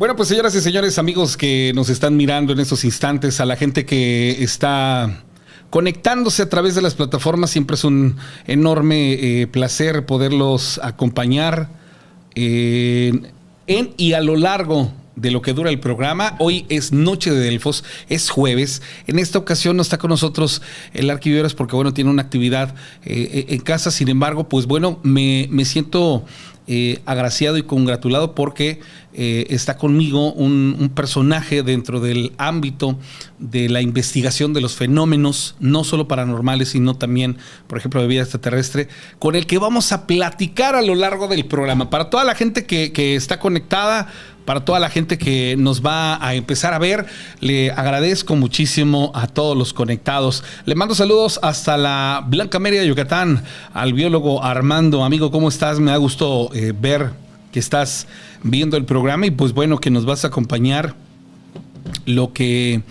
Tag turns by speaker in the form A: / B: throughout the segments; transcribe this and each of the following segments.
A: Bueno, pues señoras y señores, amigos que nos están mirando en estos instantes, a la gente que está conectándose a través de las plataformas, siempre es un enorme placer poderlos acompañar en y a lo largo de lo que dura el programa. Hoy es Noche de Delfos, es jueves. En esta ocasión no está con nosotros el Arquivíveros porque, bueno, tiene una actividad en casa. Sin embargo, pues bueno, me siento agraciado y congratulado porque está conmigo un personaje dentro del ámbito de la investigación de los fenómenos, no solo paranormales, sino también, por ejemplo, de vida extraterrestre, con el que vamos a platicar a lo largo del programa. Para toda la gente que está conectada, para toda la gente que nos va a empezar a ver, le agradezco muchísimo a todos los conectados. Le mando saludos hasta la Blanca Mérida, Yucatán, al biólogo Armando. Amigo, ¿cómo estás? Me da gusto ver que estás viendo el programa y pues bueno, que nos vas a acompañar lo que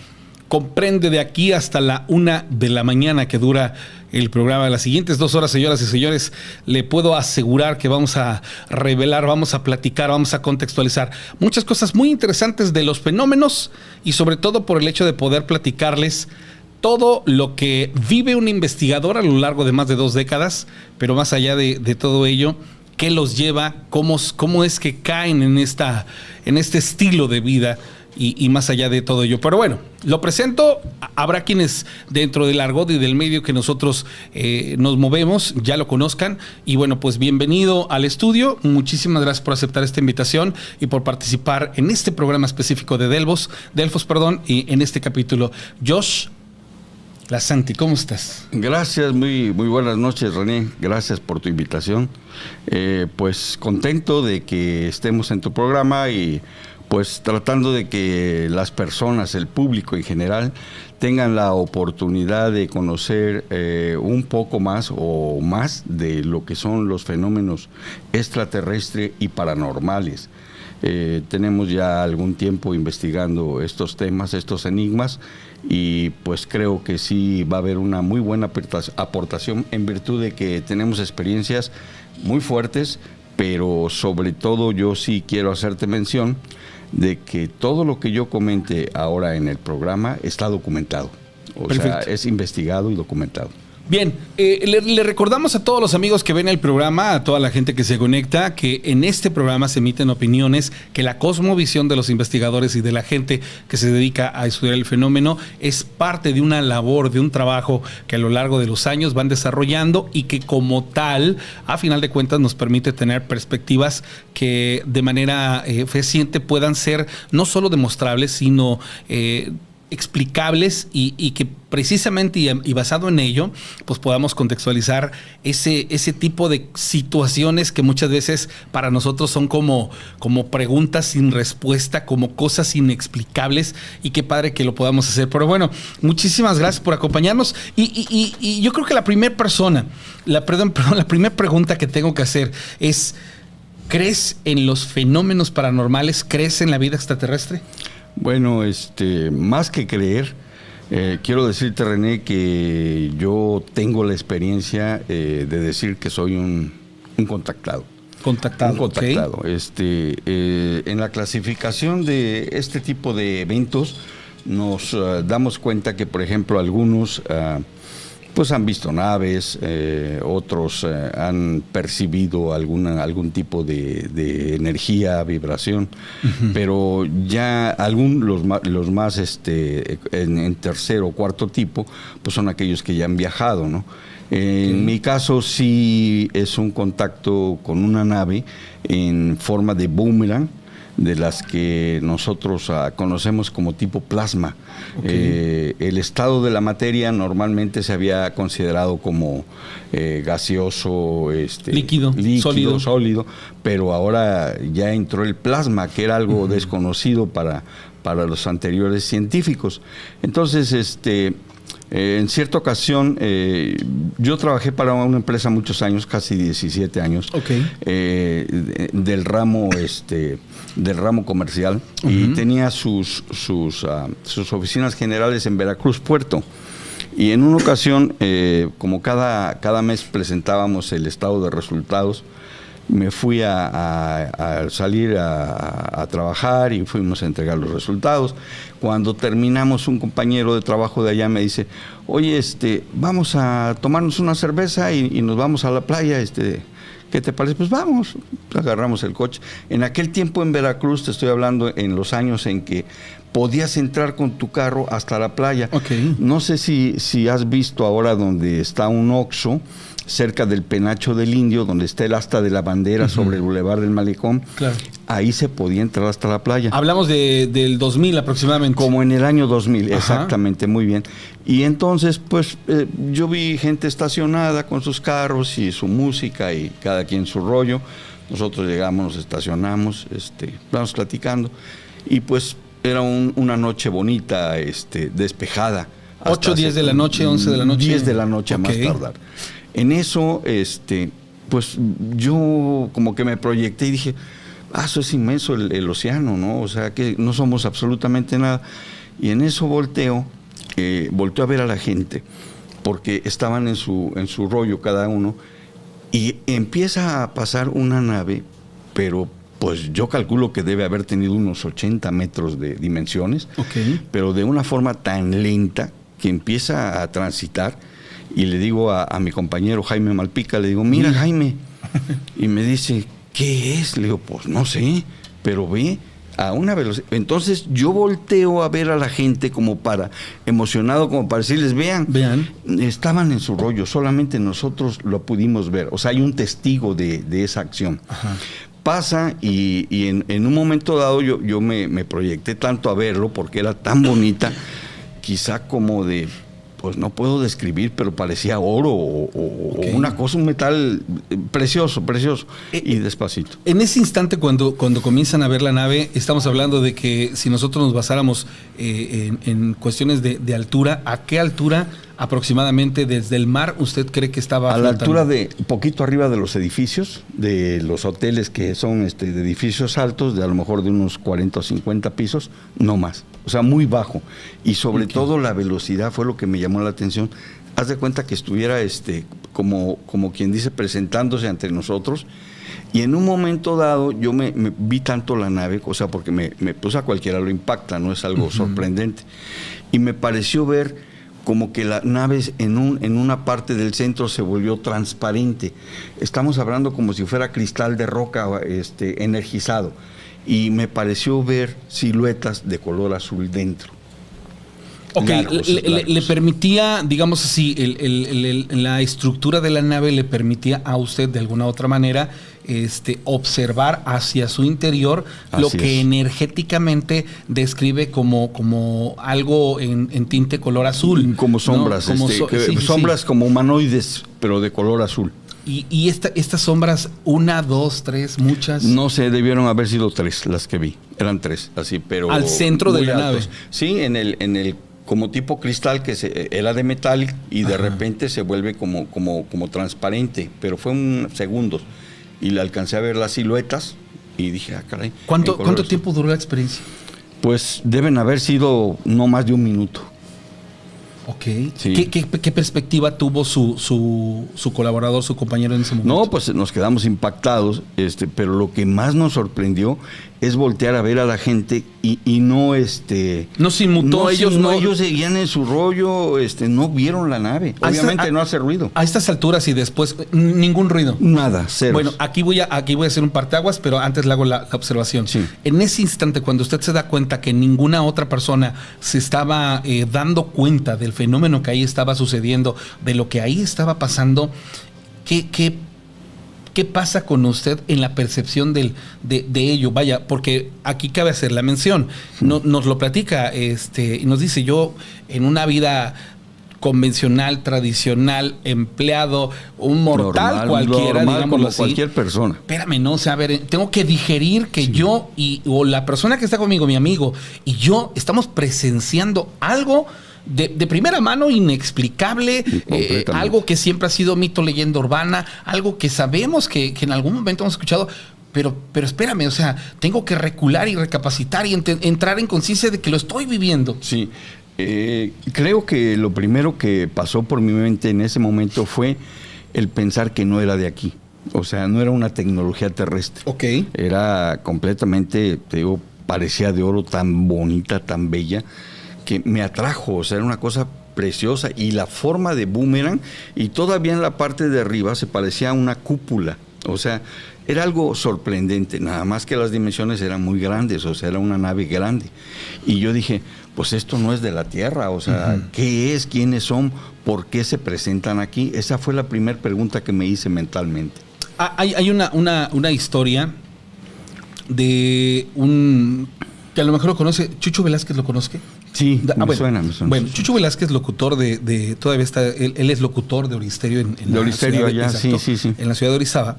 A: comprende de aquí hasta la 1 de la mañana que dura el programa. Las siguientes 2 horas, señoras y señores, le puedo asegurar que vamos a revelar, vamos a platicar, vamos a contextualizar muchas cosas muy interesantes de los fenómenos y sobre todo por el hecho de poder platicarles todo lo que vive un investigador a lo largo de más de 2 décadas, pero más allá de todo ello, qué los lleva, cómo es que caen en este estilo de vida y más allá de todo ello. Pero bueno, lo presento. Habrá quienes dentro del argot y del medio que nosotros nos movemos ya lo conozcan. Y bueno, pues bienvenido al estudio. Muchísimas gracias por aceptar esta invitación y por participar en este programa específico de Delfos, y en este capítulo. Josh Lassanti, ¿cómo estás?
B: Gracias, muy buenas noches, René. Gracias por tu invitación. Pues contento de que estemos en tu programa y pues tratando de que las personas, el público en general, tengan la oportunidad de conocer un poco más o más de lo que son los fenómenos extraterrestres y paranormales. Tenemos ya algún tiempo investigando estos temas, estos enigmas, y pues creo que sí va a haber una muy buena aportación en virtud de que tenemos experiencias muy fuertes, pero sobre todo yo sí quiero hacerte mención de que todo lo que yo comente ahora en el programa está documentado. Perfecto. Sea, es investigado y documentado.
A: Bien, le recordamos a todos los amigos que ven el programa, a toda la gente que se conecta, que en este programa se emiten opiniones, que la cosmovisión de los investigadores y de la gente que se dedica a estudiar el fenómeno es parte de una labor, de un trabajo que a lo largo de los años van desarrollando y que como tal, a final de cuentas, nos permite tener perspectivas que de manera fehaciente puedan ser no solo demostrables, sino explicables y que precisamente y basado en ello pues podamos contextualizar ese tipo de situaciones que muchas veces para nosotros son como preguntas sin respuesta, como cosas inexplicables, y qué padre que lo podamos hacer. Pero bueno, muchísimas gracias por acompañarnos y yo creo que la primera pregunta que tengo que hacer es: ¿crees en los fenómenos paranormales? ¿Crees en la vida extraterrestre?
B: Bueno, más que creer, quiero decirte, René, que yo tengo la experiencia de decir que soy un contactado.
A: Contactado.
B: Un contactado.
A: Okay.
B: En la clasificación de este tipo de eventos nos damos cuenta que, por ejemplo, algunos pues han visto naves, otros han percibido algún tipo de energía, vibración, pero ya los más en tercer o cuarto tipo, pues son aquellos que ya han viajado, ¿no? En mi caso sí es un contacto con una nave en forma de boomerang, de las que nosotros conocemos como tipo plasma. Okay. El estado de la materia normalmente se había considerado como gaseoso,
A: líquido,
B: sólido, pero ahora ya entró el plasma, que era algo desconocido para los anteriores científicos. Entonces, en cierta ocasión, yo trabajé para una empresa muchos años, casi 17 años,
A: okay.
B: Del ramo comercial, y tenía sus oficinas generales en Veracruz, Puerto. Y en una ocasión, como cada mes presentábamos el estado de resultados, me fui a salir a trabajar y fuimos a entregar los resultados. Cuando terminamos, un compañero de trabajo de allá me dice, oye, vamos a tomarnos una cerveza y nos vamos a la playa, ¿qué te parece? Pues vamos, agarramos el coche. En aquel tiempo en Veracruz, te estoy hablando en los años en que podías entrar con tu carro hasta la playa.
A: Okay.
B: No sé si has visto ahora donde está un Oxxo, cerca del Penacho del Indio, donde está el asta de la bandera sobre el Boulevard del Malecón.
A: Claro.
B: Ahí se podía entrar hasta la playa.
A: Hablamos del 2000 aproximadamente.
B: Como en el año 2000,
A: Ajá.
B: exactamente, muy bien. Y entonces, pues, yo vi gente estacionada con sus carros y su música y cada quien su rollo. Nosotros llegamos, nos estacionamos, vamos platicando. Y pues era una noche bonita, despejada.
A: 8, 10 de la noche, 11 de la noche.
B: 10 de la noche, okay, a más tardar. En eso, pues yo como que me proyecté y dije, eso es inmenso el océano, ¿no? O sea, que no somos absolutamente nada. Y en eso volteo a ver a la gente, porque estaban en su rollo cada uno, y empieza a pasar una nave, pero pues yo calculo que debe haber tenido unos 80 metros de dimensiones,
A: okay,
B: pero de una forma tan lenta que empieza a transitar. Y le digo a mi compañero Jaime Malpica, le digo, mira Jaime, y me dice, ¿qué es? Le digo, pues no sé, pero ve a una velocidad. Entonces yo volteo a ver a la gente emocionado, como para decirles, vean, estaban en su rollo, solamente nosotros lo pudimos ver. O sea, hay un testigo de esa acción.
A: Ajá.
B: Pasa y en un momento dado yo me proyecté tanto a verlo, porque era tan bonita, quizá como de... pues no puedo describir, pero parecía oro okay, una cosa, un metal precioso, y despacito.
A: En ese instante, cuando comienzan a ver la nave, estamos hablando de que si nosotros nos basáramos en cuestiones de altura, ¿a qué altura aproximadamente desde el mar usted cree que estaba?
B: A la altura de, poquito arriba de los edificios, de los hoteles que son de edificios altos, de a lo mejor de unos 40 o 50 pisos, no más. O sea, muy bajo. Y sobre okay, todo la velocidad fue lo que me llamó la atención. Haz de cuenta que estuviera como quien dice, presentándose ante nosotros. Y en un momento dado yo me vi tanto la nave, o sea, porque pues a cualquiera lo impacta, no es algo sorprendente. Y me pareció ver como que la nave en una parte del centro se volvió transparente. Estamos hablando como si fuera cristal de roca energizado. Y me pareció ver siluetas de color azul dentro.
A: Ok, largos. Le permitía, digamos así, la estructura de la nave le permitía a usted de alguna otra manera observar hacia su interior lo que energéticamente describe como algo en tinte color azul.
B: Como sombras, ¿no? Sombras como humanoides, pero de color azul.
A: ¿Y estas sombras, 1, 2, 3, muchas?
B: No sé, debieron haber sido 3 las que vi. Eran 3, así, pero...
A: ¿Al centro de la nave?
B: Sí, en el como tipo cristal que era de metal y de repente se vuelve como transparente, pero fue segundos. Y le alcancé a ver las siluetas y dije, caray.
A: ¿Cuánto tiempo duró la experiencia?
B: Pues deben haber sido no más de 1 minuto.
A: Ok. Sí. ¿Qué perspectiva tuvo su colaborador, su compañero en ese momento?
B: No, pues nos quedamos impactados, pero lo que más nos sorprendió es voltear a ver a la gente y no
A: no se inmutó.
B: Ellos seguían en su rollo, no vieron la nave. Obviamente no hace ruido.
A: A estas alturas y después, ningún ruido.
B: Nada, cero.
A: Bueno, aquí voy a hacer un parteaguas, pero antes le hago la observación.
B: Sí.
A: En ese instante, cuando usted se da cuenta que ninguna otra persona se estaba dando cuenta del fenómeno que ahí estaba sucediendo, de lo que ahí estaba pasando, ¿qué pasa con usted en la percepción de ello? Vaya, porque aquí cabe hacer la mención. Nos lo platica y nos dice, yo en una vida convencional, tradicional, empleado, un mortal normal, cualquiera, digámoslo
B: como
A: así.
B: Cualquier persona.
A: Espérame, no, o sea, a ver, tengo que digerir que yo o la persona que está conmigo, mi amigo, y yo estamos presenciando algo de primera mano inexplicable, algo que siempre ha sido mito, leyenda urbana, algo que sabemos que en algún momento hemos escuchado, pero espérame, o sea, tengo que recular y recapacitar y entrar en conciencia de que lo estoy viviendo.
B: Sí, creo que lo primero que pasó por mi mente en ese momento fue el pensar que no era de aquí. O sea, no era una tecnología terrestre.
A: Ok.
B: Era completamente, te digo, parecía de oro, tan bonita, tan bella, que me atrajo. O sea, era una cosa preciosa. Y la forma de boomerang, y todavía en la parte de arriba se parecía a una cúpula. O sea, era algo sorprendente, nada más que las dimensiones eran muy grandes, o sea, era una nave grande. Y yo dije, pues esto no es de la Tierra, o sea, ¿qué es? ¿Quiénes son? ¿Por qué se presentan aquí? Esa fue la primera pregunta que me hice mentalmente.
A: Hay una historia de un... que a lo mejor lo conoce, ¿Chucho Velázquez lo conozca?
B: Sí, me suena.
A: Bueno, Chucho Velázquez, locutor de todavía está, él es locutor de Oristerio en
B: de Oristerio allá,
A: exacto,
B: sí.
A: En la ciudad de Orizaba.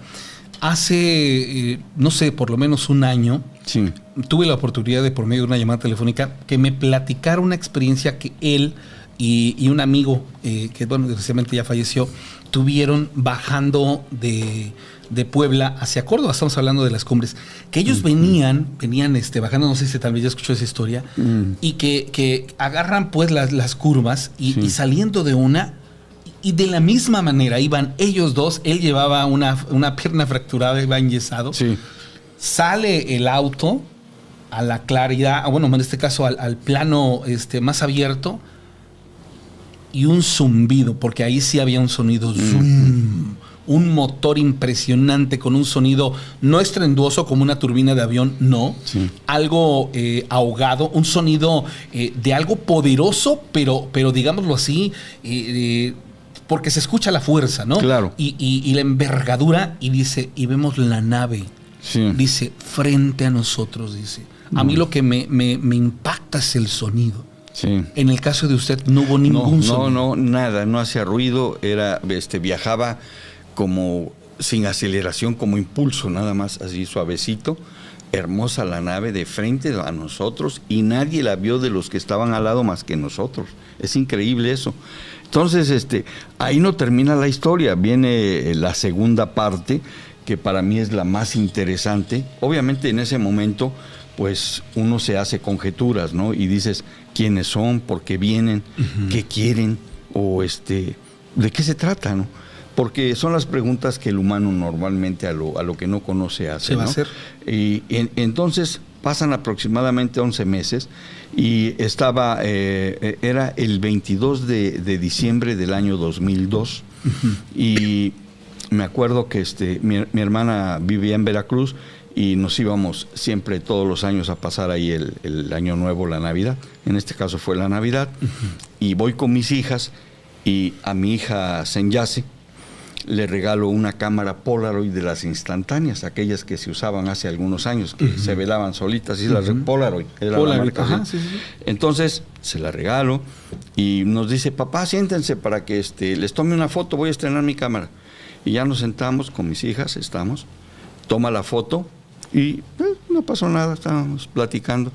A: Hace, no sé, por lo menos un año,
B: Sí.
A: tuve la oportunidad de, por medio de una llamada telefónica, que me platicara una experiencia que él y un amigo, que bueno, desgraciadamente ya falleció, tuvieron bajando de Puebla hacia Córdoba. Estamos hablando de las cumbres. Que ellos venían bajando, no sé si tal vez ya escuchó esa historia, y que agarran pues las curvas y saliendo de una, y de la misma manera iban ellos dos. Él llevaba una pierna fracturada, iba enyesado.
B: Sí.
A: Sale el auto a la claridad, bueno, en este caso al plano más abierto, y un zumbido, porque ahí sí había un sonido zoom, un motor impresionante con un sonido no estruendoso como una turbina de avión, no, algo ahogado, un sonido de algo poderoso, pero digámoslo así, porque se escucha la fuerza, ¿no?
B: Claro.
A: Y la envergadura, y dice, y vemos la nave, dice, frente a nosotros, dice. A mí lo que me impacta es el sonido.
B: Sí.
A: En el caso de usted no hubo ningún sonido.
B: No, nada, no hacía ruido, viajaba como sin aceleración, como impulso, nada más, así suavecito. Hermosa la nave de frente a nosotros, y nadie la vio de los que estaban al lado más que nosotros. Es increíble eso. Entonces, ahí no termina la historia, viene la segunda parte, que para mí es la más interesante. Obviamente en ese momento, pues uno se hace conjeturas, ¿no? Y dices, ¿quiénes son? ¿Por qué vienen? ¿Qué quieren? O ¿de qué se trata, no? Porque son las preguntas que el humano normalmente a lo que no conoce hace,
A: se va, ¿no?, a hacer.
B: Y entonces pasan aproximadamente 11 meses y era el 22 de diciembre del año 2002 y me acuerdo que mi hermana vivía en Veracruz y nos íbamos siempre todos los años a pasar ahí el año nuevo, la Navidad. En este caso fue la Navidad. Y voy con mis hijas y a mi hija Senyase le regalo una cámara Polaroid de las instantáneas, aquellas que se usaban hace algunos años, que se velaban solitas, y las Polaroid. Era la marca,
A: ajá, sí.
B: Entonces se la regalo y nos dice, papá, siéntense para que les tome una foto, voy a estrenar mi cámara. Y ya nos sentamos con mis hijas, toma la foto y no pasó nada, estábamos platicando.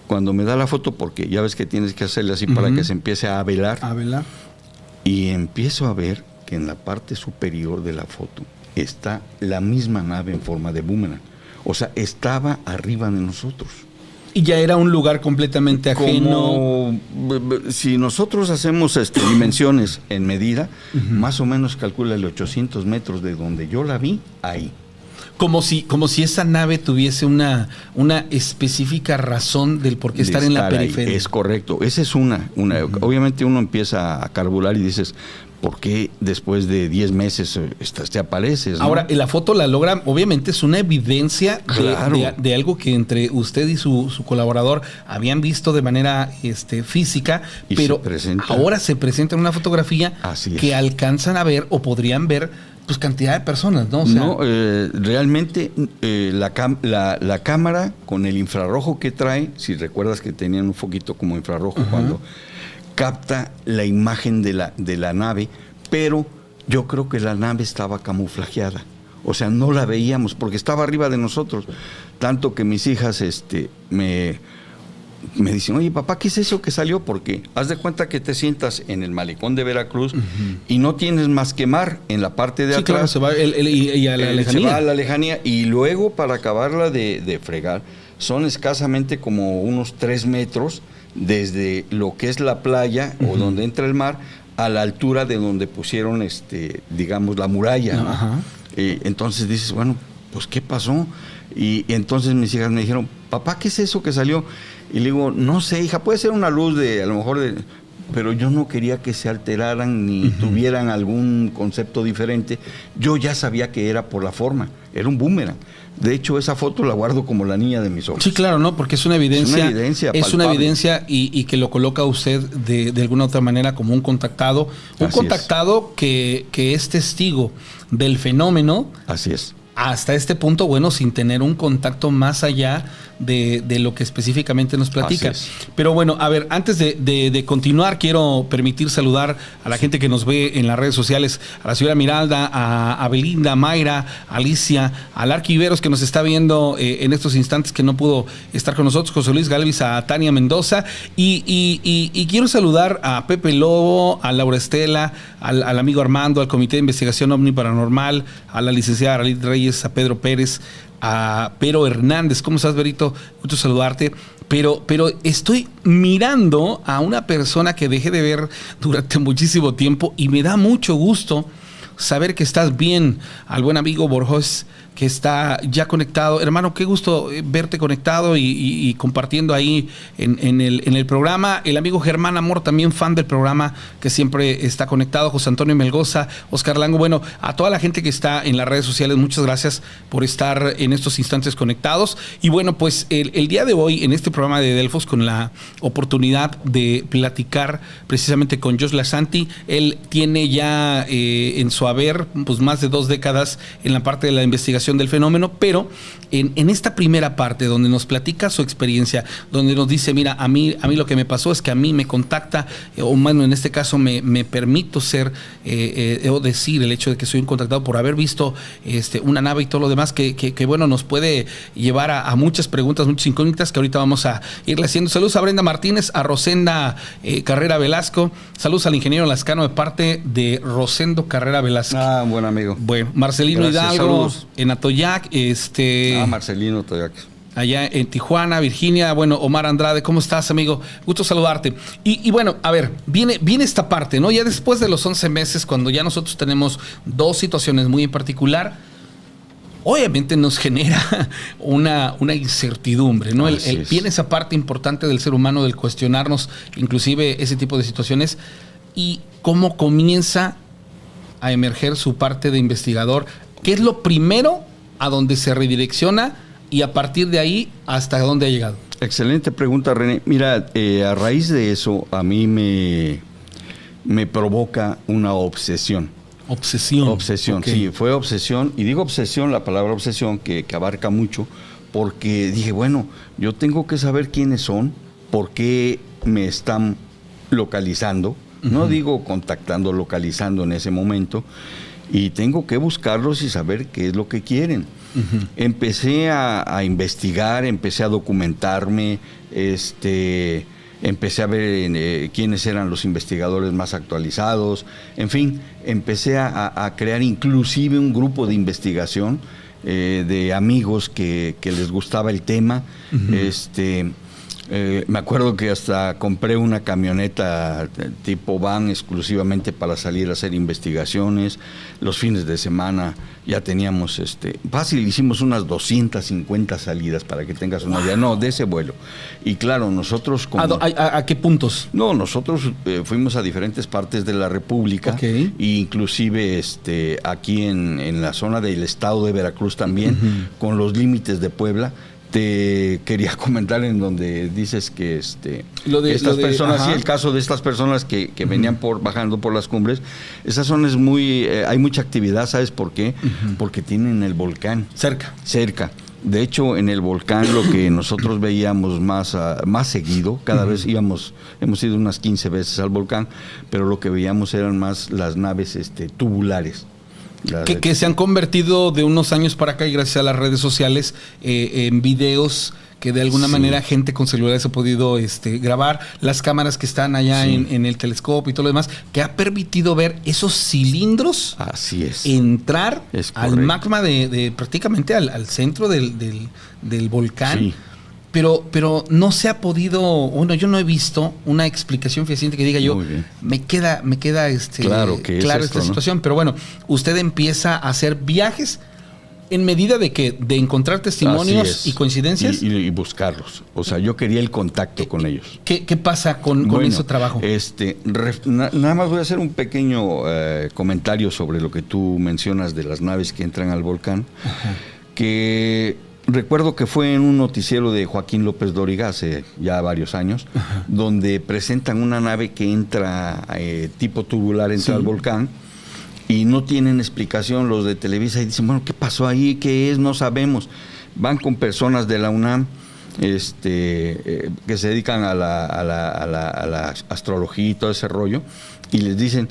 B: Cuando me da la foto, porque ya ves que tienes que hacerle así para que se empiece a velar. Y empiezo a ver que en la parte superior de la foto está la misma nave en forma de boomerang. O sea, estaba arriba de nosotros.
A: Y ya era un lugar completamente ajeno.
B: Si nosotros hacemos dimensiones en medida, más o menos calcula 800 metros de donde yo la vi, ahí.
A: Como si esa nave tuviese una específica razón del por qué estar en la periferia.
B: Ahí. Es correcto. Esa es una. Obviamente uno empieza a carburar y dices, ¿por qué después de 10 meses te apareces, ¿no? Ahora,
A: la foto la logra, obviamente es una evidencia de algo que entre usted y su colaborador habían visto de manera física, pero ahora se presenta en una fotografía que alcanzan a ver o podrían ver pues cantidad de personas, ¿no? O sea,
B: realmente la cámara con el infrarrojo que trae, si recuerdas que tenían un foquito como infrarrojo cuando capta la imagen de la nave, pero yo creo que la nave estaba camuflajeada. O sea, no la veíamos porque estaba arriba de nosotros. Tanto que mis hijas me dicen, oye, papá, ¿qué es eso que salió? Porque haz de cuenta que te sientas en el malecón de Veracruz y no tienes más que mar en la parte de atrás.
A: Claro, se va y a la lejanía.
B: Se va a la lejanía y luego para acabarla de fregar son escasamente como unos 3 metros desde lo que es la playa o donde entra el mar a la altura de donde pusieron, digamos, la muralla, ¿no? Entonces dices, bueno, pues ¿qué pasó? Y entonces mis hijas me dijeron, papá, ¿qué es eso que salió? Y le digo, no sé, hija, puede ser una luz a lo mejor pero yo no quería que se alteraran ni tuvieran algún concepto diferente. Yo ya sabía que era por la forma, era un boomerang. De hecho, esa foto la guardo como la niña de mis ojos.
A: Sí, claro, ¿no? Porque es una evidencia. Es una evidencia y que lo coloca usted de alguna otra manera como un contactado. Un
B: Así
A: contactado que es testigo del fenómeno.
B: Así es.
A: Hasta este punto, bueno, sin tener un contacto más allá de lo que específicamente nos platica. Pero bueno, a ver, antes de continuar, quiero permitir saludar a la gente que nos ve en las redes sociales, a la señora Miralda, a Belinda, a Mayra, a Alicia, a Larky Iberos, que nos está viendo en estos instantes, que no pudo estar con nosotros, José Luis Galvis, a Tania Mendoza, y quiero saludar a Pepe Lobo, a Laura Estela, al amigo Armando, al Comité de Investigación OVNI Paranormal, a la licenciada Aralit Reyes, a Pedro Pérez, a Pero Hernández. ¿Cómo estás, Berito? Gusto saludarte. Pero estoy mirando a una persona que dejé de ver durante muchísimo tiempo y me da mucho gusto saber que estás bien. Al buen amigo Borges, que está ya conectado. Hermano, qué gusto verte conectado y compartiendo ahí en el programa. El amigo Germán Amor, también fan del programa, que siempre está conectado. José Antonio Melgoza, Oscar Lango. Bueno, a toda la gente que está en las redes sociales, muchas gracias por estar en estos instantes conectados. Y bueno, pues el día de hoy, en este programa de Delfos, con la oportunidad de platicar precisamente con Josh Lassanti. Él tiene ya en su haber pues más de 2 décadas en la parte de la investigación del fenómeno, pero en esta primera parte donde nos platica su experiencia, donde nos dice, mira, a mí lo que me pasó es que a mí me contacta, o bueno, en este caso me permito ser, o decir el hecho de que soy un contactado por haber visto una nave y todo lo demás, que bueno, nos puede llevar a muchas preguntas, muchas incógnitas que ahorita vamos a irle haciendo. Saludos a Brenda Martínez, a Rosenda Carrera Velasco, saludos al ingeniero Lascano de parte de Rosendo Carrera Velasco.
B: Ah, buen amigo.
A: Bueno, Marcelino Gracias, Hidalgo, saludos. En Atoyac,
B: Marcelino Atoyac.
A: Allá en Tijuana, Virginia. Bueno, Omar Andrade, ¿cómo estás, amigo? Gusto saludarte. Y bueno, a ver, viene esta parte, ¿no? Ya después de los 11 meses, cuando ya nosotros tenemos 2 situaciones muy en particular, obviamente nos genera una incertidumbre, ¿no? Viene esa parte importante del ser humano, del cuestionarnos inclusive ese tipo de situaciones, y cómo comienza a emerger su parte de investigador. ¿Qué es lo primero a donde se redirecciona y a partir de ahí hasta dónde ha llegado?
B: Excelente pregunta, René. Mira, a raíz de eso a mí me provoca una obsesión.
A: Obsesión,
B: okay. Sí, fue obsesión. Y digo obsesión, la palabra obsesión, que abarca mucho, porque dije, bueno, yo tengo que saber quiénes son, por qué me están localizando. No digo contactando, localizando en ese momento. Y tengo que buscarlos y saber qué es lo que quieren. Empecé a investigar, empecé a documentarme, empecé a ver quiénes eran los investigadores más actualizados. En fin, empecé a crear inclusive un grupo de investigación de amigos que les gustaba el tema. Me acuerdo que hasta compré una camioneta tipo van exclusivamente para salir a hacer investigaciones. Los fines de semana ya teníamos, fácil, hicimos unas 250 salidas, para que tengas una idea, de ese vuelo. Y claro, nosotros...
A: ¿A qué puntos?
B: No, nosotros fuimos a diferentes partes de la República, e inclusive aquí en la zona del estado de Veracruz también, con los límites de Puebla. Te quería comentar en donde dices que estas personas, sí, el caso de estas personas que venían bajando por las cumbres, esa zona es hay mucha actividad, ¿sabes por qué? Porque tienen el volcán cerca. De hecho, en el volcán lo que nosotros veíamos más seguido, cada vez hemos ido unas 15 veces al volcán, pero lo que veíamos eran más las naves tubulares.
A: Que se han convertido de unos años para acá, y gracias a las redes sociales, en videos que de alguna manera gente con celulares ha podido grabar, las cámaras que están allá en el telescopio y todo lo demás, que ha permitido ver esos cilindros.
B: Así es.
A: Entrar al magma de prácticamente al centro del volcán. Sí. Pero no se ha podido, bueno, yo no he visto una explicación fehaciente que diga yo, me queda
B: claro que
A: clara
B: es
A: esta
B: esto,
A: situación, ¿no? Pero bueno, usted empieza a hacer viajes en medida de encontrar testimonios y coincidencias.
B: Y buscarlos. O sea, yo quería el contacto con ellos.
A: ¿Qué pasa con ese trabajo?
B: Nada más voy a hacer un pequeño comentario sobre lo que tú mencionas de las naves que entran al volcán. Ajá. Que recuerdo que fue en un noticiero de Joaquín López Dóriga hace ya varios años, ajá, donde presentan una nave que entra tipo tubular, entra al volcán. Y no tienen explicación los de Televisa y dicen, bueno, ¿qué pasó ahí? ¿Qué es? No sabemos. Van con personas de la UNAM que se dedican a la astrología y todo ese rollo, y les dicen,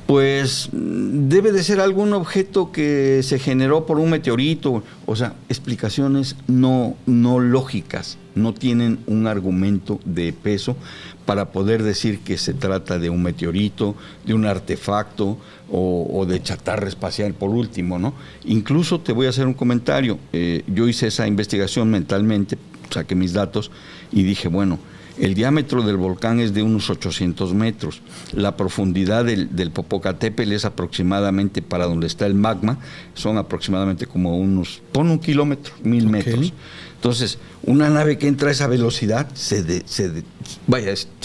B: pues debe de ser algún objeto que se generó por un meteorito. O sea, explicaciones no lógicas, no tienen un argumento de peso para poder decir que se trata de un meteorito, de un artefacto o de chatarra espacial por último, ¿no? Incluso te voy a hacer un comentario. Yo hice esa investigación mentalmente, saqué mis datos y dije, bueno, el diámetro del volcán es de unos 800 metros. La profundidad del Popocatépetl es aproximadamente, para donde está el magma, son aproximadamente como pon 1 kilómetro, 1000 metros. Entonces, una nave que entra a esa velocidad se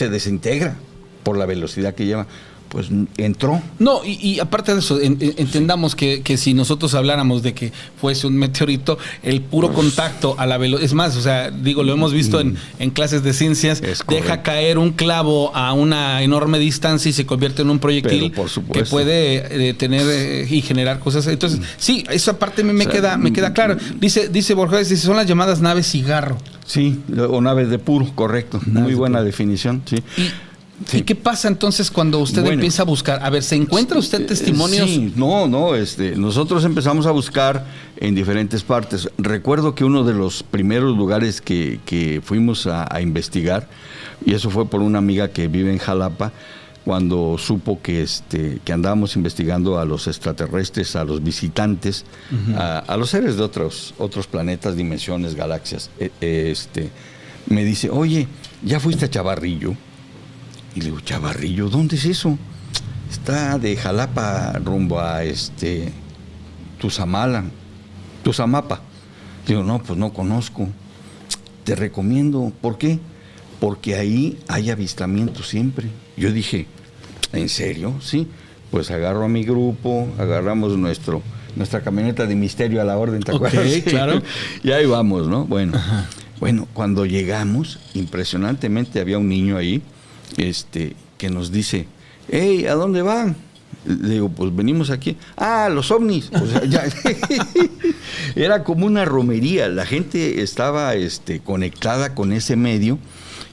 B: desintegra por la velocidad que lleva. Pues entró.
A: No, y aparte de eso, entendamos que si nosotros habláramos de que fuese un meteorito, el puro contacto a la velocidad, es más, o sea, digo, lo hemos visto en clases de ciencias, deja caer un clavo a una enorme distancia y se convierte en un proyectil que puede tener y generar cosas. Entonces, sí, esa parte me queda claro. Dice Borges, son las llamadas naves cigarro.
B: Sí, o naves de puro, correcto. Muy buena definición, sí.
A: Sí. ¿Y qué pasa entonces cuando usted empieza a buscar? A ver, ¿se encuentra usted testimonios?
B: Sí, nosotros empezamos a buscar en diferentes partes. Recuerdo que uno de los primeros lugares que fuimos a investigar, y eso fue por una amiga que vive en Jalapa, cuando supo que andábamos investigando a los extraterrestres, a los visitantes, a los seres de otros planetas, dimensiones, galaxias, me dice, oye, ¿ya fuiste a Chavarrillo? Y le digo, ¿Chavarrillo? ¿Dónde es eso? Está de Jalapa rumbo a Tuzamapa. Digo, no, pues no conozco. Te recomiendo. ¿Por qué? Porque ahí hay avistamientos siempre. Yo dije, ¿en serio? Sí. Pues agarro a mi grupo, agarramos nuestra camioneta de misterio a la orden, ¿te acuerdas?
A: Sí, claro.
B: Y ahí vamos, ¿no? Bueno, cuando llegamos, impresionantemente había un niño ahí, que nos dice, hey, ¿a dónde van? Le digo, pues venimos aquí. Ah, los ovnis. O sea, ya. Era como una romería. La gente estaba conectada con ese medio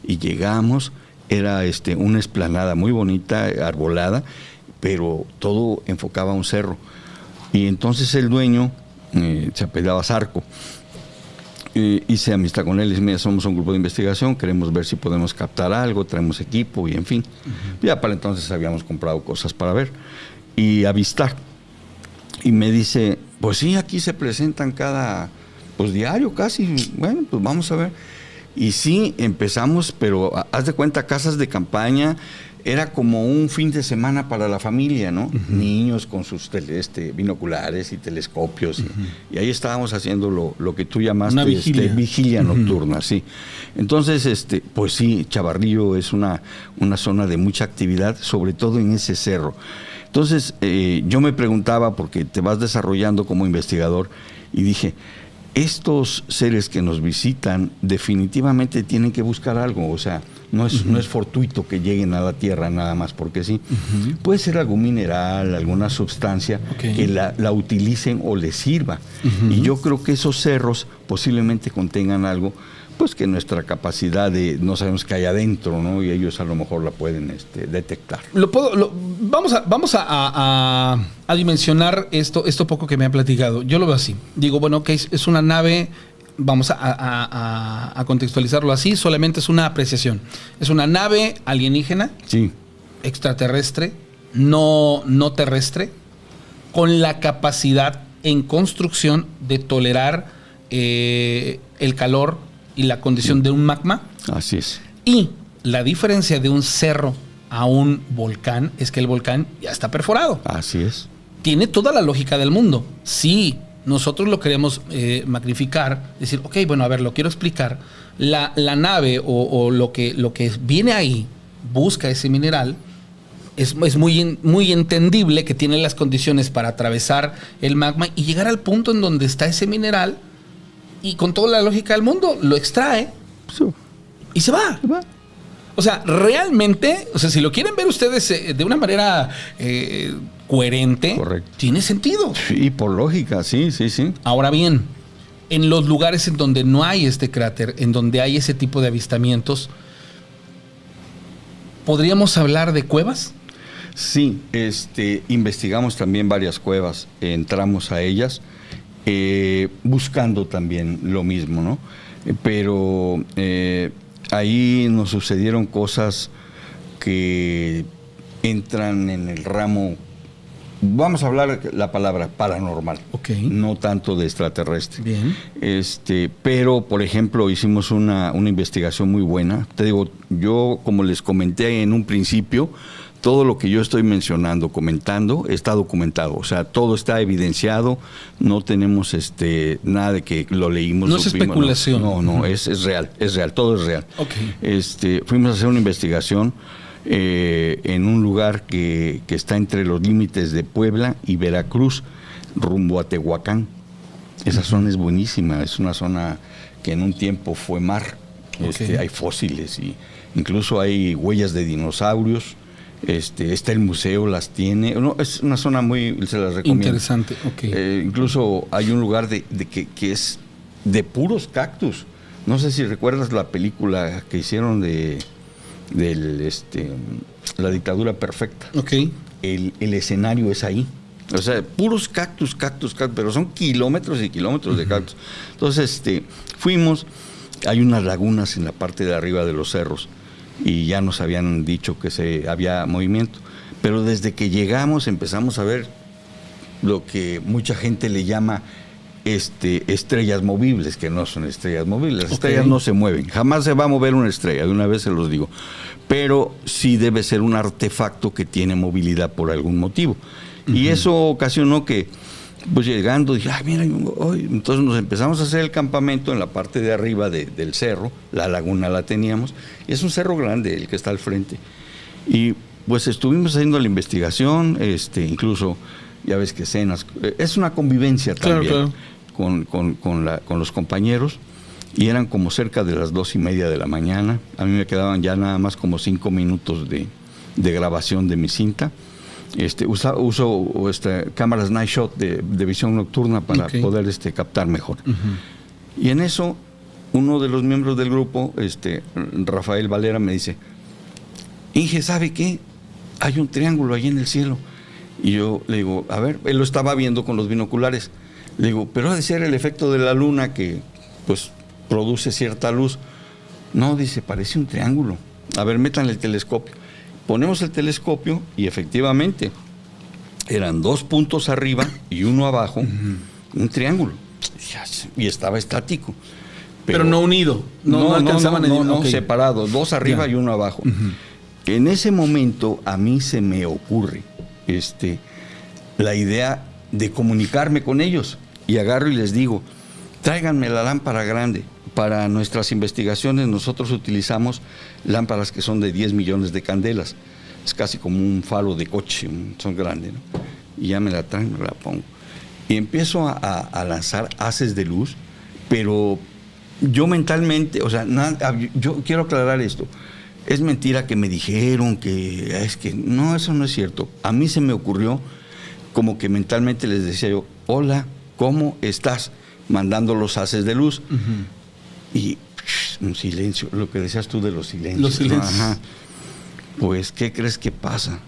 B: y llegamos. Era una explanada muy bonita, arbolada, pero todo enfocaba a un cerro. Y entonces el dueño se apellidaba Zarco. Hice amistad con él y mira, somos un grupo de investigación, queremos ver si podemos captar algo, traemos equipo y en fin. Ya para entonces habíamos comprado cosas para ver y avistar. Y me dice, pues sí, aquí se presentan diario casi, bueno, pues vamos a ver. Y sí, empezamos, pero haz de cuenta, casas de campaña, era como un fin de semana para la familia, ¿no? Niños con sus binoculares y telescopios. Y ahí estábamos haciendo lo que tú llamaste vigilia nocturna, sí. Entonces, pues sí, Chavarrillo es una zona de mucha actividad, sobre todo en ese cerro. Entonces, yo me preguntaba, porque te vas desarrollando como investigador, y dije, estos seres que nos visitan definitivamente tienen que buscar algo, o sea, no es fortuito que lleguen a la Tierra nada más porque sí. Puede ser algún mineral, alguna sustancia que la utilicen o les sirva. Y yo creo que esos cerros posiblemente contengan algo, pues que nuestra capacidad no sabemos qué hay adentro, ¿no? Y ellos a lo mejor la pueden detectar.
A: Vamos a dimensionar esto poco que me han platicado. Yo lo veo así. Digo, bueno, ok, es una nave. Vamos a contextualizarlo así, solamente es una apreciación. Es una nave alienígena,
B: sí,
A: extraterrestre, no terrestre, con la capacidad en construcción de tolerar el calor y la condición de un magma.
B: Así es.
A: Y la diferencia de un cerro a un volcán es que el volcán ya está perforado.
B: Así es.
A: Tiene toda la lógica del mundo. Si nosotros lo queremos magnificar, decir, ok, bueno, a ver, lo quiero explicar. La nave o lo que viene ahí busca ese mineral. Es muy entendible que tiene las condiciones para atravesar el magma y llegar al punto en donde está ese mineral y con toda la lógica del mundo lo extrae y se va. O sea, realmente, o sea, si lo quieren ver ustedes de una manera coherente,
B: correcto,
A: tiene sentido.
B: Sí, por lógica, sí.
A: Ahora bien, en los lugares en donde no hay este cráter, en donde hay ese tipo de avistamientos, ¿podríamos hablar de cuevas?
B: Sí, investigamos también varias cuevas, entramos a ellas, buscando también lo mismo, ¿no? Pero ahí nos sucedieron cosas que entran en el ramo, vamos a hablar la palabra paranormal, no tanto de extraterrestre.
A: Bien.
B: Pero, por ejemplo, hicimos una investigación muy buena. Te digo, yo, como les comenté en un principio, todo lo que yo estoy mencionando, comentando, está documentado. O sea, todo está evidenciado. No tenemos nada de que lo leímos.
A: No es especulación.
B: No, es real, todo es real.
A: Okay.
B: Fuimos a hacer una investigación en un lugar que está entre los límites de Puebla y Veracruz, rumbo a Tehuacán. Esa zona es buenísima, es una zona que en un tiempo fue mar.
A: Okay.
B: Hay fósiles y incluso hay huellas de dinosaurios. Está el museo, las tiene. No, es una zona se las recomiendo.
A: Interesante,
B: incluso hay un lugar que es de puros cactus. No sé si recuerdas la película que hicieron de La dictadura perfecta.
A: Okay.
B: El escenario es ahí. O sea, puros cactus, pero son kilómetros y kilómetros de cactus. Entonces, fuimos, hay unas lagunas en la parte de arriba de los cerros y ya nos habían dicho que había movimiento. Pero desde que llegamos empezamos a ver lo que mucha gente le llama estrellas movibles, que no son estrellas movibles. Las estrellas no se mueven. Jamás se va a mover una estrella, de una vez se los digo. Pero sí debe ser un artefacto que tiene movilidad por algún motivo. Y eso ocasionó que, pues llegando, dije, mira, entonces nos empezamos a hacer el campamento en la parte de arriba del cerro. La laguna la teníamos. Y es un cerro grande el que está al frente. Y pues estuvimos haciendo la investigación, incluso, ya ves que cenas. Es una convivencia también. Claro. Con los compañeros, y eran como cerca de las 2:30 de la mañana. A mí me quedaban ya nada más como 5 minutos de grabación de mi cinta. Uso cámaras Night Shot de visión nocturna para poder captar mejor. Y en eso, uno de los miembros del grupo, Rafael Valera, me dice, Inge, ¿sabe qué? Hay un triángulo ahí en el cielo. Y yo le digo, a ver, él lo estaba viendo con los binoculares. Le digo, pero ha de ser el efecto de la luna que, pues, produce cierta luz. No, dice, parece un triángulo. A ver, métanle el telescopio. Ponemos el telescopio y efectivamente eran 2 puntos arriba y 1 abajo, un triángulo. Y estaba estático.
A: Pero no unido. No alcanzaban
B: no, separado, 2 arriba y 1 abajo. En ese momento a mí se me ocurre la idea de comunicarme con ellos. Y agarro y les digo, tráiganme la lámpara grande. Para nuestras investigaciones nosotros utilizamos lámparas que son de 10 millones de candelas. Es casi como un faro de coche, son grandes, ¿no? Y ya me la traen, me la pongo. Y empiezo a lanzar haces de luz, pero yo mentalmente, o sea, yo quiero aclarar esto. Es mentira que me dijeron no, eso no es cierto. A mí se me ocurrió como que mentalmente les decía yo, hola, ¿cómo estás? Mandando los haces de luz. Y un silencio, lo que decías tú de los silencios.
A: Los silencios.
B: Ajá. Pues, ¿qué crees que pasa?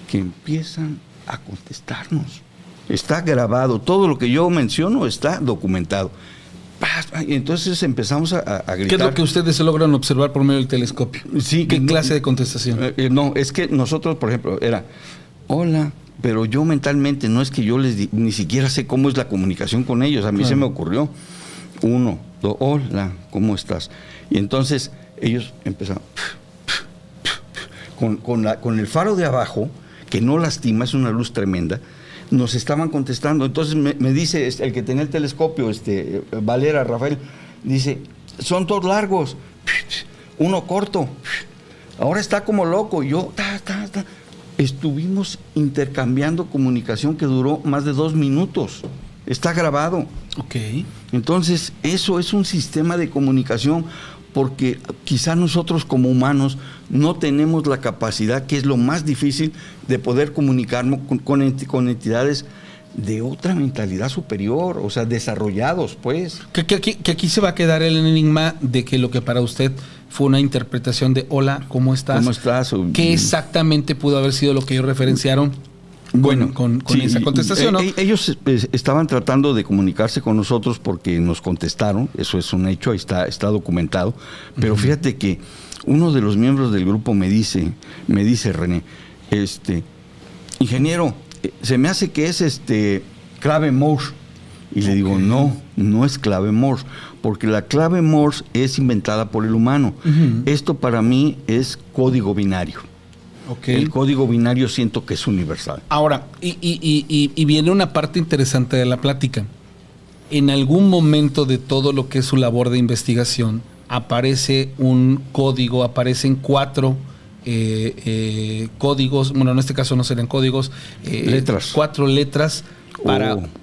B: Que empiezan a contestarnos. Está grabado, todo lo que yo menciono está documentado. Y entonces empezamos a gritar.
A: ¿Qué es lo que ustedes se logran observar por medio del telescopio?
B: Sí,
A: ¿Qué clase de contestación?
B: No, es que nosotros, por ejemplo, era, hola, pero yo mentalmente no es que yo ni siquiera sé cómo es la comunicación con ellos. A mí se me ocurrió. 1, hola, ¿cómo estás? Y entonces ellos empezaron con el faro de abajo, que no lastima, es una luz tremenda, nos estaban contestando. Entonces me dice el que tenía el telescopio, Valera, Rafael, dice, son todos largos, uno corto, ahora está como loco. Yo, estuvimos intercambiando comunicación que duró más de 2 minutos. Está grabado.
A: Ok.
B: Entonces, eso es un sistema de comunicación, porque quizá nosotros como humanos no tenemos la capacidad, que es lo más difícil, de poder comunicarnos con entidades de otra mentalidad superior, o sea, desarrollados, pues.
A: Que aquí se va a quedar el enigma de que lo que para usted fue una interpretación de hola, ¿cómo estás?
B: ¿Cómo estás?
A: ¿Qué exactamente pudo haber sido lo que ellos referenciaron?
B: Bueno,
A: con
B: sí,
A: esa contestación, ¿no?
B: Ellos estaban tratando de comunicarse con nosotros porque nos contestaron, eso es un hecho, ahí está documentado, pero fíjate que uno de los miembros del grupo me dice, René, ingeniero, se me hace que es clave Morse. Y le digo, no es clave Morse, porque la clave Morse es inventada por el humano. Esto para mí es código binario.
A: Okay.
B: El código binario siento que es universal.
A: Ahora, y viene una parte interesante de la plática. En algún momento de todo lo que es su labor de investigación, aparece un código, aparecen 4 códigos, bueno, en este caso no serían códigos,
B: letras.
A: 4 letras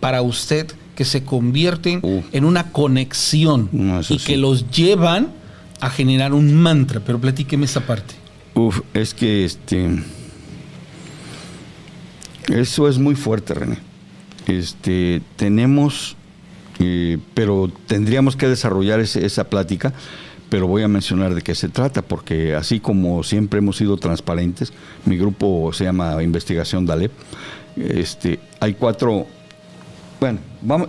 A: para usted, que se convierten en una conexión y que los llevan a generar un mantra. Pero platíqueme esa parte.
B: Es que eso es muy fuerte, René. Tenemos, pero tendríamos que desarrollar esa plática, pero voy a mencionar de qué se trata, porque así como siempre hemos sido transparentes, mi grupo se llama Investigación Dalep, hay 4, bueno,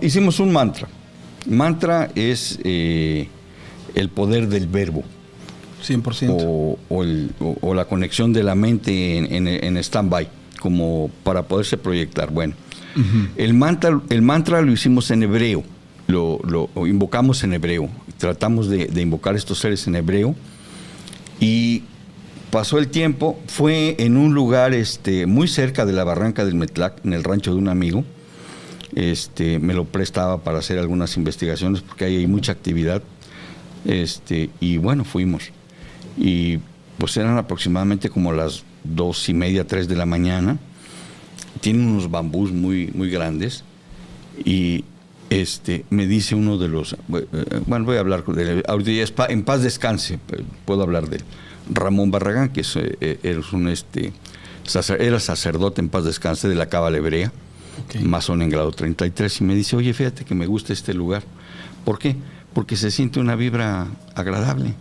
B: hicimos un mantra. Mantra es el poder del verbo.
A: 100%.
B: O la conexión de la mente en stand-by, como para poderse proyectar. Bueno, el mantra lo hicimos en hebreo, lo invocamos en hebreo, tratamos de invocar estos seres en hebreo, y pasó el tiempo, fue en un lugar muy cerca de la barranca del Metlac, en el rancho de un amigo. Me lo prestaba para hacer algunas investigaciones porque ahí hay mucha actividad, y bueno, fuimos. Y pues eran aproximadamente como las 2:30, 3 de la mañana. Tienen unos bambús muy, muy grandes. Y me dice uno de los, bueno, voy a hablar de él, ahorita ya en paz descanse, puedo hablar de él, Ramón Barragán, que era sacerdote en paz descanse de la Cábala Hebrea, masón en grado 33, y me dice, oye, fíjate que me gusta este lugar. ¿Por qué? Porque se siente una vibra agradable.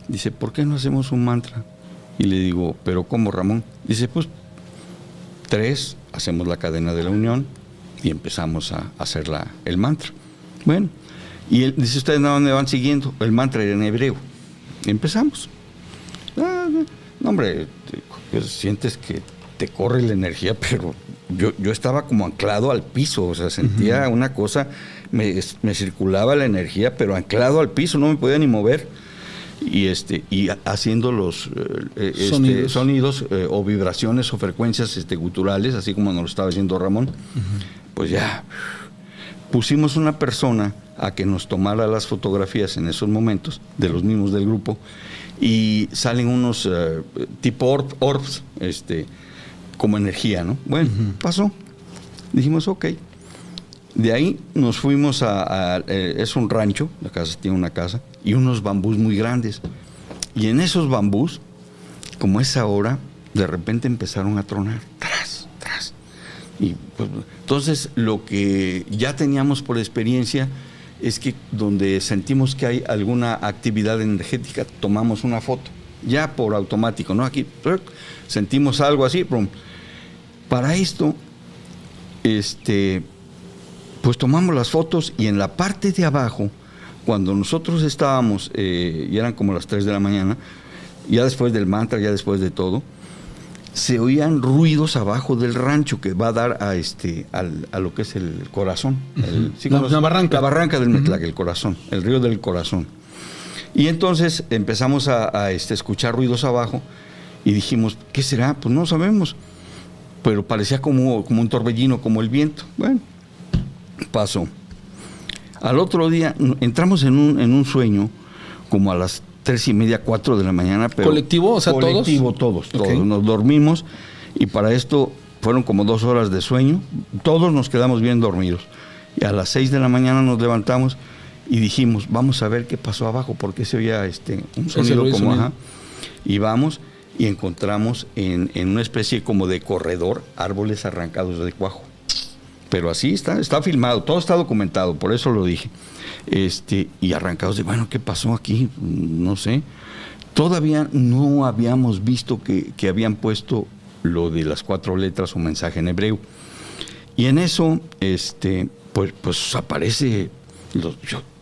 B: Dice, ¿por qué no hacemos un mantra? Y le digo, ¿pero cómo, Ramón? Dice, pues 3, hacemos la cadena de la unión y empezamos a hacer el mantra. Bueno, y él dice, ¿ustedes no me van siguiendo? El mantra era en hebreo. Y empezamos. No, hombre, sientes que te corre la energía, pero yo estaba como anclado al piso, o sea, sentía una cosa, me circulaba la energía, pero anclado al piso, no me podía ni mover. Y haciendo los sonidos o vibraciones o frecuencias guturales, así como nos lo estaba diciendo Ramón, pues ya pusimos una persona a que nos tomara las fotografías en esos momentos, de los mismos del grupo, y salen unos tipo orbs, como energía, ¿no? Bueno, pasó. Dijimos, ok. De ahí nos fuimos es un rancho, la casa tiene una casa, y unos bambús muy grandes. Y en esos bambús, como es ahora, de repente empezaron a tronar, tras. Y pues, entonces lo que ya teníamos por experiencia es que donde sentimos que hay alguna actividad energética, tomamos una foto, ya por automático, ¿no? Aquí sentimos algo así, ¡pum! Para esto, pues tomamos las fotos, y en la parte de abajo, cuando nosotros estábamos, y eran como las 3 de la mañana, ya después del mantra, ya después de todo, se oían ruidos abajo del rancho que va a dar a lo que es el corazón.
A: La barranca.
B: La barranca del Metlac, el corazón, el río del corazón. Y entonces empezamos a escuchar ruidos abajo y dijimos, ¿qué será? Pues no sabemos. Pero parecía como un torbellino, como el viento. Bueno, pasó. Al otro día entramos en un sueño como a las 3:30, 4 de la mañana. Pero
A: ¿colectivo? O sea,
B: colectivo, todos. Okay. Nos dormimos y para esto fueron como 2 horas de sueño. Todos nos quedamos bien dormidos. Y a las 6 de la mañana nos levantamos y dijimos, vamos a ver qué pasó abajo, porque se oía un sonido como ajá. Y vamos y encontramos en una especie como de corredor árboles arrancados de cuajo. Pero así está filmado, todo está documentado, por eso lo dije. Y arrancados de, bueno, ¿qué pasó aquí? No sé. Todavía no habíamos visto que habían puesto lo de las 4 letras o mensaje en hebreo. Y en eso, pues aparece...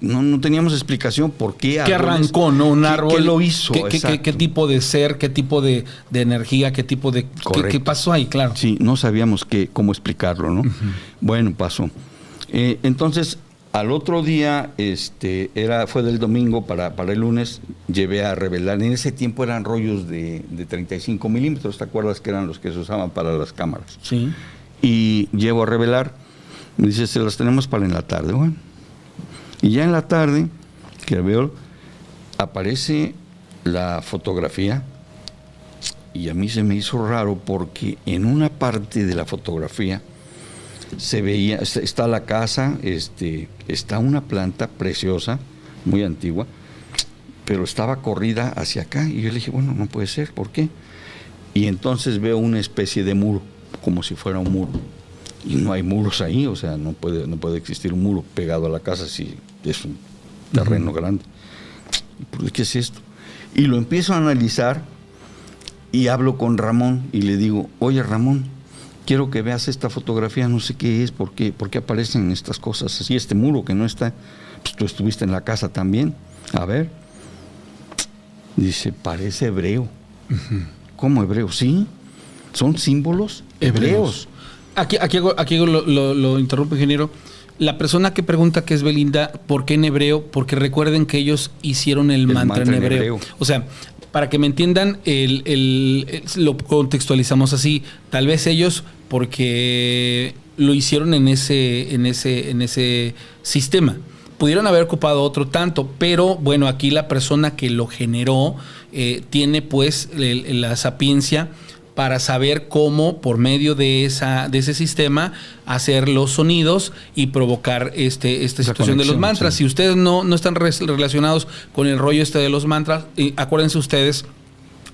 B: No teníamos explicación por qué.
A: ¿Qué arrancó, no? Un árbol.
B: ¿Qué lo hizo?
A: ¿Qué tipo de ser, qué tipo de energía, qué tipo de... ¿Qué pasó ahí? Claro.
B: Sí, no sabíamos cómo explicarlo, ¿no? Uh-huh. Bueno, pasó. Entonces, al otro día, fue del domingo para el lunes, llevé a revelar. En ese tiempo eran rollos de 35 milímetros, ¿te acuerdas que eran los que se usaban para las cámaras?
A: Sí.
B: Y llevo a revelar, me dice, se las tenemos para en la tarde, bueno. Y ya en la tarde, que veo, aparece la fotografía y a mí se me hizo raro porque en una parte de la fotografía se veía, está la casa, está una planta preciosa, muy antigua, pero estaba corrida hacia acá y yo le dije, bueno, no puede ser, ¿por qué? Y entonces veo una especie de muro, como si fuera un muro. Y no hay muros ahí, o sea, no puede existir un muro pegado a la casa si es un terreno grande. ¿Qué es esto? Y lo empiezo a analizar y hablo con Ramón y le digo, oye Ramón, quiero que veas esta fotografía, no sé qué es, por qué aparecen estas cosas así, este muro que no está, pues tú estuviste en la casa también, a ver. Dice, parece hebreo. Uh-huh. ¿Cómo hebreo? Sí, son símbolos hebreos.
A: Aquí lo interrumpo, ingeniero. La persona que pregunta qué es Belinda, ¿por qué en hebreo? Porque recuerden que ellos hicieron el mantra en hebreo. O sea, para que me entiendan, lo contextualizamos así. Tal vez ellos, porque lo hicieron en ese sistema. Pudieron haber ocupado otro tanto, pero bueno, aquí la persona que lo generó tiene pues la sapiencia para saber cómo, por medio de ese sistema, hacer los sonidos y provocar esta situación de los mantras. Sí. Si ustedes no están relacionados con el rollo de los mantras, acuérdense ustedes,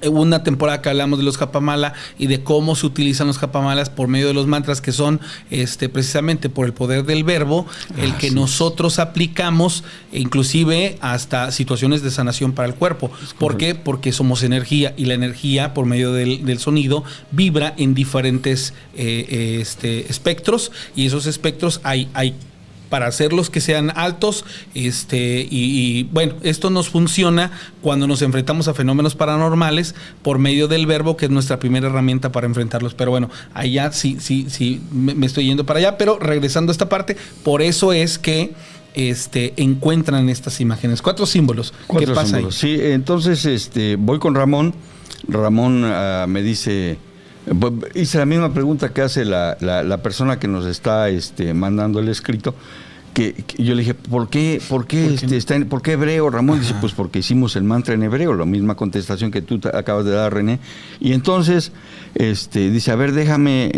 A: hubo una temporada que hablamos de los japamala y de cómo se utilizan los japamalas por medio de los mantras, que son precisamente por el poder del verbo, el que nosotros aplicamos, inclusive hasta situaciones de sanación para el cuerpo. ¿Por qué? Porque somos energía y la energía por medio del sonido vibra en diferentes espectros, y esos espectros hay para hacerlos que sean altos, y bueno, esto nos funciona cuando nos enfrentamos a fenómenos paranormales por medio del verbo, que es nuestra primera herramienta para enfrentarlos. Pero bueno, allá sí me estoy yendo para allá, pero regresando a esta parte, por eso es que encuentran estas imágenes, 4 símbolos. ¿Qué pasa ahí?
B: Sí, entonces voy con Ramón. Ramón me dice, hice la misma pregunta que hace la persona que nos está mandando el escrito, que yo le dije, ¿por qué hebreo, Ramón? Dice, pues porque hicimos el mantra en hebreo, la misma contestación que tú acabas de dar, René. Y entonces dice, a ver, déjame,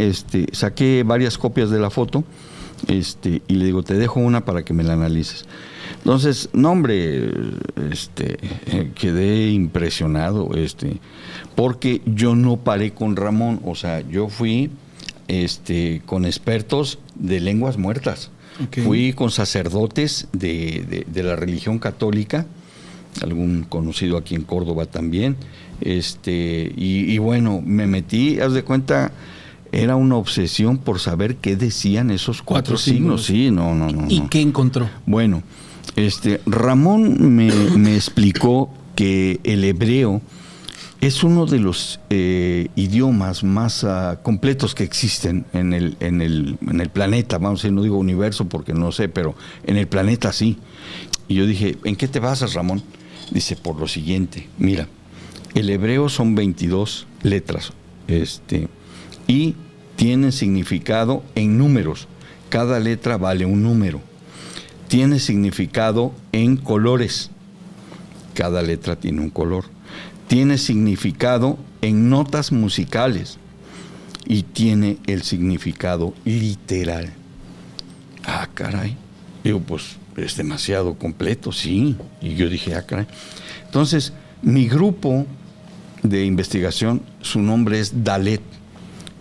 B: saqué varias copias de la foto, y le digo, te dejo una para que me la analices. Entonces, no, hombre, quedé impresionado, porque yo no paré con Ramón, o sea, yo fui con expertos de lenguas muertas. Okay. Fui con sacerdotes de la religión católica, algún conocido aquí en Córdoba también, y bueno, me metí, haz de cuenta, era una obsesión por saber qué decían esos 4 signos. Sí, no.
A: ¿Y qué encontró?
B: Bueno, Ramón me explicó que el hebreo es uno de los idiomas más completos que existen en el planeta. Vamos a decir, no digo universo porque no sé, pero en el planeta sí. Y yo dije, ¿en qué te basas, Ramón? Dice, por lo siguiente, mira, el hebreo son 22 letras, y tiene significado en números. Cada letra vale un número. Tiene significado en colores. Cada letra tiene un color. Tiene significado en notas musicales. Y tiene el significado literal. Ah, caray. Digo, pues es demasiado completo, sí. Y yo dije, ah, caray. Entonces, mi grupo de investigación, su nombre es Dalet.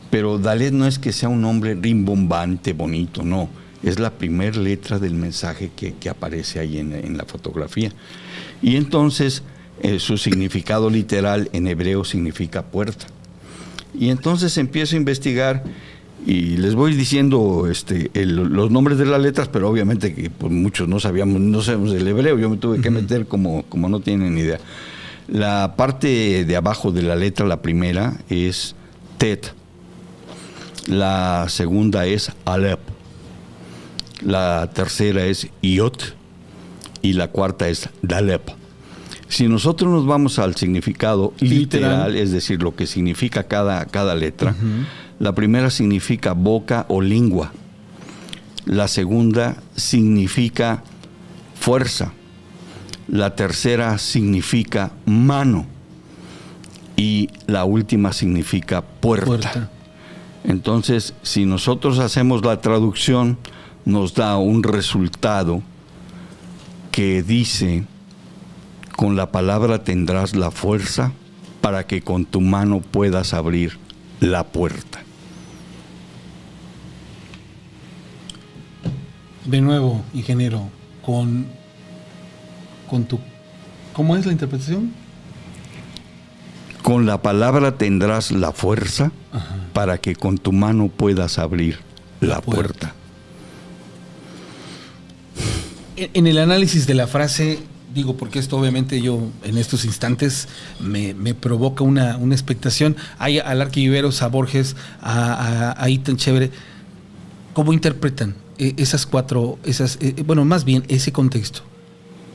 B: Pero Dalet no es que sea un nombre rimbombante, bonito, no. Es la primera letra del mensaje que aparece ahí en la fotografía. Y entonces, su significado literal en hebreo significa puerta. Y entonces empiezo a investigar y les voy diciendo los nombres de las letras, pero obviamente que pues, muchos no sabemos el hebreo. Yo me tuve que meter como no tienen ni idea. La parte de abajo de la letra, la primera, es Tet. La segunda es Alep. La tercera es Iot. Y la cuarta es Dalep. Si nosotros nos vamos al significado literal, es decir, lo que significa cada letra, la primera significa boca o lengua. La segunda significa fuerza. La tercera significa mano. Y la última significa puerta. Entonces, si nosotros hacemos la traducción, nos da un resultado que dice, con la palabra tendrás la fuerza para que con tu mano puedas abrir la puerta.
A: De nuevo, ingeniero, con tu... ¿Cómo es la interpretación?
B: Con la palabra tendrás la fuerza para que con tu mano puedas abrir la puerta.
A: En el análisis de la frase, digo, porque esto obviamente yo en estos instantes me provoca una expectación. Hay al Arquiviveros, a Borges, a Ethan Chévere. ¿Cómo interpretan esas cuatro, más bien ese contexto?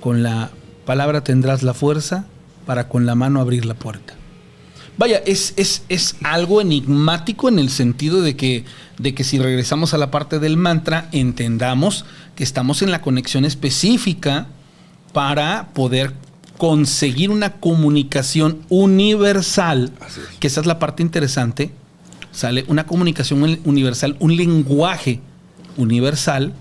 A: Con la palabra tendrás la fuerza para con la mano abrir la puerta. Vaya, es algo enigmático en el sentido de que si regresamos a la parte del mantra, entendamos que estamos en la conexión específica para poder conseguir una comunicación universal, que esa es la parte interesante, sale una comunicación universal, un lenguaje universal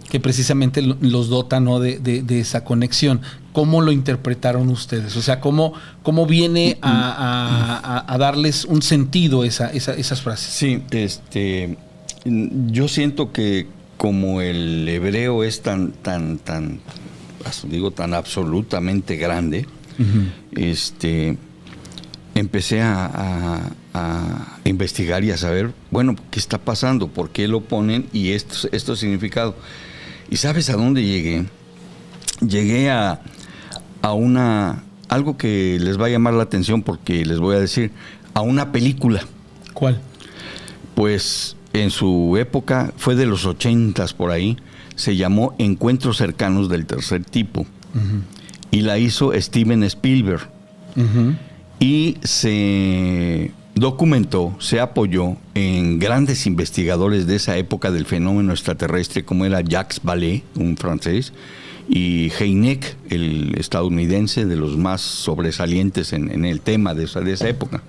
A: que precisamente los dota, ¿no?, de esa conexión. ¿Cómo lo interpretaron ustedes? O sea, ¿cómo viene a darles un sentido esas frases?
B: Sí, yo siento que como el hebreo es tan absolutamente grande, empecé a investigar y a saber, bueno, ¿qué está pasando? ¿Por qué lo ponen? Y esto significado. ¿Y sabes a dónde llegué? Llegué a algo que les va a llamar la atención porque les voy a decir, a una película.
A: ¿Cuál?
B: Pues en su época, fue de los 80s por ahí, se llamó Encuentros cercanos del tercer tipo. Y la hizo Steven Spielberg. Y se documentó, se apoyó en grandes investigadores de esa época del fenómeno extraterrestre, como era Jacques Vallée, un francés, y Hynek, el estadounidense, de los más sobresalientes en el tema de esa época.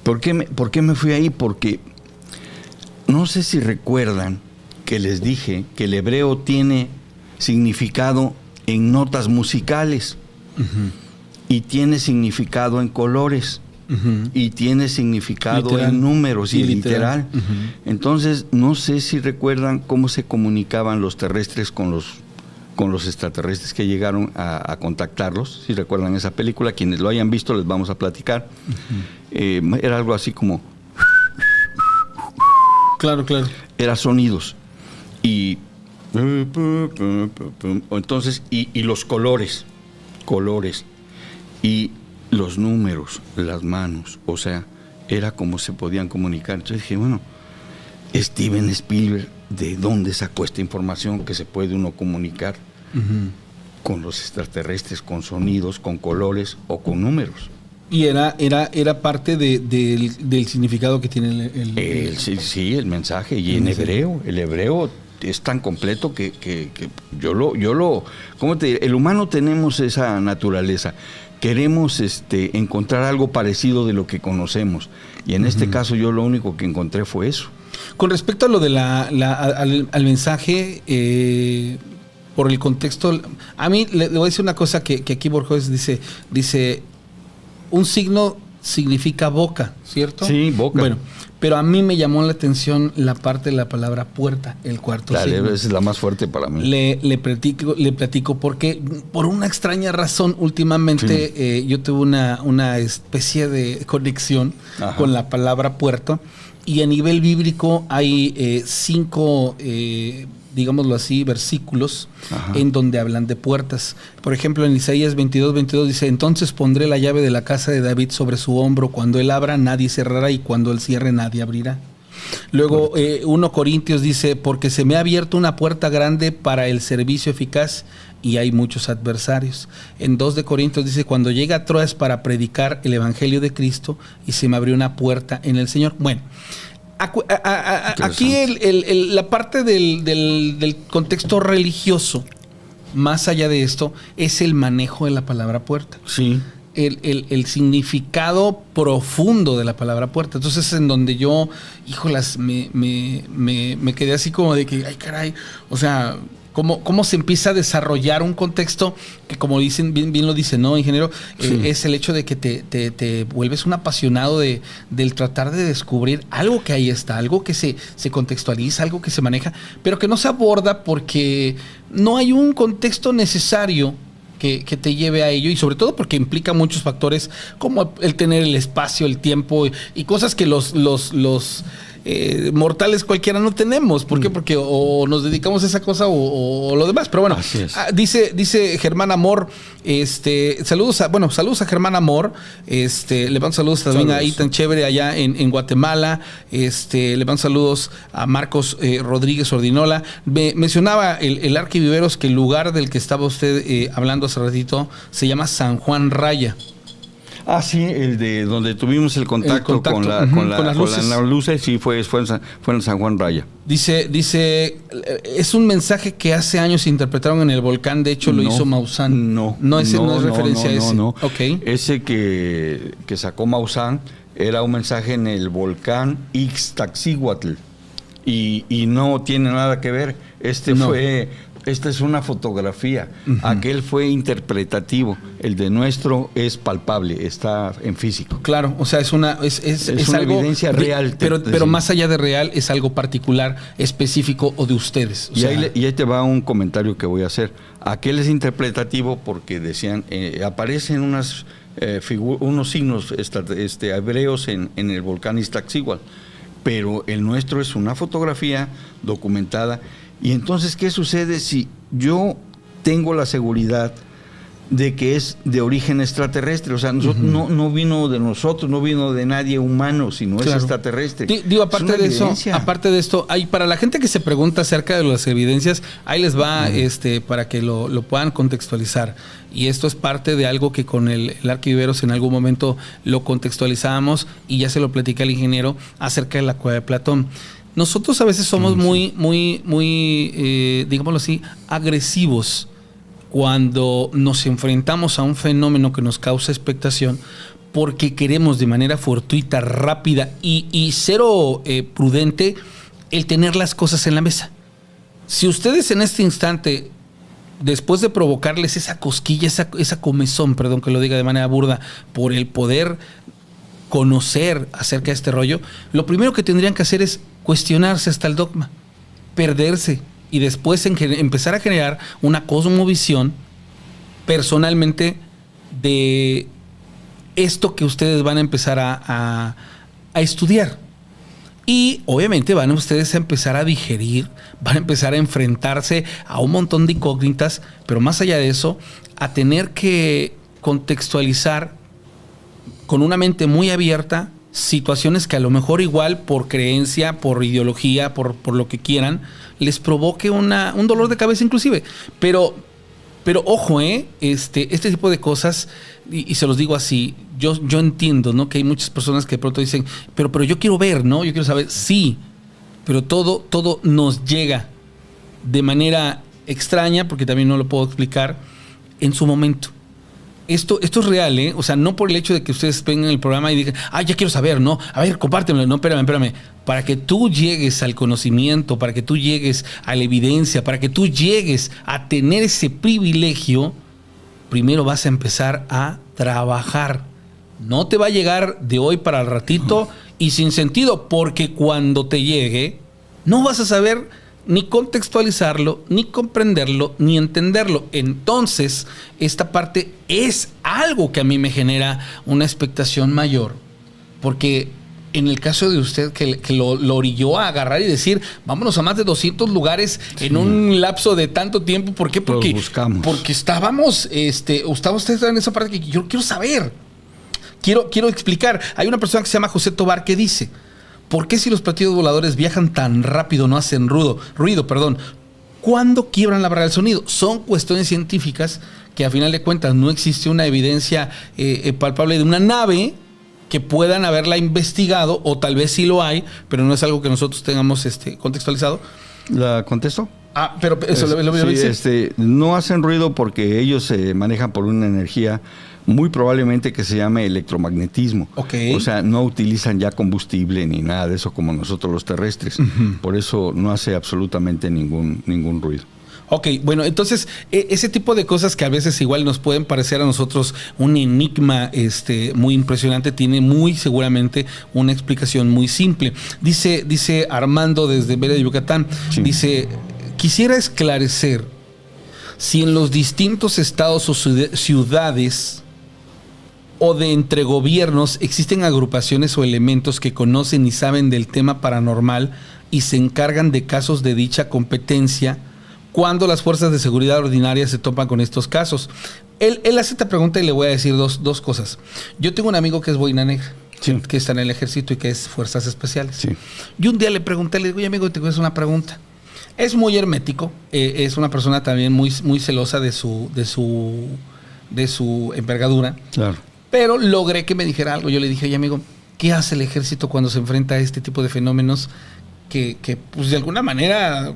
B: ¿Por qué me fui ahí? Porque no sé si recuerdan que les dije que el hebreo tiene significado en notas musicales, y tiene significado en colores, y tiene significado literal, en números y literal. Entonces, no sé si recuerdan cómo se comunicaban los terrestres con los extraterrestres que llegaron a contactarlos. Si recuerdan esa película, quienes lo hayan visto les vamos a platicar. Era algo así como...
A: Claro.
B: Era sonidos. Y... entonces, y los colores. Y los números, las manos, o sea, era como se podían comunicar. Entonces dije, bueno, Steven Spielberg, ¿de dónde sacó esta información que se puede uno comunicar con los extraterrestres, con sonidos, con colores o con números?
A: Y era parte del significado que tiene
B: Sí, el mensaje. Y en hebreo, el hebreo es tan completo que yo lo ¿cómo te diré? El humano tenemos esa naturaleza. Queremos encontrar algo parecido de lo que conocemos. Y en este caso yo lo único que encontré fue eso.
A: Con respecto a lo de al mensaje, por el contexto, a mí le voy a decir una cosa que aquí Borges dice, un signo significa boca, ¿cierto?
B: Sí, boca.
A: Bueno, pero a mí me llamó la atención la parte de la palabra puerta, el cuarto signo.
B: Esa es la más fuerte para mí.
A: Le platico porque por una extraña razón últimamente yo tuve una especie de conexión con la palabra puerto, y a nivel bíblico hay 5 digámoslo así, versículos en donde hablan de puertas. Por ejemplo, en Isaías 22:22 dice: entonces pondré la llave de la casa de David sobre su hombro, cuando él abra nadie cerrará y cuando él cierre nadie abrirá. Luego 1 Corintios dice: porque se me ha abierto una puerta grande para el servicio eficaz y hay muchos adversarios. En 2 de Corintios dice: cuando llegue a Troas para predicar el evangelio de Cristo y se me abrió una puerta en el Señor. Bueno, aquí la parte del contexto religioso, más allá de esto, es el manejo de la palabra puerta.
B: Sí.
A: El significado profundo de la palabra puerta. Entonces, en donde yo, híjolas, me quedé así como de que, ay caray, o sea, cómo se empieza a desarrollar un contexto que, como dicen, bien lo dice, ¿no, ingeniero? Sí. Es el hecho de que te vuelves un apasionado del tratar de descubrir algo que ahí está, algo que se contextualiza, algo que se maneja, pero que no se aborda porque no hay un contexto necesario que te lleve a ello, y sobre todo porque implica muchos factores como el tener el espacio, el tiempo y cosas que los mortales cualquiera no tenemos. ¿Por qué? Porque o nos dedicamos a esa cosa o lo demás. Pero bueno, dice Germán Amor, saludos a Germán Amor, le mando saludos también a Ethan Chévere allá en Guatemala, le mando saludos a Marcos Rodríguez Ordinola. Mencionaba el Arquiviveros que el lugar del que estaba usted hablando hace ratito se llama San Juan Raya.
B: Ah, sí, el de donde tuvimos el contacto con las luces, sí, fue en San Juan Raya. Dice,
A: es un mensaje que hace años interpretaron en el volcán, de hecho lo hizo Maussan. No es referencia a ese.
B: No.
A: Okay.
B: Ese que sacó Maussan era un mensaje en el volcán Ixtaccíhuatl y no tiene nada que ver. Esta es una fotografía. Aquel fue interpretativo. El de nuestro es palpable, está en físico.
A: Claro, o sea, es una
B: algo, evidencia real.
A: Pero más allá de real, es algo particular, específico o de ustedes.
B: Y ahí te va un comentario que voy a hacer. Aquel es interpretativo porque decían, aparecen unos signos hebreos en el volcán Iztaccíhuatl, pero el nuestro es una fotografía documentada. Y entonces, ¿qué sucede si yo tengo la seguridad de que es de origen extraterrestre? O sea, no vino de nosotros, no vino de nadie humano, sino es extraterrestre.
A: Digo, aparte de esto, hay para la gente que se pregunta acerca de las evidencias, ahí les va para que lo puedan contextualizar. Y esto es parte de algo que con el Arquiviveros en algún momento lo contextualizábamos y ya se lo platicé al ingeniero acerca de la cueva de Platón. Nosotros a veces somos muy, digámoslo así, agresivos cuando nos enfrentamos a un fenómeno que nos causa expectación, porque queremos de manera fortuita, rápida y cero prudente el tener las cosas en la mesa. Si ustedes en este instante, después de provocarles esa cosquilla, esa comezón, perdón que lo diga de manera burda, por el poder conocer acerca de este rollo, lo primero que tendrían que hacer es cuestionarse hasta el dogma, perderse y después empezar a generar una cosmovisión personalmente de esto que ustedes van a empezar a estudiar. Y obviamente van ustedes a empezar a digerir, van a empezar a enfrentarse a un montón de incógnitas, pero más allá de eso, a tener que contextualizar con una mente muy abierta, situaciones que a lo mejor igual por creencia, por ideología, por lo que quieran, les provoque un dolor de cabeza inclusive. Pero ojo, este tipo de cosas, y se los digo así, yo entiendo, ¿no? Que hay muchas personas que de pronto dicen, pero yo quiero ver, ¿no? Yo quiero saber, sí, pero todo nos llega de manera extraña, porque también no lo puedo explicar, en su momento. Esto es real, ¿eh? O sea, no por el hecho de que ustedes vengan el programa y digan, ya quiero saber, ¿no? A ver, compártemelo. No, espérame. Para que tú llegues al conocimiento, para que tú llegues a la evidencia, para que tú llegues a tener ese privilegio, primero vas a empezar a trabajar. No te va a llegar de hoy para el ratito y sin sentido, porque cuando te llegue, no vas a saber ni contextualizarlo, ni comprenderlo, ni entenderlo. Entonces, esta parte es algo que a mí me genera una expectación mayor. Porque en el caso de usted, que lo orilló a agarrar y decir, vámonos a más de 200 lugares en un lapso de tanto tiempo. ¿Por qué? Porque buscamos. Porque estábamos, usted en esa parte que yo quiero saber. Quiero explicar. Hay una persona que se llama José Tobar que dice, ¿por qué si los platillos voladores viajan tan rápido no hacen ruido? ¿Cuándo quiebran la barrera del sonido? Son cuestiones científicas que a final de cuentas no existe una evidencia palpable de una nave que puedan haberla investigado, o tal vez sí lo hay, pero no es algo que nosotros tengamos contextualizado.
B: ¿La contesto?
A: Pero eso lo voy a decir.
B: No hacen ruido porque ellos se manejan por una energía muy probablemente que se llame electromagnetismo.
A: Okay.
B: O sea, no utilizan ya combustible ni nada de eso como nosotros los terrestres. Uh-huh. Por eso no hace absolutamente ningún ruido.
A: Ok, bueno, entonces ese tipo de cosas que a veces igual nos pueden parecer a nosotros un enigma muy impresionante, tiene muy seguramente una explicación muy simple. Dice Armando desde Mérida, Yucatán, sí. Dice, quisiera esclarecer si en los distintos estados o ciudades o de entre gobiernos existen agrupaciones o elementos que conocen y saben del tema paranormal y se encargan de casos de dicha competencia cuando las fuerzas de seguridad ordinarias se topan con estos casos. Él hace esta pregunta y le voy a decir dos cosas. Yo tengo un amigo que es boina negra, sí, que está en el ejército y que es fuerzas especiales. Sí. Y un día le pregunté, le digo, oye amigo, te voy a hacer una pregunta. Es muy hermético, es una persona también muy celosa de su envergadura. Claro. Pero logré que me dijera algo. Yo le dije, oye amigo, ¿qué hace el ejército cuando se enfrenta a este tipo de fenómenos que pues de alguna manera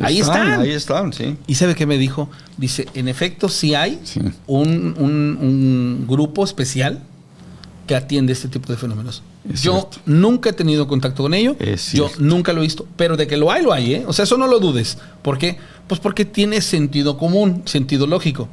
A: ahí están, sí. ¿Y sabe qué me dijo? Dice, en efecto sí hay un grupo especial que atiende este tipo de fenómenos. Yo nunca he tenido contacto con ello, yo nunca lo he visto, pero de que lo hay, ¿eh? O sea, eso no lo dudes. ¿Por qué? Pues porque tiene sentido común, sentido lógico.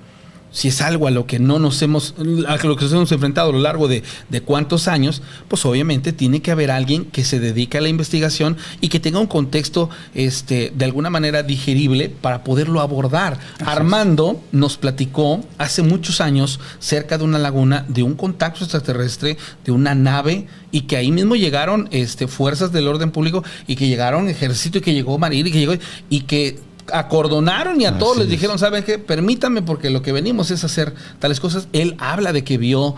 A: Si es algo a lo que nos hemos enfrentado a lo largo de cuántos años, pues obviamente tiene que haber alguien que se dedique a la investigación y que tenga un contexto de alguna manera digerible para poderlo abordar. Armando nos platicó hace muchos años cerca de una laguna de un contacto extraterrestre, de una nave, y que ahí mismo llegaron fuerzas del orden público y que llegaron ejército y que llegó Marina y que acordonaron y a todos les dijeron, ¿saben qué? Permítame porque lo que venimos es hacer tales cosas. Él habla de que vio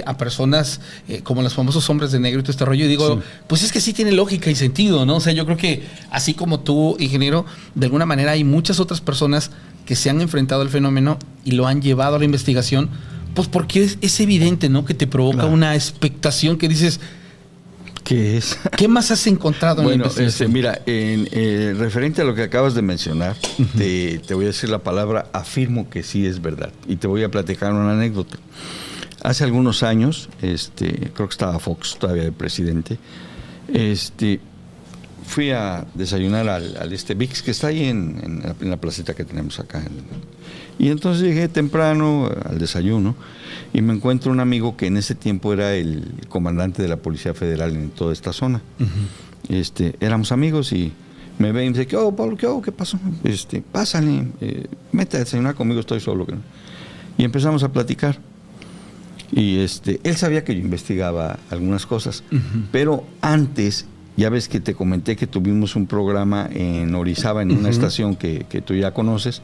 A: a personas como los famosos hombres de negro y todo este rollo, y digo, pues es que sí tiene lógica y sentido, ¿no? O sea, yo creo que así como tú, ingeniero, de alguna manera hay muchas otras personas que se han enfrentado al fenómeno y lo han llevado a la investigación, pues porque es evidente, ¿no? Que te provoca una expectación que dices,
B: ¿qué es?
A: ¿Qué más has encontrado en la investigación?
B: Mira, referente a lo que acabas de mencionar, te voy a decir la palabra, afirmo que sí es verdad. Y te voy a platicar una anécdota. Hace algunos años, creo que estaba Fox todavía de presidente, fui a desayunar al VIX, que está ahí en la placita que tenemos acá. Y entonces llegué temprano al desayuno y me encuentro un amigo que en ese tiempo era el comandante de la Policía Federal en toda esta zona. Éramos amigos y me ve y me dice, Pablo, ¿qué pasó? Pásale, mete a desayunar conmigo, estoy solo. Y empezamos a platicar. Y él sabía que yo investigaba algunas cosas, pero antes, ya ves que te comenté que tuvimos un programa en Orizaba, en una estación que tú ya conoces,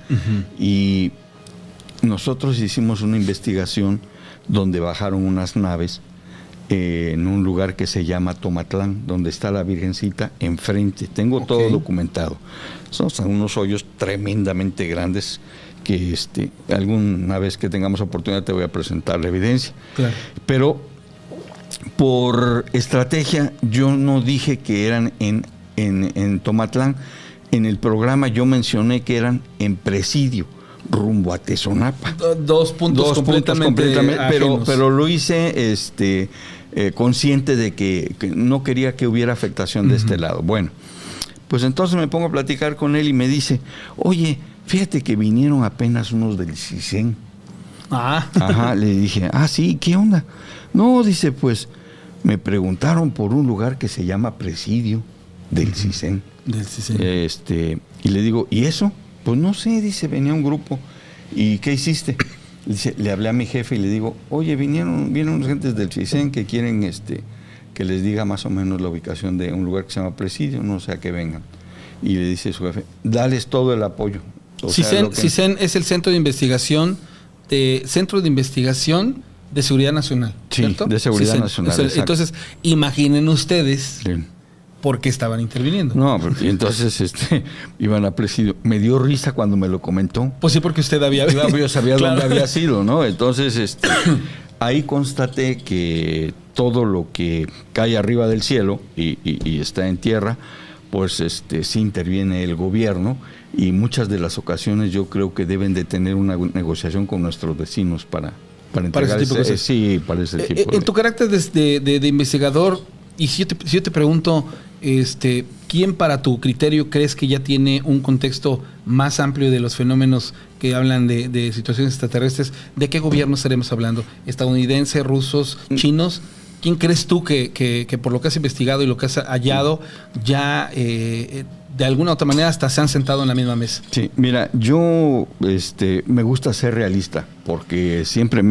B: y nosotros hicimos una investigación donde bajaron unas naves en un lugar que se llama Tomatlán, donde está la Virgencita enfrente. Tengo todo documentado. Son unos hoyos tremendamente grandes que alguna vez que tengamos oportunidad te voy a presentar la evidencia. Claro. Pero por estrategia yo no dije que eran en Tomatlán. En el programa yo mencioné que eran en Presidio, rumbo a Tezonapa.
A: Dos puntos completamente
B: pero lo hice consciente de que no quería que hubiera afectación de este lado. Bueno, pues entonces me pongo a platicar con él y me dice, oye, fíjate que vinieron apenas unos del CISEN. Ajá, le dije, sí, ¿qué onda? No, dice, pues me preguntaron por un lugar que se llama Presidio del CISEN.
A: Del CISEN.
B: Y le digo, ¿y eso? Pues no sé, dice, venía un grupo. ¿Y qué hiciste? Dice, le hablé a mi jefe y le digo, oye, vinieron unos gentes del CISEN que quieren que les diga más o menos la ubicación de un lugar que se llama Presidio, no sé a qué vengan. Y le dice su jefe, dales todo el apoyo.
A: CISEN es el Centro de Investigación de Seguridad Nacional, ¿cierto?
B: Sí, de Seguridad Nacional.
A: Entonces, imaginen ustedes por qué estaban interviniendo.
B: No, y entonces iban a Presidio. Me dio risa cuando me lo comentó.
A: Pues sí, porque usted había...
B: Yo sabía dónde había sido, ¿no? Entonces, ahí constaté que todo lo que cae arriba del cielo y está en tierra, pues sí interviene el gobierno, y muchas de las ocasiones yo creo que deben de tener una negociación con nuestros vecinos para entregar
A: ese tipo de cosas.
B: Sí, para ese tipo
A: en tu carácter de investigador, y si yo te pregunto, ¿quién para tu criterio crees que ya tiene un contexto más amplio de los fenómenos que hablan de situaciones extraterrestres? ¿De qué gobierno estaremos hablando? ¿Estadounidenses, rusos, chinos? ¿Quién crees tú que por lo que has investigado y lo que has hallado ya de alguna u otra manera hasta se han sentado en la misma mesa?
B: Sí, mira, yo me gusta ser realista porque siempre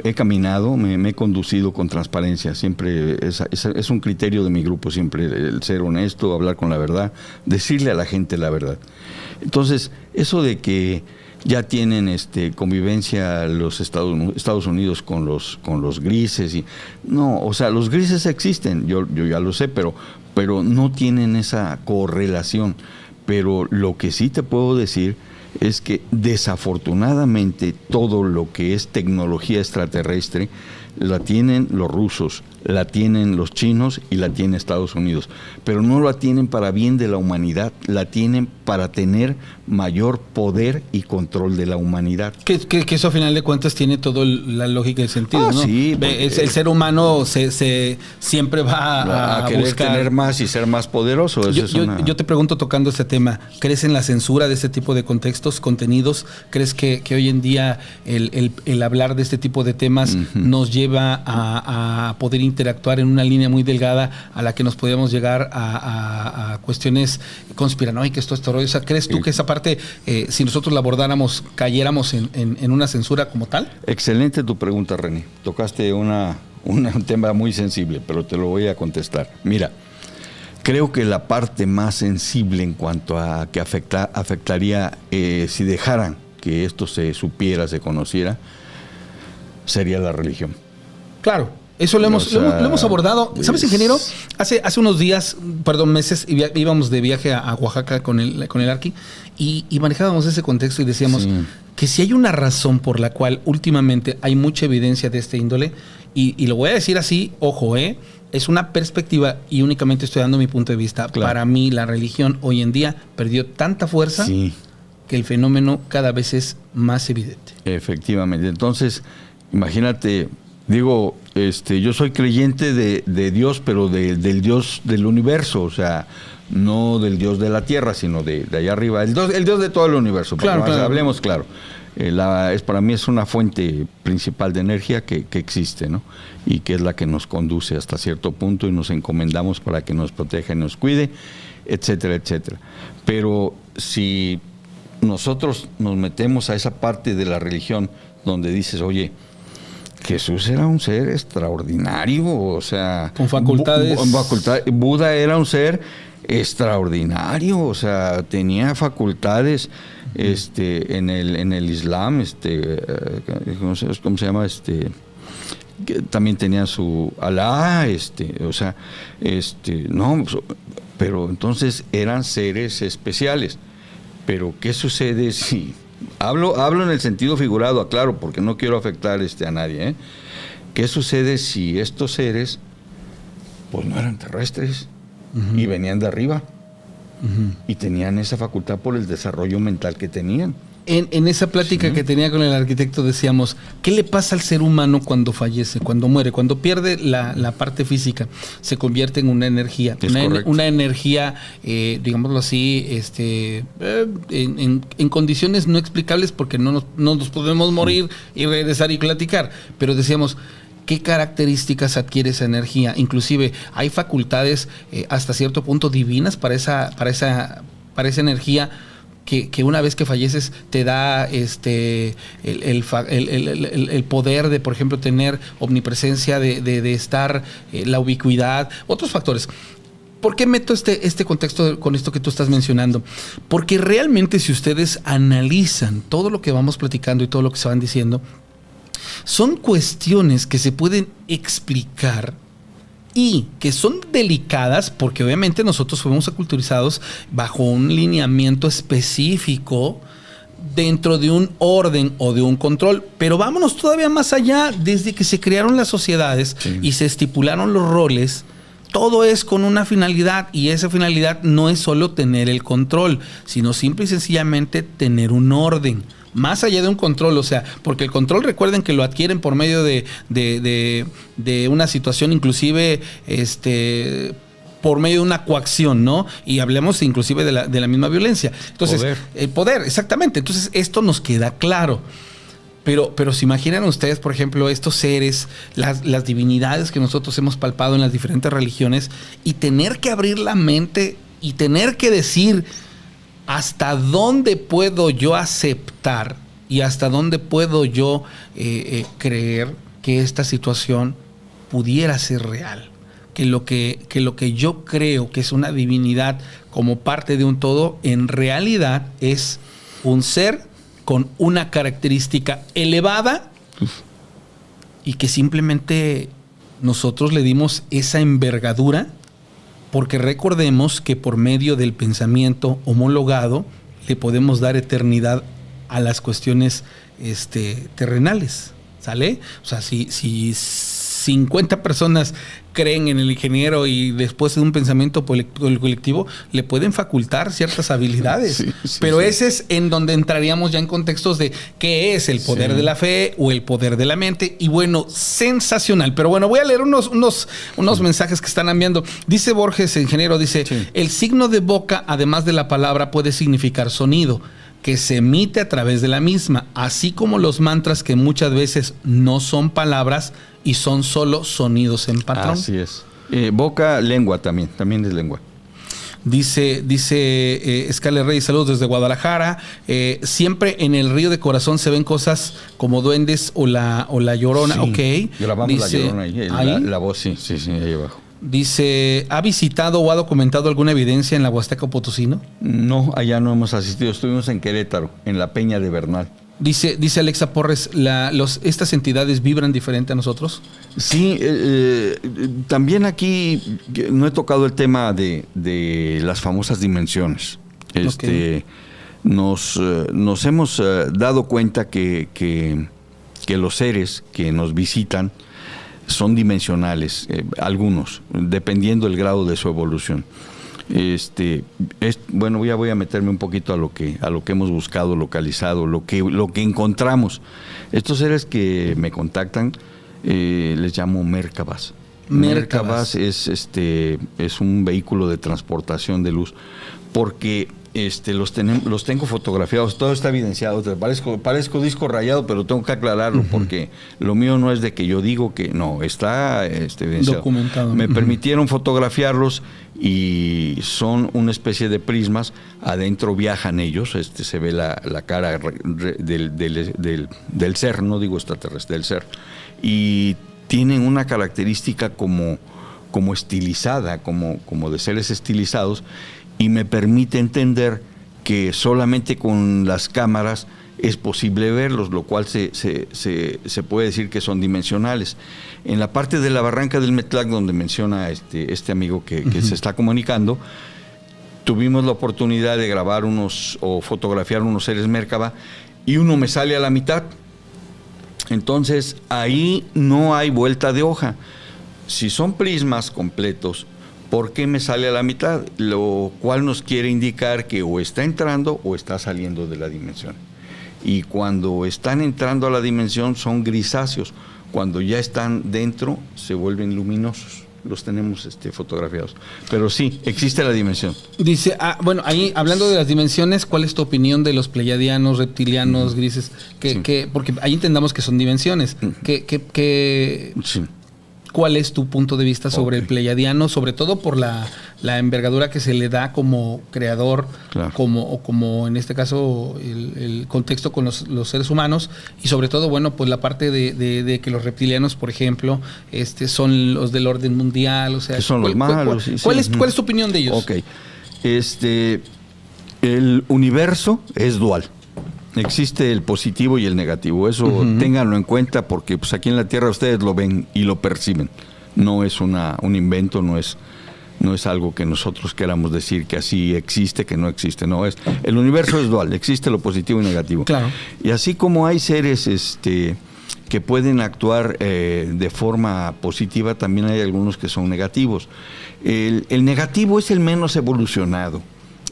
B: he caminado, me he conducido con transparencia. Siempre es un criterio de mi grupo, siempre el ser honesto, hablar con la verdad, decirle a la gente la verdad. Entonces, eso de que ya tienen convivencia los Estados Unidos con los grises no, o sea, los grises existen, yo ya lo sé, pero no tienen esa correlación. Pero lo que sí te puedo decir es que desafortunadamente todo lo que es tecnología extraterrestre la tienen los rusos, la tienen los chinos y la tiene Estados Unidos, pero no la tienen para bien de la humanidad, la tienen para tener mayor poder y control de la humanidad.
A: Que eso a final de cuentas tiene toda la lógica y el sentido, ¿no?
B: Sí,
A: el ser humano se siempre va a
B: querer
A: buscar
B: tener más y ser más poderoso.
A: Yo te pregunto, tocando este tema, ¿crees en la censura de este tipo de contextos, contenidos? ¿Crees que hoy en día el hablar de este tipo de temas nos lleva a poder interactuar en una línea muy delgada a la que nos podríamos llegar a cuestiones conspiranoicas, todo esto rollo? O sea, ¿crees tú que esa parte, si nosotros la abordáramos, cayéramos en una censura como tal?
B: Excelente tu pregunta, René. Tocaste un tema muy sensible, pero te lo voy a contestar. Mira, creo que la parte más sensible en cuanto a que afectaría si dejaran que esto se supiera, se conociera, sería la religión.
A: Claro, eso lo hemos abordado. ¿Sabes, ingeniero? Hace unos meses, íbamos de viaje a Oaxaca con el Arqui y manejábamos ese contexto y decíamos que si hay una razón por la cual últimamente hay mucha evidencia de este índole, y lo voy a decir así, ojo, es una perspectiva y únicamente estoy dando mi punto de vista. Claro. Para mí, la religión hoy en día perdió tanta fuerza que el fenómeno cada vez es más evidente.
B: Efectivamente. Entonces, imagínate... Digo, yo soy creyente de Dios, pero del Dios del universo, o sea, no del Dios de la tierra, sino de allá arriba, el Dios de todo el universo. Claro. Hablemos claro. Para mí es una fuente principal de energía que existe, ¿no? Y que es la que nos conduce hasta cierto punto y nos encomendamos para que nos proteja y nos cuide, etcétera, etcétera. Pero si nosotros nos metemos a esa parte de la religión donde dices, oye, Jesús era un ser extraordinario, o sea...
A: Con facultades...
B: Buda era un ser extraordinario, o sea, tenía facultades en el Islam, ¿cómo se llama? Que también tenían su Alá, no, pero entonces eran seres especiales. Pero ¿qué sucede si hablo en el sentido figurado, aclaro, porque no quiero afectar a nadie, ¿eh? ¿Qué sucede si estos seres pues no eran terrestres y venían de arriba y tenían esa facultad por el desarrollo mental que tenían?
A: En esa plática que tenía con el arquitecto decíamos, ¿qué le pasa al ser humano cuando fallece, cuando muere, cuando pierde la parte física? Se convierte en una energía, una energía, digámoslo así, en condiciones no explicables porque no nos podemos morir y regresar y platicar, pero decíamos, ¿qué características adquiere esa energía? Inclusive hay facultades hasta cierto punto divinas para esa energía que una vez que falleces te da el poder de, por ejemplo, tener omnipresencia, de estar, la ubicuidad, otros factores. ¿Por qué meto este contexto con esto que tú estás mencionando? Porque realmente si ustedes analizan todo lo que vamos platicando y todo lo que se van diciendo, son cuestiones que se pueden explicar y que son delicadas porque obviamente nosotros fuimos aculturizados bajo un lineamiento específico dentro de un orden o de un control. Pero vámonos todavía más allá. Desde que se crearon las sociedades y se estipularon los roles, todo es con una finalidad, y esa finalidad no es solo tener el control, sino simple y sencillamente tener un orden. Más allá de un control, o sea, porque el control, recuerden que lo adquieren por medio de una situación, inclusive por medio de una coacción, ¿no? Y hablemos inclusive de la misma violencia. Entonces, el poder, exactamente. Entonces, esto nos queda claro. Pero se imaginan ustedes, por ejemplo, estos seres, las divinidades que nosotros hemos palpado en las diferentes religiones, y tener que abrir la mente y tener que decir hasta dónde puedo yo aceptar y hasta dónde puedo yo creer que esta situación pudiera ser real. Que lo que yo creo que es una divinidad como parte de un todo, en realidad es un ser con una característica elevada y que simplemente nosotros le dimos esa envergadura, porque recordemos que por medio del pensamiento homologado le podemos dar eternidad a las cuestiones terrenales, ¿sale? O sea, si 50 personas creen en el ingeniero y después de un pensamiento colectivo le pueden facultar ciertas habilidades. Pero ese es en donde entraríamos ya en contextos de qué es el poder de la fe o el poder de la mente. Y bueno, sensacional. Pero bueno, voy a leer unos mensajes que están enviando. Dice Borges, ingeniero, dice, el signo de boca, además de la palabra, puede significar sonido que se emite a través de la misma, así como los mantras, que muchas veces no son palabras y son solo sonidos en patrón.
B: Así es. Boca, lengua también es lengua.
A: Dice Scarlett Reyes, saludos desde Guadalajara. Siempre en el Río de Corazón se ven cosas como duendes o la Llorona.
B: Sí,
A: ok.
B: Grabamos la Llorona ahí. La voz, sí, ahí abajo.
A: Dice, ¿ha visitado o ha documentado alguna evidencia en la Huasteca Potosino?
B: No, allá no hemos asistido. Estuvimos en Querétaro, en la Peña de Bernal.
A: Dice Alexa Porres, ¿estas entidades vibran diferente a nosotros?
B: Sí, también aquí no he tocado el tema de las famosas dimensiones. Okay. Nos hemos dado cuenta que los seres que nos visitan son dimensionales, algunos, dependiendo del grado de su evolución. Bueno, ya voy a meterme un poquito a lo que hemos buscado, localizado, lo que encontramos. Estos seres que me contactan, les llamo Merkabahs. Merkabahs es un vehículo de transportación de luz, porque los tengo fotografiados, todo está evidenciado. Parezco disco rayado, pero tengo que aclararlo, porque lo mío no es de que yo digo que no, está evidenciado.
A: Documentado.
B: Me permitieron fotografiarlos y son una especie de prismas. Adentro viajan ellos, se ve la cara del ser, no digo extraterrestre, del ser, y tienen una característica como estilizada, como de seres estilizados, y me permite entender que solamente con las cámaras es posible verlos, lo cual se puede decir que son dimensionales. En la parte de la barranca del Metlac, donde menciona este amigo que se está comunicando, tuvimos la oportunidad de grabar o fotografiar unos seres Merkaba, y uno me sale a la mitad. Entonces, ahí no hay vuelta de hoja. Si son prismas completos, ¿por qué me sale a la mitad? Lo cual nos quiere indicar que o está entrando o está saliendo de la dimensión. Y cuando están entrando a la dimensión son grisáceos. Cuando ya están dentro se vuelven luminosos. Los tenemos fotografiados. Pero sí, existe la dimensión.
A: Dice, bueno, ahí hablando de las dimensiones, ¿cuál es tu opinión de los pleiadianos, reptilianos, grises? Porque ahí entendamos que son dimensiones.
B: Sí.
A: ¿Cuál es tu punto de vista sobre el pleiadiano, sobre todo por la envergadura que se le da como creador,
B: claro,
A: como en este caso el contexto con los seres humanos, y sobre todo, bueno, pues la parte de que los reptilianos, por ejemplo, son los del orden mundial, o sea,
B: que son los malos.
A: ¿Cuál es tu opinión de ellos?
B: Ok. El universo es dual. Existe el positivo y el negativo. Eso ténganlo en cuenta, porque pues aquí en la Tierra ustedes lo ven y lo perciben. No es un invento, no es algo que nosotros queramos decir que así existe, que no existe. No, el universo es dual, existe lo positivo y negativo.
A: Claro.
B: Y así como hay seres que pueden actuar de forma positiva, también hay algunos que son negativos. El negativo es el menos evolucionado.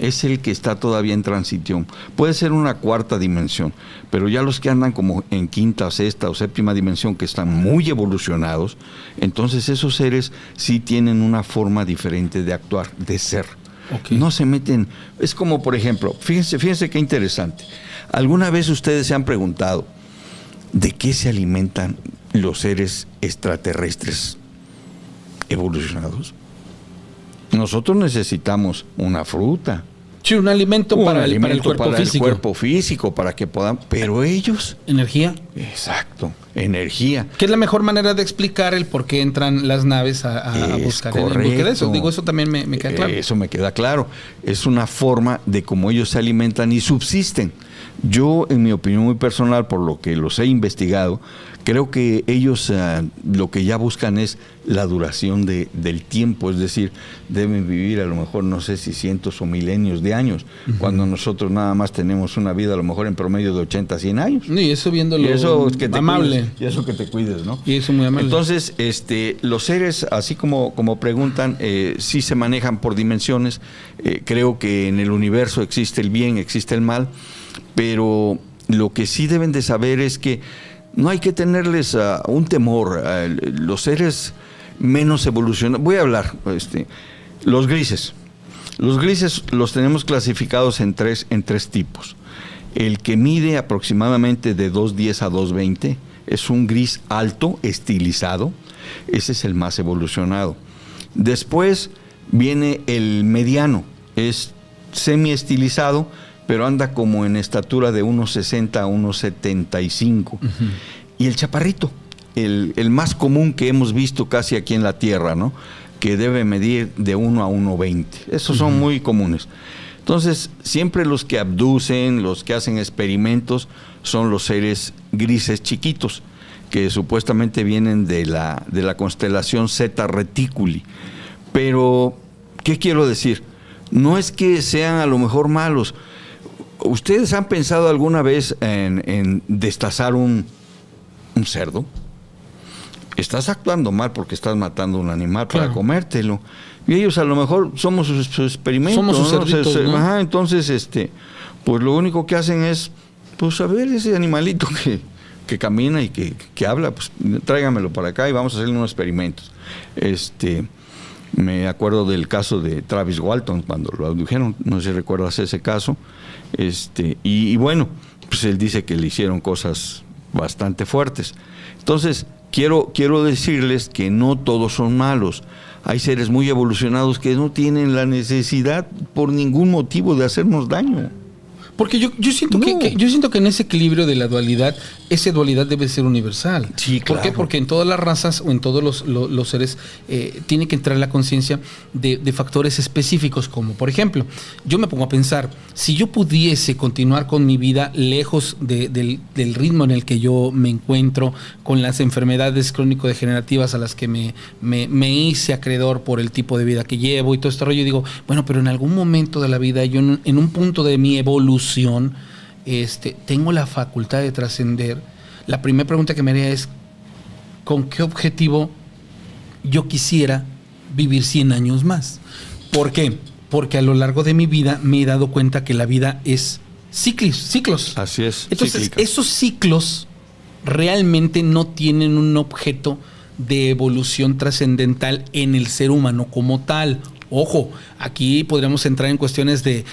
B: Es el que está todavía en transición. Puede ser una cuarta dimensión, pero ya los que andan como en quinta, sexta o séptima dimensión, que están muy evolucionados, entonces esos seres sí tienen una forma diferente de actuar, de ser. Okay. No se meten. Es como, por ejemplo, fíjense qué interesante. ¿Alguna vez ustedes se han preguntado de qué se alimentan los seres extraterrestres evolucionados? Nosotros necesitamos una fruta.
A: Sí, un alimento para el cuerpo
B: físico, para que puedan. Pero ellos.
A: Energía.
B: Exacto, energía.
A: Que es la mejor manera de explicar el por qué entran las naves a buscar
B: correcto.
A: En el buque de eso. Digo, eso también me queda claro.
B: Eso me queda claro. Es una forma de cómo ellos se alimentan y subsisten. Yo, en mi opinión muy personal, por lo que los he investigado, creo que ellos lo que ya buscan es la duración del tiempo, es decir, deben vivir a lo mejor, no sé si cientos o milenios de años, cuando nosotros nada más tenemos una vida a lo mejor en promedio de 80 a 100 años.
A: Y eso viéndolo
B: y eso es que te
A: amable.
B: Cuides, y eso que te cuides, ¿no?
A: Y eso muy amable.
B: Entonces, los seres, así como preguntan, sí se manejan por dimensiones. Creo que en el universo existe el bien, existe el mal, pero lo que sí deben de saber es que no hay que tenerles un temor. Los seres menos evolucionados, voy a hablar, los grises. Los grises los tenemos clasificados en tres tipos. El que mide aproximadamente de 2.10 a 2.20 es un gris alto, estilizado. Ese es el más evolucionado. Después viene el mediano, es semi-estilizado, pero anda como en estatura de 1.60 a 1.75. Y el chaparrito, el más común que hemos visto casi aquí en la Tierra, ¿no? Que debe medir de 1 a 1.20. Esos son muy comunes. Entonces, siempre los que abducen, los que hacen experimentos, son los seres grises chiquitos, que supuestamente vienen de la constelación Zeta Reticuli. Pero, ¿qué quiero decir? No es que sean a lo mejor malos. ¿Ustedes han pensado alguna vez en destazar un cerdo? Estás actuando mal porque estás matando un animal para comértelo. Y ellos a lo mejor somos su experimento.
A: Somos sus cerditos, ¿no?
B: Ajá, entonces, pues lo único que hacen es, pues a ver ese animalito que camina y que habla, pues tráigamelo para acá y vamos a hacerle unos experimentos. Me acuerdo del caso de Travis Walton cuando lo abdujeron, no sé si recuerdas ese caso. Y bueno, pues él dice que le hicieron cosas bastante fuertes. Entonces, quiero decirles que no todos son malos. Hay seres muy evolucionados que no tienen la necesidad por ningún motivo de hacernos daño.
A: Porque yo siento yo siento que en ese equilibrio de la dualidad, esa dualidad debe ser universal.
B: Sí, claro.
A: ¿Por qué? Porque en todas las razas o en todos los seres tiene que entrar la conciencia de factores específicos, como por ejemplo, yo me pongo a pensar, si yo pudiese continuar con mi vida lejos del ritmo en el que yo me encuentro, con las enfermedades crónico-degenerativas a las que me hice acreedor por el tipo de vida que llevo y todo este rollo, yo digo, bueno, pero en algún momento de la vida, yo en un punto de mi evolución, tengo la facultad de trascender. La primera pregunta que me haría es, ¿con qué objetivo yo quisiera vivir 100 años más? ¿Por qué? Porque a lo largo de mi vida me he dado cuenta que la vida es ciclos.
B: Así es.
A: Entonces,
B: cíclica.
A: esos ciclos realmente no tienen un objeto de evolución trascendental en el ser humano como tal. Ojo, aquí podríamos entrar en cuestiones de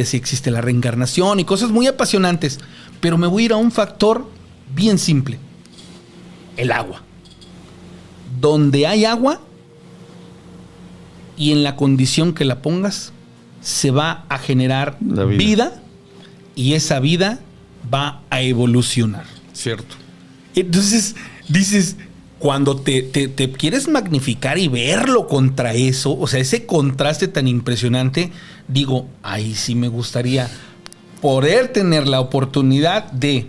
A: si existe la reencarnación y cosas muy apasionantes, pero me voy a ir a un factor bien simple: el agua. Donde hay agua y en la condición que la pongas, se va a generar vida y esa vida va a evolucionar.
B: Cierto.
A: Entonces, dices, cuando te quieres magnificar y verlo contra eso, o sea, ese contraste tan impresionante, digo, ahí sí me gustaría poder tener la oportunidad de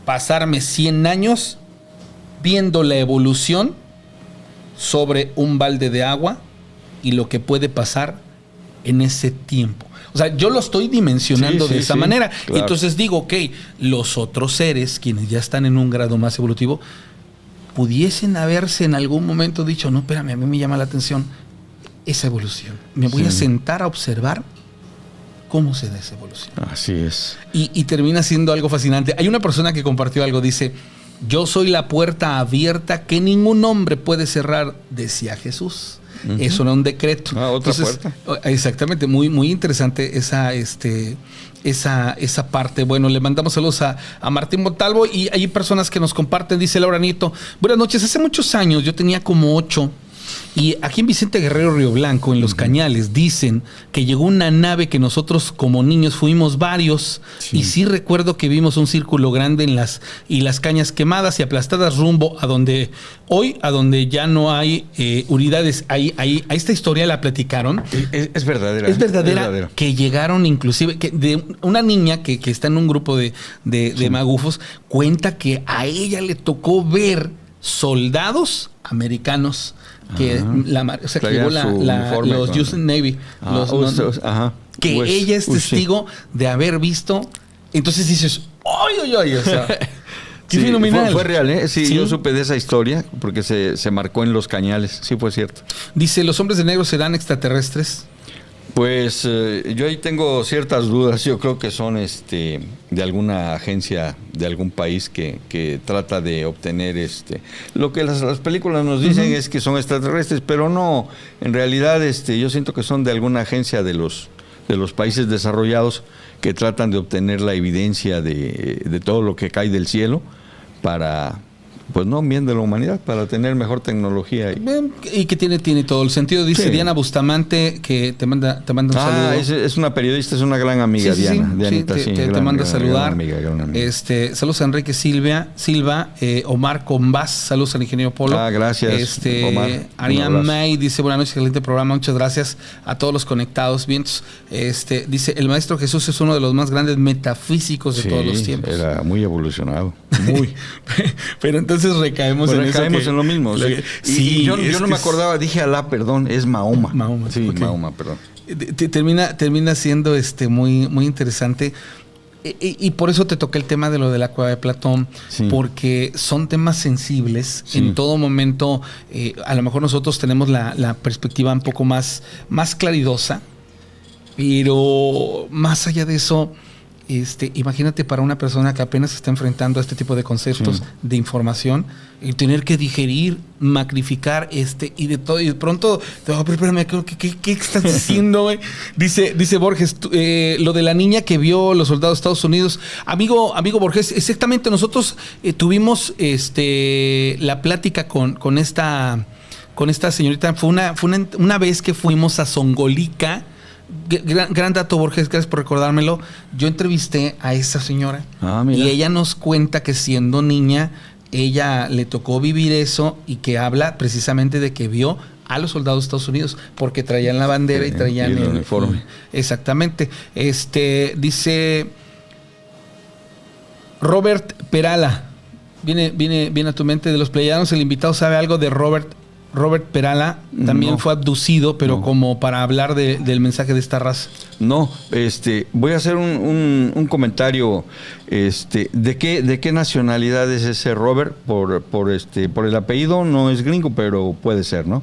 A: pasarme 100 años viendo la evolución sobre un balde de agua y lo que puede pasar en ese tiempo. O sea, yo lo estoy dimensionando de esa manera. Claro. Entonces digo, ok, los otros seres, quienes ya están en un grado más evolutivo, pudiesen haberse en algún momento dicho, no, espérame, a mí me llama la atención esa evolución. Me voy a sentar a observar cómo se da esa evolución.
B: Así es.
A: Y termina siendo algo fascinante. Hay una persona que compartió algo, dice, yo soy la puerta abierta que ningún hombre puede cerrar, decía Jesús. Uh-huh. Eso era un decreto.
B: Otra puerta.
A: Exactamente, muy, muy interesante esa parte. Bueno, le mandamos saludos a Martín Montalvo y hay personas que nos comparten. Dice Laura Nieto, buenas noches, hace muchos años, yo tenía como 8, y aquí en Vicente Guerrero, Río Blanco, en Los Cañales, dicen que llegó una nave que nosotros como niños fuimos varios, y sí recuerdo que vimos un círculo grande y las cañas quemadas y aplastadas rumbo a donde ya no hay unidades. Ahí esta historia la platicaron.
B: Es verdadera.
A: Es verdadera. Que llegaron inclusive, de una niña que está en un grupo de magufos, cuenta que a ella le tocó ver soldados americanos que que llevó los US Navy, que ella es testigo de haber visto. Entonces dices, ¡ay! O sea, qué fenomenal.
B: Fue real, ¿eh? Sí, yo supe de esa historia porque se marcó en Los Cañales. Sí, fue cierto.
A: Dice, ¿los hombres de negro serán extraterrestres?
B: Pues yo ahí tengo ciertas dudas. Yo creo que son de alguna agencia de algún país que trata de obtener lo que las películas nos dicen es que son extraterrestres, pero no, en realidad yo siento que son de alguna agencia de los países desarrollados que tratan de obtener la evidencia de todo lo que cae del cielo para, pues no, bien de la humanidad, para tener mejor tecnología.
A: Y que tiene todo el sentido. Dice Diana Bustamante, que te manda un saludo.
B: Es una periodista, es una gran amiga, Diana. Dianita,
A: te manda a saludar.
B: Gran amiga.
A: Saludos a Enrique Silva, Omar Combás, saludos al ingeniero Polo.
B: Gracias, Omar.
A: Ariane May dice, buenas noches, excelente programa, muchas gracias a todos los conectados. Vientos. Dice, el Maestro Jesús es uno de los más grandes metafísicos de todos los tiempos.
B: Era muy evolucionado. Muy.
A: Pero entonces recaemos
B: en lo mismo. Sí. Yo no me acordaba, dije Alá, perdón, es Mahoma. Sí, okay. Mahoma, perdón.
A: Termina siendo muy, muy interesante. Y por eso te toqué el tema de lo de la cueva de Platón, porque son temas sensibles. En todo momento, a lo mejor nosotros tenemos la perspectiva un poco más claridosa, pero más allá de eso, imagínate para una persona que apenas se está enfrentando a este tipo de conceptos de información y tener que digerir, magnificar y de todo, y de pronto, espérame, ¿qué estás diciendo, güey? Dice Borges, lo de la niña que vio los soldados de Estados Unidos. Amigo Borges, exactamente, nosotros tuvimos la plática con esta señorita. Fue una vez que fuimos a Zongolica, Gran dato, Borges, gracias por recordármelo. Yo entrevisté a esa señora
B: mira.
A: y ella nos cuenta que siendo niña, ella le tocó vivir eso y que habla precisamente de que vio a los soldados de Estados Unidos porque traían la bandera y traían
B: el uniforme.
A: Exactamente. Dice Robert Perala. Viene a tu mente de los pleyanos. El invitado sabe algo de Robert Perala. También fue abducido, pero como para hablar del mensaje de esta raza.
B: No, voy a hacer un comentario. ¿De qué nacionalidad es ese Robert? Por el apellido no es gringo, pero puede ser, ¿no?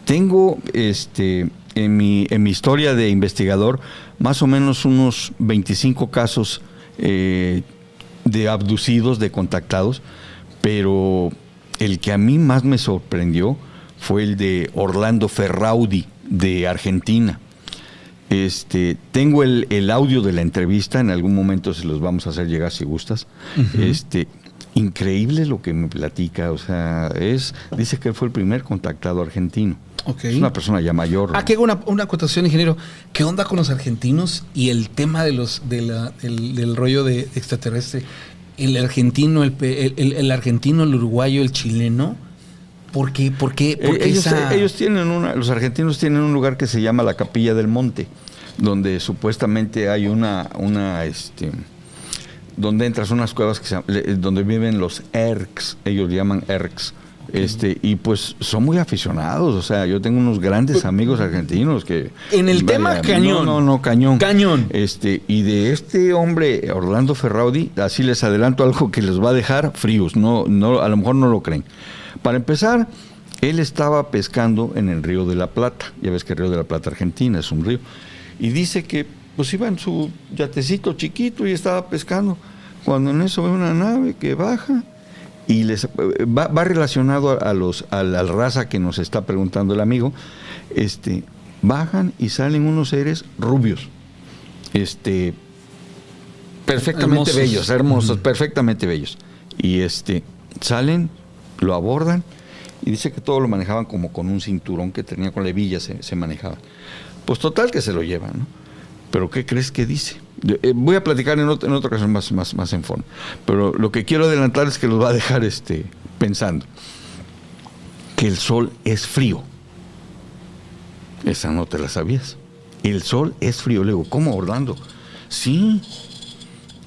B: Tengo en mi historia de investigador más o menos unos 25 casos de abducidos, de contactados, pero el que a mí más me sorprendió fue el de Orlando Ferraudi, de Argentina. Tengo el audio de la entrevista, en algún momento se los vamos a hacer llegar si gustas. Uh-huh. Increíble lo que me platica, o sea, dice que él fue el primer contactado argentino.
A: Okay.
B: Es una persona ya mayor.
A: Que hago una acotación, ingeniero. ¿Qué onda con los argentinos y el tema del rollo de extraterrestre? El argentino, el argentino, el uruguayo, el chileno. ¿Por qué?
B: Los argentinos tienen un lugar que se llama la Capilla del Monte, donde supuestamente hay donde entras unas cuevas donde viven los Erks, ellos llaman Erks. Y pues son muy aficionados, o sea, yo tengo unos grandes amigos argentinos que...
A: En el tema cañón.
B: No, cañón.
A: Cañón.
B: Y de este hombre, Orlando Ferraudi, así les adelanto algo que les va a dejar fríos, no, a lo mejor no lo creen. Para empezar, él estaba pescando en el Río de la Plata, ya ves que el Río de la Plata, Argentina, es un río, y dice que pues iba en su yatecito chiquito y estaba pescando, cuando en eso ve una nave que baja, y va relacionado a la raza que nos está preguntando el amigo. Bajan y salen unos seres rubios, perfectamente hermosos. Bellos, hermosos, perfectamente bellos, y salen, lo abordan y dice que todo lo manejaban como con un cinturón que tenía, con la hebilla se manejaban. Pues total que se lo llevan, ¿no? Pero ¿qué crees que dice? Voy a platicar en otra ocasión más en fondo. Pero lo que quiero adelantar es que los va a dejar pensando. Que el sol es frío. Esa no te la sabías. El sol es frío. Le digo, ¿cómo, Orlando? Sí.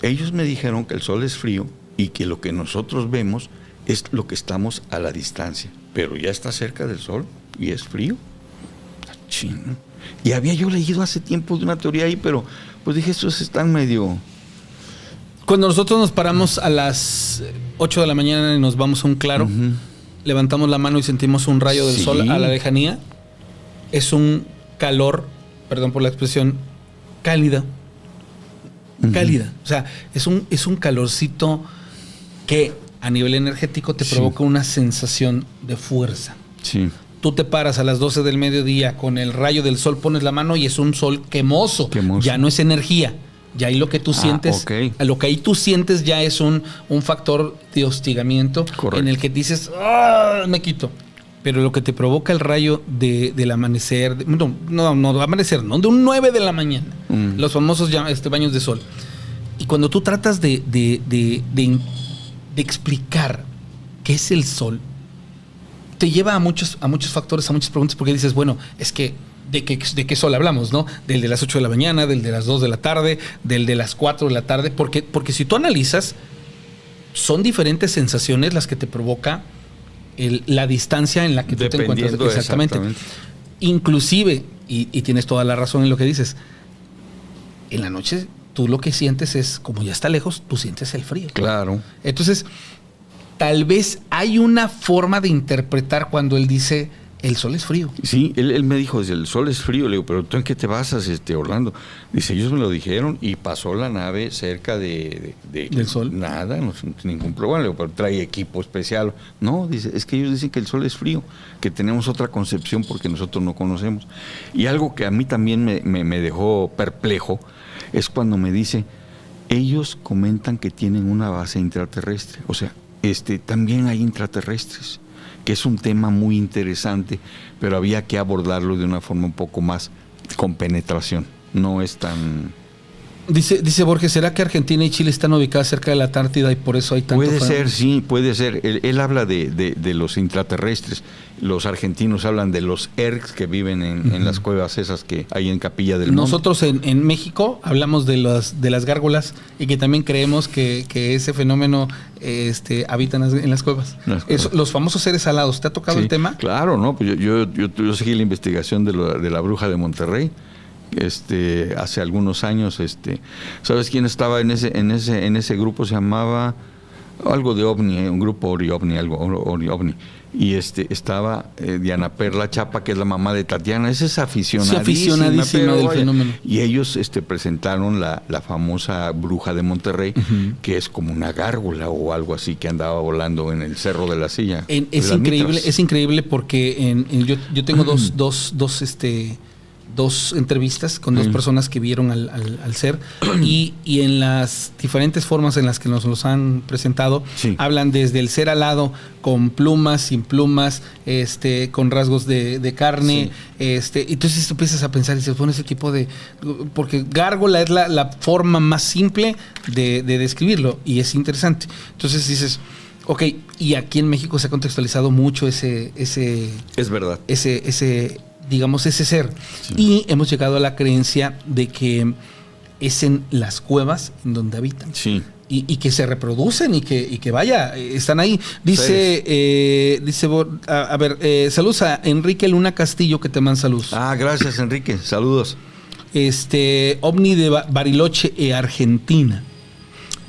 B: Ellos me dijeron que el sol es frío y que lo que nosotros vemos es lo que estamos a la distancia. Pero ya está cerca del sol y es frío. Chino. Y había yo leído hace tiempo de una teoría ahí, pero pues dije, estos están medio...
A: Cuando nosotros nos paramos a las 8 de la mañana y nos vamos a un claro, uh-huh, levantamos la mano y sentimos un rayo del sol a la lejanía, es un calor, perdón por la expresión, cálida. Uh-huh. Cálida. O sea, es un calorcito que a nivel energético te provoca una sensación de fuerza. Sí. Tú te paras a las 12 del mediodía con el rayo del sol, pones la mano y es un sol quemoso. Ya no es energía. Ya ahí lo que tú sientes, lo que ahí tú sientes ya es un factor de hostigamiento. Correcto. En el que dices, me quito. Pero lo que te provoca el rayo del amanecer, no amanecer, no, de un 9 de la mañana, los famosos baños de sol. Y cuando tú tratas de explicar qué es el sol, te lleva a muchos factores, a muchas preguntas, porque dices, bueno, es que ¿de qué sol hablamos, no? Del de las 8 de la mañana, del de las 2 de la tarde, del de las 4 de la tarde, porque si tú analizas, son diferentes sensaciones las que te provoca la distancia en la que tú te encuentras. Exactamente. Inclusive, y tienes toda la razón en lo que dices, en la noche tú lo que sientes es, como ya está lejos, tú sientes el frío.
B: Claro.
A: Entonces, tal vez hay una forma de interpretar cuando él dice el sol es frío.
B: Sí, él me dijo, el sol es frío. Le digo, pero ¿tú en qué te basas, Orlando? Dice, ellos me lo dijeron y pasó la nave cerca del
A: sol.
B: Nada, no ningún problema. Le digo, pero trae equipo especial. No, dice, es que ellos dicen que el sol es frío, que tenemos otra concepción porque nosotros no conocemos. Y algo que a mí también me dejó perplejo es cuando me dice, ellos comentan que tienen una base intraterrestre. O sea, también hay intraterrestres, que es un tema muy interesante, pero había que abordarlo de una forma un poco más con penetración, no es tan...
A: Dice Borges, ¿será que Argentina y Chile están ubicadas cerca de la Antártida y por eso hay tanto
B: Puede
A: fenómeno?
B: ser, sí, puede ser. Él habla de los intraterrestres. Los argentinos hablan de los ergs que viven en las cuevas esas que hay en Capilla del Monte.
A: Nosotros en México hablamos de las gárgolas y que también creemos que ese fenómeno habitan en las cuevas. Los famosos seres alados. ¿Te ha tocado el tema?
B: Claro, ¿no? Pues yo seguí la investigación de la bruja de Monterrey. Hace algunos años, ¿sabes quién estaba en ese grupo? Se llamaba algo de OVNI, un grupo OVNI, OVNI. Y estaba Diana Perla Chapa, que es la mamá de Tatiana. Esa es aficionadísima
A: del fenómeno.
B: Y ellos presentaron la famosa bruja de Monterrey, que es como una gárgola o algo así que andaba volando en el Cerro de la Silla.
A: Es increíble porque yo tengo dos entrevistas con dos personas que vieron al ser y en las diferentes formas en las que nos los han presentado, hablan desde el ser alado con plumas, sin plumas, con rasgos de carne, entonces tú empiezas a pensar y dices, bueno, ese tipo de... Porque gárgola es la forma más simple de describirlo y es interesante. Entonces dices, ok, y aquí en México se ha contextualizado mucho ese
B: es verdad.
A: Digamos, ese ser. Sí. Y hemos llegado a la creencia de que es en las cuevas en donde habitan.
B: Sí.
A: Y que se reproducen y que vaya, están ahí. Dice, saludos a Enrique Luna Castillo, que te manda saludos.
B: Gracias, Enrique. Saludos.
A: OVNI de Bariloche, Argentina.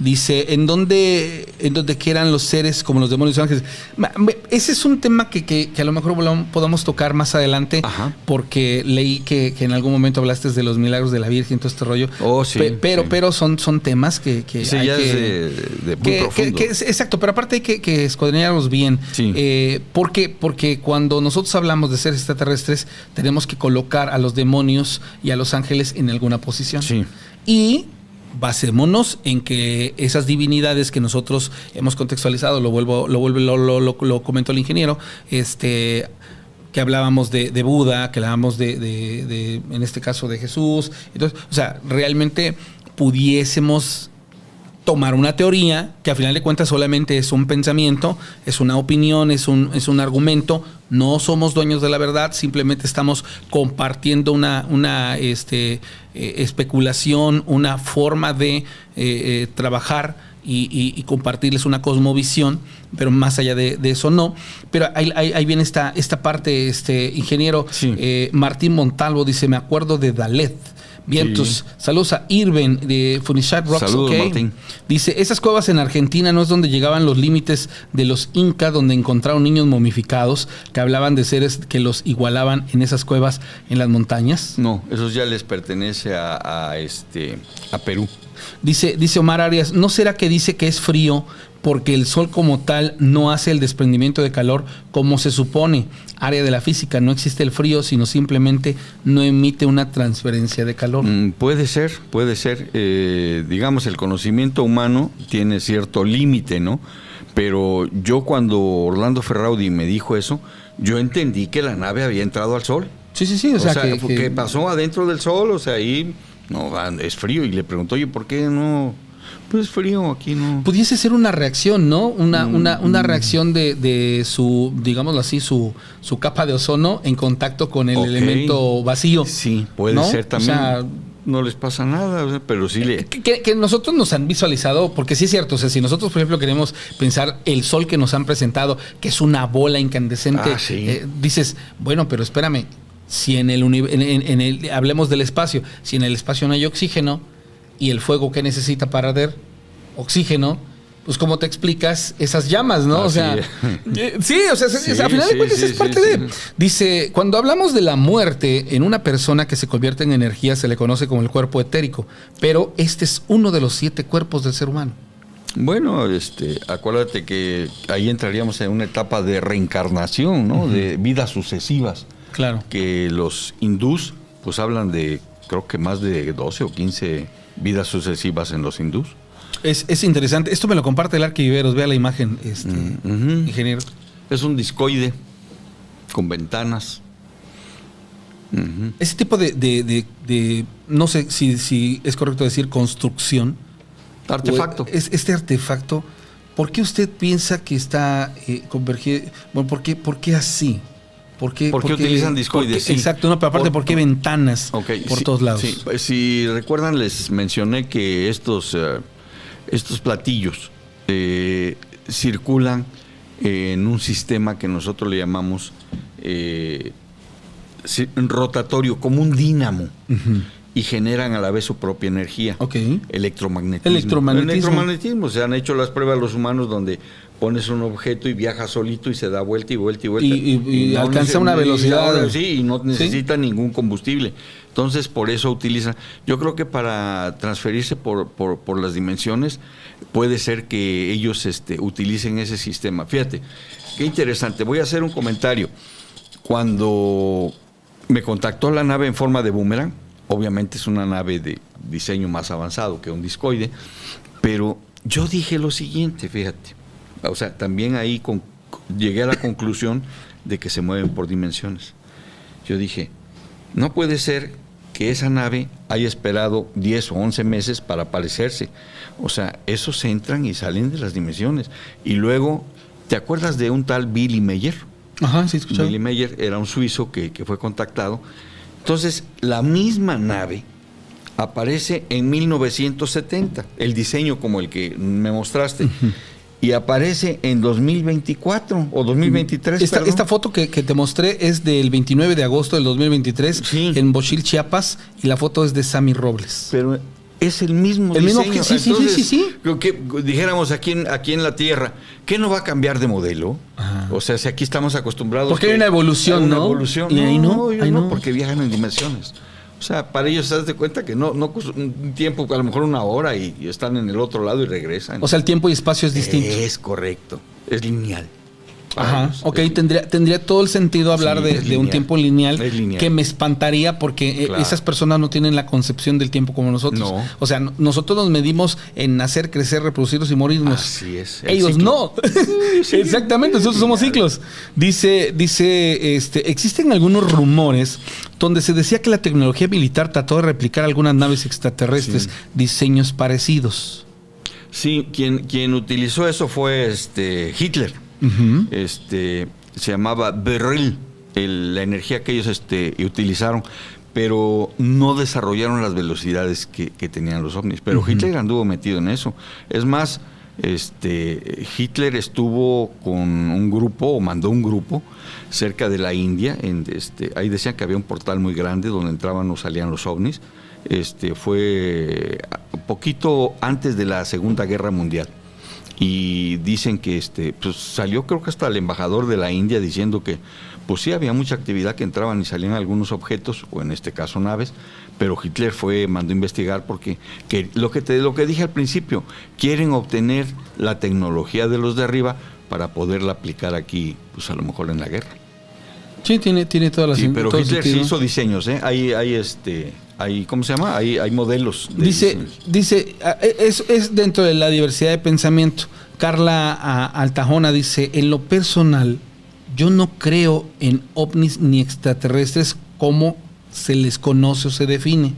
A: Dice, ¿en dónde quieran los seres como los demonios y ángeles? Ese es un tema que a lo mejor podamos tocar más adelante. Ajá. Porque leí que en algún momento hablaste de los milagros de la Virgen y todo este rollo.
B: Oh, sí.
A: Pero son temas que
B: sí, hay ya que... es de muy profundo.
A: Exacto, pero aparte hay que escudriñarlos bien. Sí. Porque cuando nosotros hablamos de seres extraterrestres, tenemos que colocar a los demonios y a los ángeles en alguna posición. Sí. Y basémonos en que esas divinidades que nosotros hemos contextualizado, lo comentó el ingeniero, que hablábamos de Buda, que hablábamos de en este caso de Jesús. Entonces, o sea, realmente pudiésemos tomar una teoría que a final de cuentas solamente es un pensamiento, es una opinión, es un argumento. No somos dueños de la verdad, simplemente estamos compartiendo una especulación, una forma de trabajar y compartirles una cosmovisión, pero más allá de eso no. Pero ahí viene esta parte, ingeniero. Sí. Martín Montalvo dice, me acuerdo de Dalet. Vientos. Sí. Saludos a Irving de Funishat Rocks.
B: Saludos, Martín.
A: Dice, esas cuevas en Argentina no es donde llegaban los límites de los incas, donde encontraron niños momificados que hablaban de seres que los igualaban en esas cuevas en las montañas.
B: No, eso ya les pertenece a Perú.
A: Dice Omar Arias, ¿no será que dice que es frío porque el sol como tal no hace el desprendimiento de calor como se supone? Área de la física, no existe el frío, sino simplemente no emite una transferencia de calor.
B: Puede ser. Digamos, el conocimiento humano tiene cierto límite, ¿no? Pero yo cuando Orlando Ferraudi me dijo eso, yo entendí que la nave había entrado al sol.
A: Sí.
B: O sea que pasó adentro del sol, o sea, ahí no, es frío. Y le preguntó, oye, ¿por qué no? Pues frío, aquí no.
A: Pudiese ser una reacción, ¿no? Una reacción de su, digámoslo así, su capa de ozono en contacto con el elemento vacío.
B: Sí, puede ser también. O sea, no les pasa nada, pero sí le...
A: Que nosotros nos han visualizado, porque sí es cierto, o sea, si nosotros, por ejemplo, queremos pensar el sol que nos han presentado, que es una bola incandescente, dices, bueno, pero espérame, si en el hablemos del espacio, si en el espacio no hay oxígeno, y el fuego que necesita para arder, oxígeno, pues ¿cómo te explicas esas llamas, no? O sea, a final de cuentas es parte de... Dice, cuando hablamos de la muerte en una persona que se convierte en energía, se le conoce como el cuerpo etérico, pero este es uno de los 7 cuerpos del ser humano.
B: Bueno, acuérdate que ahí entraríamos en una etapa de reencarnación, ¿no? Uh-huh. De vidas sucesivas.
A: Claro.
B: Que los hindús, pues hablan de, creo que más de 12 o 15 vidas sucesivas en los hindús.
A: Es interesante. Esto me lo comparte el Arquiviveros. Vea la imagen, ingeniero.
B: Es un discoide con ventanas.
A: Ese tipo de no sé si es correcto decir construcción.
B: Artefacto.
A: Este artefacto, ¿por qué usted piensa que está convergido? Bueno, ¿por qué así? ¿Por qué
B: utilizan discoides? Sí.
A: Exacto, no, pero aparte, ¿por qué ventanas por todos lados?
B: Sí. Si recuerdan, les mencioné que estos platillos circulan en un sistema que nosotros le llamamos rotatorio, como un dínamo, y generan a la vez su propia energía. Electromagnetismo. Se han hecho las pruebas los humanos donde pones un objeto y viaja solito y se da vuelta y vuelta y vuelta.
A: Y no alcanza una velocidad.
B: Y no necesita ningún combustible. Entonces, por eso utilizan. Yo creo que para transferirse por las dimensiones, puede ser que ellos utilicen ese sistema. Fíjate, qué interesante. Voy a hacer un comentario. Cuando me contactó la nave en forma de boomerang, obviamente es una nave de diseño más avanzado que un discoide, pero yo dije lo siguiente, fíjate. O sea, también ahí llegué a la conclusión de que se mueven por dimensiones. Yo dije, no puede ser que esa nave haya esperado 10 o 11 meses para aparecerse. O sea, esos entran y salen de las dimensiones. Y luego, ¿te acuerdas de un tal Billy Meyer?
A: Ajá, sí, escuchaba.
B: Billy Meyer era un suizo que fue contactado. Entonces, la misma nave aparece en 1970, el diseño como el que me mostraste. Y aparece en 2024 o 2023.
A: Esta foto que te mostré es del 29 de agosto del 2023 en Bochil, Chiapas, y la foto es de Sammy Robles.
B: Pero es el mismo diseño.
A: Sí.
B: Que dijéramos aquí en la Tierra, ¿qué no va a cambiar de modelo? Ajá. O sea, si aquí estamos acostumbrados...
A: Porque hay una evolución, ¿no?
B: Y ahí no, porque viajan en dimensiones. O sea, para ellos se das de cuenta que no un tiempo, a lo mejor una hora y están en el otro lado y regresan.
A: O sea, el tiempo y espacio es distinto.
B: Es correcto, es lineal.
A: Ajá, tendría todo el sentido hablar de un tiempo lineal, que me espantaría porque esas personas no tienen la concepción del tiempo como nosotros. No. O sea, nosotros nos medimos en nacer, crecer, reproducirnos y morirnos.
B: Así es.
A: Ellos ciclo. No. Sí, exactamente, nosotros somos ciclos. Dice, existen algunos rumores donde se decía que la tecnología militar trató de replicar algunas naves extraterrestres, diseños parecidos.
B: Sí, quien utilizó eso fue Hitler. Se llamaba Beryl, la energía que ellos utilizaron, pero no desarrollaron las velocidades que tenían los ovnis. Pero Hitler anduvo metido en eso. Es más, Hitler estuvo con un grupo, o mandó un grupo cerca de la India. Ahí decían que había un portal muy grande donde entraban o salían los ovnis. Fue poquito antes de la Segunda Guerra Mundial. Y dicen que pues salió, creo que hasta el embajador de la India diciendo que pues sí había mucha actividad, que entraban y salían algunos objetos, o en este caso naves, pero Hitler mandó a investigar porque lo que dije al principio, quieren obtener la tecnología de los de arriba para poderla aplicar aquí, pues a lo mejor en la guerra.
A: Sí, tiene todas las...
B: Sí, pero Hitler sí hizo diseños, hay ¿cómo se llama? Hay modelos.
A: Dice, es dentro de la diversidad de pensamiento. Carla Altajona dice, en lo personal, yo no creo en ovnis ni extraterrestres como se les conoce o se define.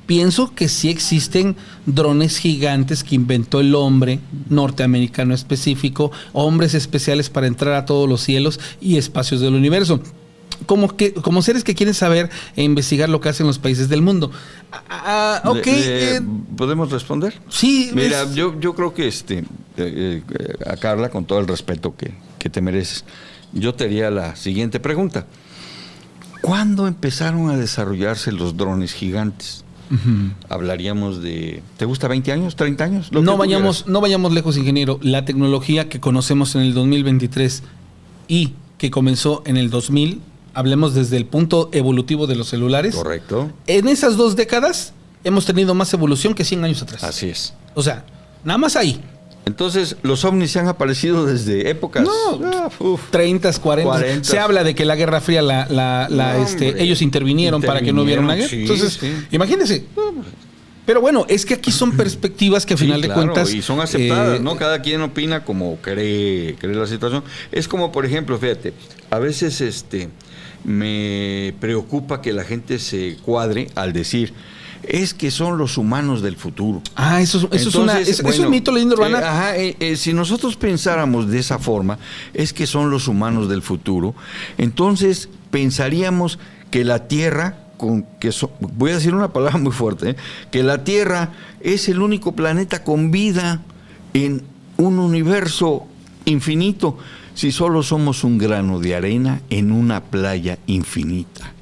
A: Pienso que sí existen drones gigantes que inventó el hombre norteamericano específico, hombres especiales para entrar a todos los cielos y espacios del universo. Como seres que quieren saber e investigar lo que hacen los países del mundo.
B: ¿Podemos responder?
A: Sí.
B: Mira, yo creo que a Carla, con todo el respeto que te mereces, yo te haría la siguiente pregunta. ¿Cuándo empezaron a desarrollarse los drones gigantes? Hablaríamos de... ¿Te gusta 20 años, 30 años?
A: No vayamos lejos, ingeniero. La tecnología que conocemos en el 2023 y que comenzó en el 2000, hablemos desde el punto evolutivo de los celulares.
B: Correcto.
A: En esas 2 décadas hemos tenido más evolución que 100 años atrás.
B: Así es.
A: O sea, nada más ahí.
B: Entonces, los ovnis se han aparecido desde épocas...
A: 30, 40. Se habla de que la Guerra Fría ellos intervinieron para que no hubiera una guerra. Sí, entonces, imagínense. Pero bueno, es que aquí son perspectivas que a final de cuentas...
B: Y son aceptadas, ¿no? Cada quien opina como cree la situación. Es como, por ejemplo, fíjate, a veces me preocupa que la gente se cuadre al decir, es que son los humanos del futuro.
A: Eso es un mito, leyenda urbana.
B: Si nosotros pensáramos de esa forma, es que son los humanos del futuro, entonces pensaríamos que la Tierra, voy a decir una palabra muy fuerte, que la Tierra es el único planeta con vida en un universo infinito, si solo somos un grano de arena en una playa infinita.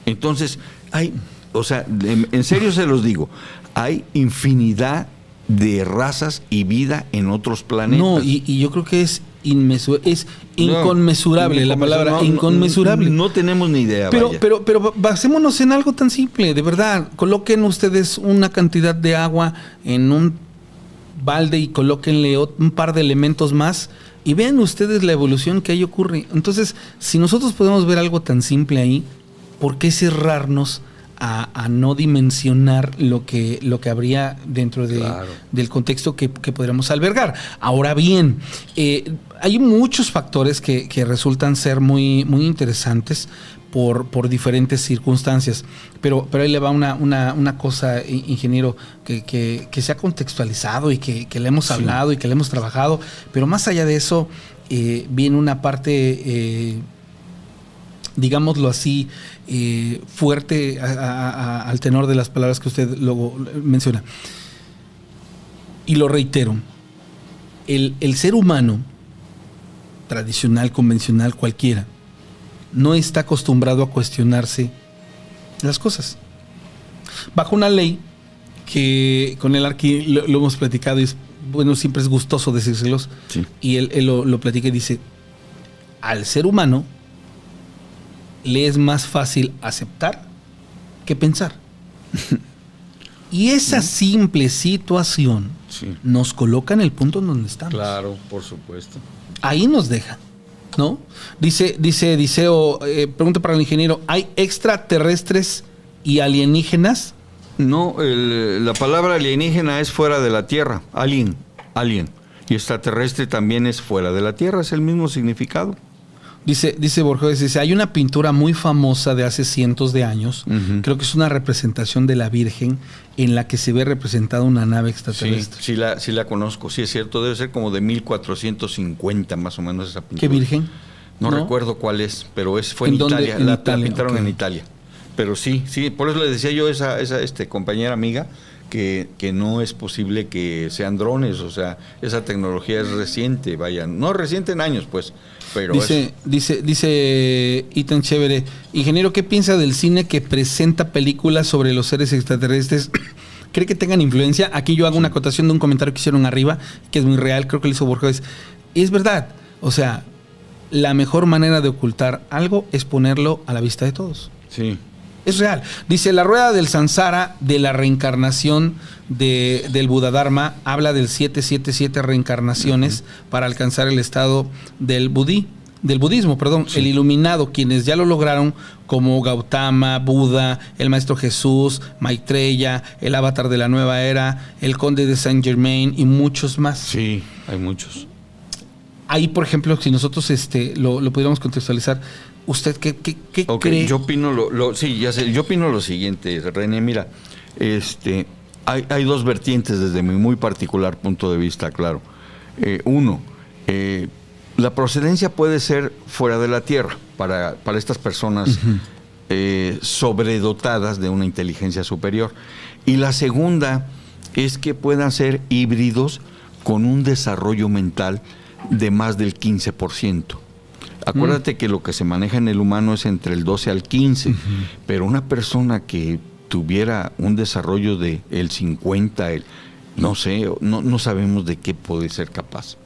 B: Entonces, en serio se los digo, hay infinidad de razas y vida en otros planetas.
A: No, y yo creo que es inconmensurable la palabra, inconmensurable.
B: No tenemos ni idea.
A: Pero basémonos en algo tan simple, de verdad. Coloquen ustedes una cantidad de agua en un balde y colóquenle un par de elementos más y vean ustedes la evolución que ahí ocurre. Entonces, si nosotros podemos ver algo tan simple ahí, ¿por qué cerrarnos a no dimensionar lo que habría dentro del contexto que podríamos albergar? Ahora bien, hay muchos factores que resultan ser muy, muy interesantes por diferentes circunstancias, pero ahí le va una cosa, ingeniero, que se ha contextualizado y que le hemos hablado y que le hemos trabajado, pero más allá de eso viene una parte, digámoslo así, fuerte al tenor de las palabras que usted luego menciona. Y lo reitero, el ser humano, tradicional, convencional, cualquiera, no está acostumbrado a cuestionarse las cosas. Bajo una ley que con el Arqui lo hemos platicado y siempre es gustoso decírselos, sí. Y él lo platica y dice, al ser humano le es más fácil aceptar que pensar. Y esa simple situación nos coloca en el punto en donde estamos.
B: Claro, por supuesto.
A: Ahí nos deja, ¿no? Dice Diceo, pregunta para el ingeniero, ¿hay extraterrestres y alienígenas?
B: No, la palabra alienígena es fuera de la Tierra, alien. Y extraterrestre también es fuera de la Tierra, es el mismo significado.
A: Dice Borges, hay una pintura muy famosa de hace cientos de años, creo que es una representación de la Virgen en la que se ve representada una nave extraterrestre.
B: Sí la conozco, sí es cierto, debe ser como de 1450 más o menos esa pintura.
A: ¿Qué Virgen?
B: No recuerdo cuál es, pero fue en Italia, la pintaron en Italia. Pero sí, por eso le decía yo a esa compañera amiga que no es posible que sean drones, o sea, esa tecnología es reciente, no reciente en años, pues. Pero
A: dice Ethan Chévere, ingeniero, ¿qué piensa del cine que presenta películas sobre los seres extraterrestres? ¿Cree que tengan influencia? Aquí yo hago una acotación de un comentario que hicieron arriba, que es muy real, creo que lo hizo Borges. Y es verdad, o sea, la mejor manera de ocultar algo es ponerlo a la vista de todos.
B: Sí.
A: Es real. Dice, la rueda del Sansara, de la reencarnación del Buddha-Dharma, habla del 777 reencarnaciones para alcanzar el estado del budismo, el iluminado, quienes ya lo lograron, como Gautama, Buda, el Maestro Jesús, Maitreya, el avatar de la nueva era, el conde de Saint Germain y muchos más.
B: Sí, hay muchos.
A: Ahí, por ejemplo, si nosotros lo pudiéramos contextualizar, ¿usted qué cree?
B: Yo opino yo opino lo siguiente, René, mira, hay dos vertientes desde mi muy particular punto de vista, claro. Uno, la procedencia puede ser fuera de la Tierra para estas personas sobredotadas de una inteligencia superior. Y la segunda es que puedan ser híbridos con un desarrollo mental de más del 15%. Acuérdate que lo que se maneja en el humano es entre el 12 al 15, pero una persona que tuviera un desarrollo de el 50, no sé, no sabemos de qué puede ser capaz.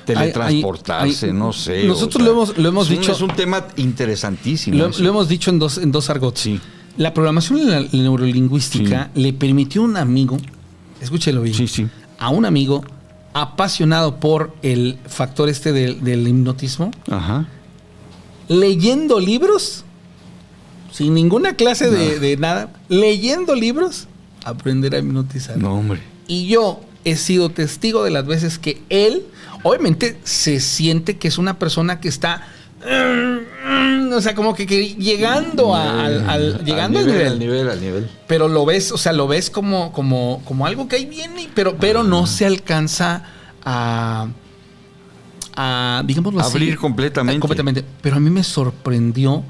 B: Teletransportarse, no sé.
A: Nosotros lo hemos dicho.
B: Es un tema interesantísimo.
A: Lo hemos dicho en dos argots.
B: Sí.
A: La programación en la neurolingüística le permitió a un amigo, escúchelo bien, a un amigo apasionado por el factor del hipnotismo, leyendo libros, sin ninguna clase de nada, leyendo libros, aprender a hipnotizar.
B: No, hombre.
A: Y yo he sido testigo de las veces que él, obviamente, se siente que es una persona que está o sea, como que llegando llegando al nivel. Pero lo ves, o sea, lo ves como algo que ahí viene, pero no se alcanza a digámoslo así,
B: abrir completamente.
A: Pero a mí me sorprendió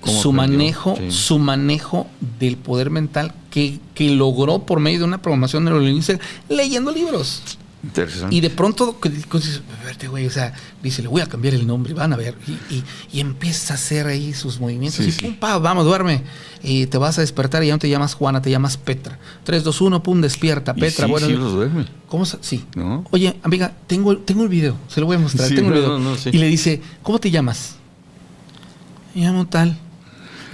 A: su manejo del poder mental que logró por medio de una programación neurolingüística leyendo libros.
B: Interesante.
A: Y de pronto dices, verte, güey, o sea, dice, le voy a cambiar el nombre, van a ver. Y empieza a hacer ahí sus movimientos.
B: Sí,
A: y pum, pa, vamos, duerme. Y te vas a despertar y ya no te llamas Juana, te llamas Petra. 3, 2, 1, pum, despierta. Petra,
B: sí,
A: bueno.
B: Sí, los duerme.
A: ¿Cómo? Sí.
B: ¿No?
A: Oye, amiga, tengo el video, se lo voy a mostrar.
B: Sí,
A: tengo el video.
B: Sí.
A: Y le dice, ¿cómo te llamas? Me llamo tal.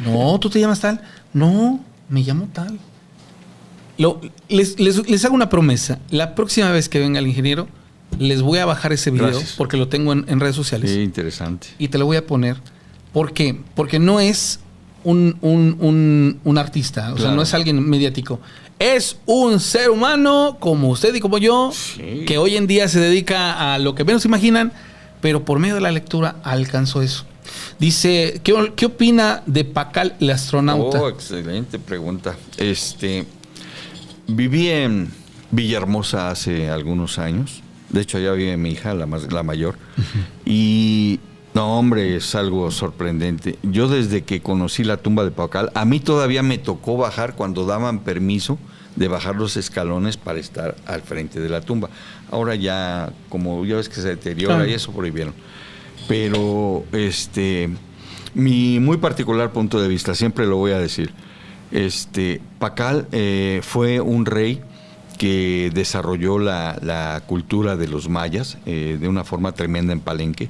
A: No, ¿tú te llamas tal? No, me llamo tal. Les hago una promesa. La próxima vez que venga el ingeniero, les voy a bajar ese video.
B: Gracias.
A: Porque lo tengo en redes sociales.
B: Sí, interesante.
A: Y te lo voy a poner. ¿Por qué? Porque no es un artista. O sea, no es alguien mediático. Es un ser humano como usted y como yo, que hoy en día se dedica a lo que menos imaginan, pero por medio de la lectura alcanzó eso. Dice, ¿qué opina de Pakal, el astronauta?
B: Oh, excelente pregunta. Viví en Villahermosa hace algunos años. De hecho, allá vive mi hija, la mayor. Y, no, hombre, es algo sorprendente. Yo desde que conocí la tumba de Pakal, a mí todavía me tocó bajar cuando daban permiso de bajar los escalones para estar al frente de la tumba. Ahora ya, como ya ves que se deteriora y eso prohibieron. Pero, mi muy particular punto de vista, siempre lo voy a decir, Pakal fue un rey que desarrolló la cultura de los mayas de una forma tremenda en Palenque,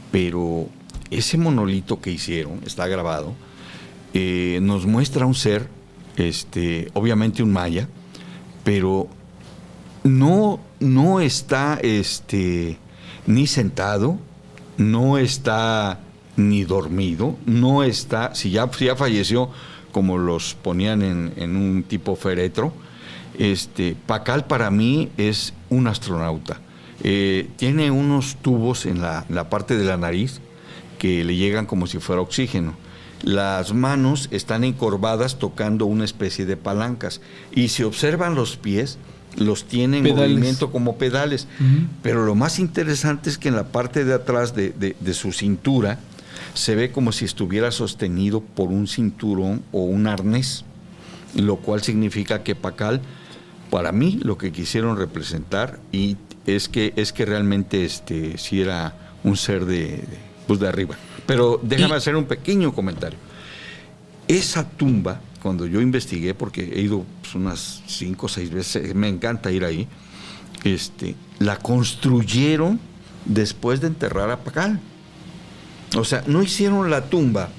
B: pero ese monolito que hicieron, está grabado, nos muestra un ser, obviamente un maya, pero no está ni sentado, no está ni dormido, no está, si ya falleció, como los ponían en un tipo féretro. Pakal para mí es un astronauta. Tiene unos tubos en la parte de la nariz que le llegan como si fuera oxígeno. Las manos están encorvadas tocando una especie de palancas. Y si observan los pies, los tiene en movimiento como pedales. Pero lo más interesante es que en la parte de atrás de su cintura se ve como si estuviera sostenido por un cinturón o un arnés, lo cual significa que Pakal, para mí, lo que quisieron representar y es que realmente sí era un ser de arriba. Pero déjame hacer un pequeño comentario. Esa tumba, cuando yo investigué, porque he ido unas 5 o 6 veces, me encanta ir ahí, la construyeron después de enterrar a Pakal. O sea, no hicieron la tumba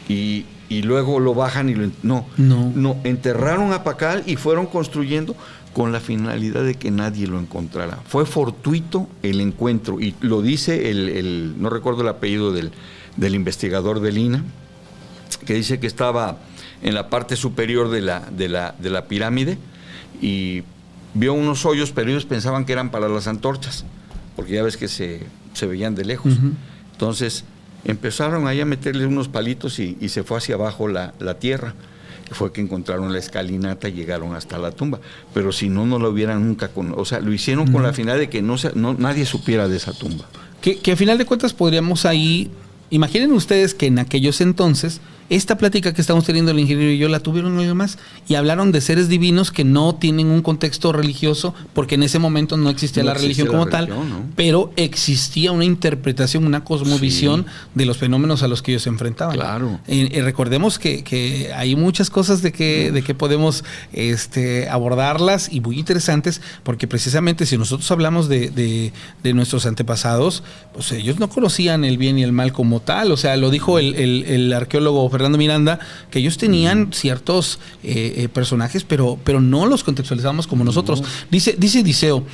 B: y luego lo bajan y no, enterraron a Pakal y fueron construyendo con la finalidad de que nadie lo encontrara. Fue fortuito el encuentro y lo dice no recuerdo el apellido del investigador del INA, que dice que estaba en la parte superior de la pirámide y vio unos hoyos, pero ellos pensaban que eran para las antorchas, porque ya ves que se veían de lejos. Entonces empezaron ahí a meterle unos palitos y se fue hacia abajo la tierra. Fue que encontraron la escalinata y llegaron hasta la tumba. Pero si no lo hubieran nunca... o sea, lo hicieron con la finalidad de que nadie supiera de esa tumba.
A: Que a final de cuentas podríamos ahí... Imaginen ustedes que en aquellos entonces, esta plática que estamos teniendo el ingeniero y yo la tuvieron los demás y hablaron de seres divinos que no tienen un contexto religioso, porque en ese momento no existía la religión como tal, ¿no? Pero existía una interpretación, una cosmovisión de los fenómenos a los que ellos se enfrentaban.
B: Claro.
A: Recordemos que hay muchas cosas de que podemos abordarlas y muy interesantes, porque precisamente si nosotros hablamos de nuestros antepasados, pues ellos no conocían el bien y el mal como tal. O sea, lo dijo el arqueólogo Fernando Miranda, que ellos tenían ciertos personajes, pero no los contextualizamos como nosotros. Dice Diceo,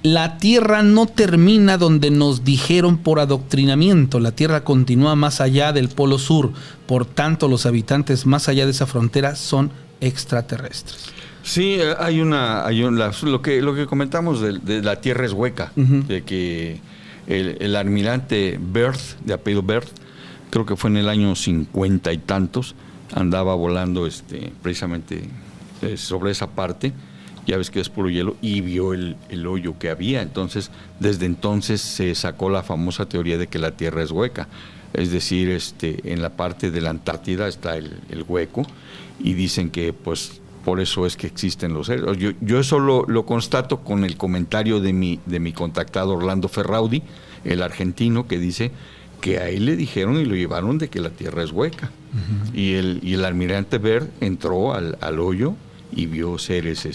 A: la Tierra no termina donde nos dijeron por adoctrinamiento. La Tierra continúa más allá del Polo Sur. Por tanto, los habitantes más allá de esa frontera son extraterrestres.
B: Sí, hay lo que comentamos de la Tierra es hueca, de que el almirante Byrd, de apellido Byrd, creo que fue en el año 50 y tantos, andaba volando precisamente sobre esa parte, ya ves que es puro hielo, y vio el hoyo que había. Entonces, desde entonces se sacó la famosa teoría de que la Tierra es hueca. Es decir, en la parte de la Antártida está el hueco, y dicen que pues por eso es que existen los seres. Yo eso lo constato con el comentario de mi contactado Orlando Ferraudi, el argentino, que dice que a él le dijeron y lo llevaron de que la Tierra es hueca. Uh-huh. Y el almirante Byrd entró al hoyo y vio seres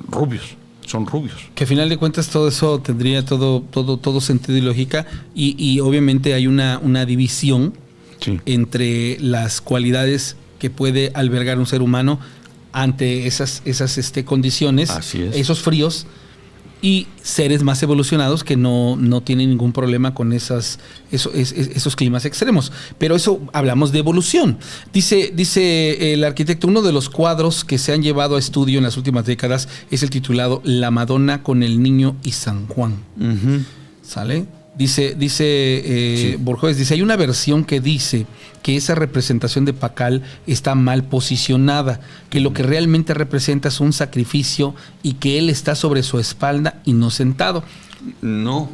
B: rubios, son rubios.
A: Que al final de cuentas todo eso tendría todo sentido y lógica, y obviamente hay una división, sí, entre las cualidades que puede albergar un ser humano ante esas condiciones,
B: así es,
A: esos fríos, y seres más evolucionados que no tienen ningún problema con esos climas extremos. Pero eso hablamos de evolución. Dice el arquitecto, uno de los cuadros que se han llevado a estudio en las últimas décadas es el titulado La Madonna con el Niño y San Juan. Uh-huh. ¿Sale? Dice sí, Borges, dice, hay una versión que dice que esa representación de Pakal está mal posicionada, que lo que realmente representa es un sacrificio y que él está sobre su espalda y no sentado.
B: No,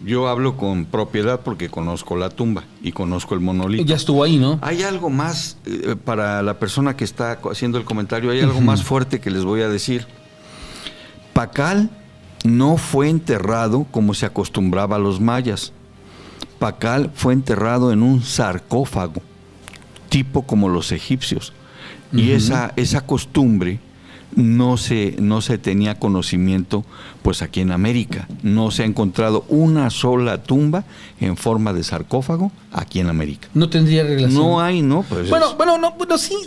B: yo hablo con propiedad porque conozco la tumba y conozco el monolito.
A: Ya estuvo ahí, ¿no?
B: Hay algo más, para la persona que está haciendo el comentario, hay algo más fuerte que les voy a decir. Pakal no fue enterrado como se acostumbraba a los mayas. Pakal fue enterrado en un sarcófago, tipo como los egipcios. Uh-huh. Y esa costumbre no se tenía conocimiento pues aquí en América. No se ha encontrado una sola tumba en forma de sarcófago aquí en América.
A: No tendría relación.
B: No hay, ¿no? Pues
A: bueno,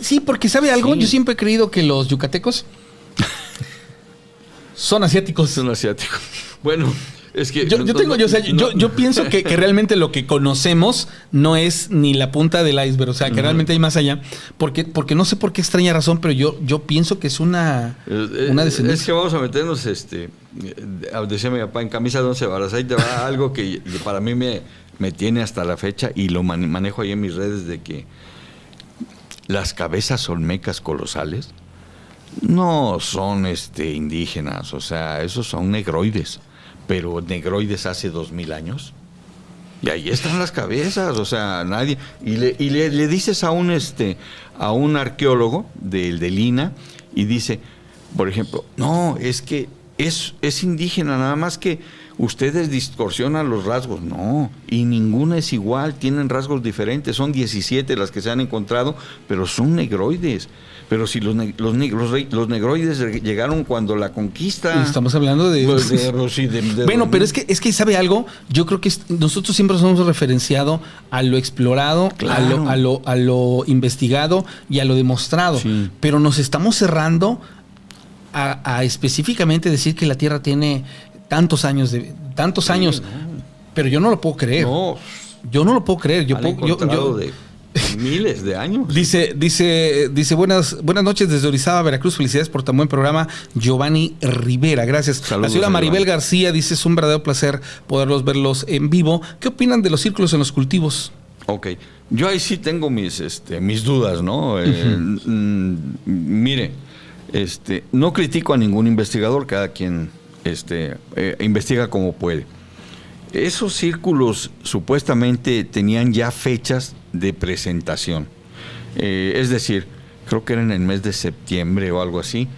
A: sí, porque ¿sabe algo? Sí. Yo siempre he creído que los yucatecos son asiáticos.
B: Son asiáticos. Bueno, es que
A: yo pienso que realmente lo que conocemos no es ni la punta del iceberg, o sea, que realmente hay más allá, porque no sé por qué extraña razón, pero yo pienso que es una descendencia.
B: Es que vamos a meternos, decía mi papá, en camisa de 11 varas, ahí te va algo que para mí me tiene hasta la fecha, y lo manejo ahí en mis redes, de que las cabezas olmecas colosales no son indígenas, o sea, esos son negroides, pero negroides hace 2000 años. Y ahí están las cabezas, o sea, nadie. Y le dices a un arqueólogo del INAH, y dice, por ejemplo, no, es que es indígena, nada más que ustedes distorsionan los rasgos. No, y ninguna es igual, tienen rasgos diferentes, son 17 las que se han encontrado, pero son negroides. Pero si los negroides llegaron cuando la conquista.
A: Estamos hablando de bueno, pero es que ¿sabe algo? Yo creo que nosotros siempre nos hemos referenciado a lo explorado, claro, a lo investigado y a lo demostrado. Sí. Pero nos estamos cerrando a específicamente decir que la Tierra tiene tantos años. No. Pero yo no lo puedo creer.
B: No.
A: Yo no lo puedo creer.
B: Miles de años.
A: Dice buenas noches desde Orizaba, Veracruz. Felicidades por tan buen programa, Giovanni Rivera. Gracias.
B: Saludos,
A: la señora Maribel García dice, es un verdadero placer verlos en vivo. ¿Qué opinan de los círculos en los cultivos?
B: Ok, yo ahí sí tengo mis dudas, ¿no? Mire, no critico a ningún investigador, cada quien investiga como puede. Esos círculos supuestamente tenían ya fechas de presentación. Es decir, creo que era en el mes de septiembre o algo así.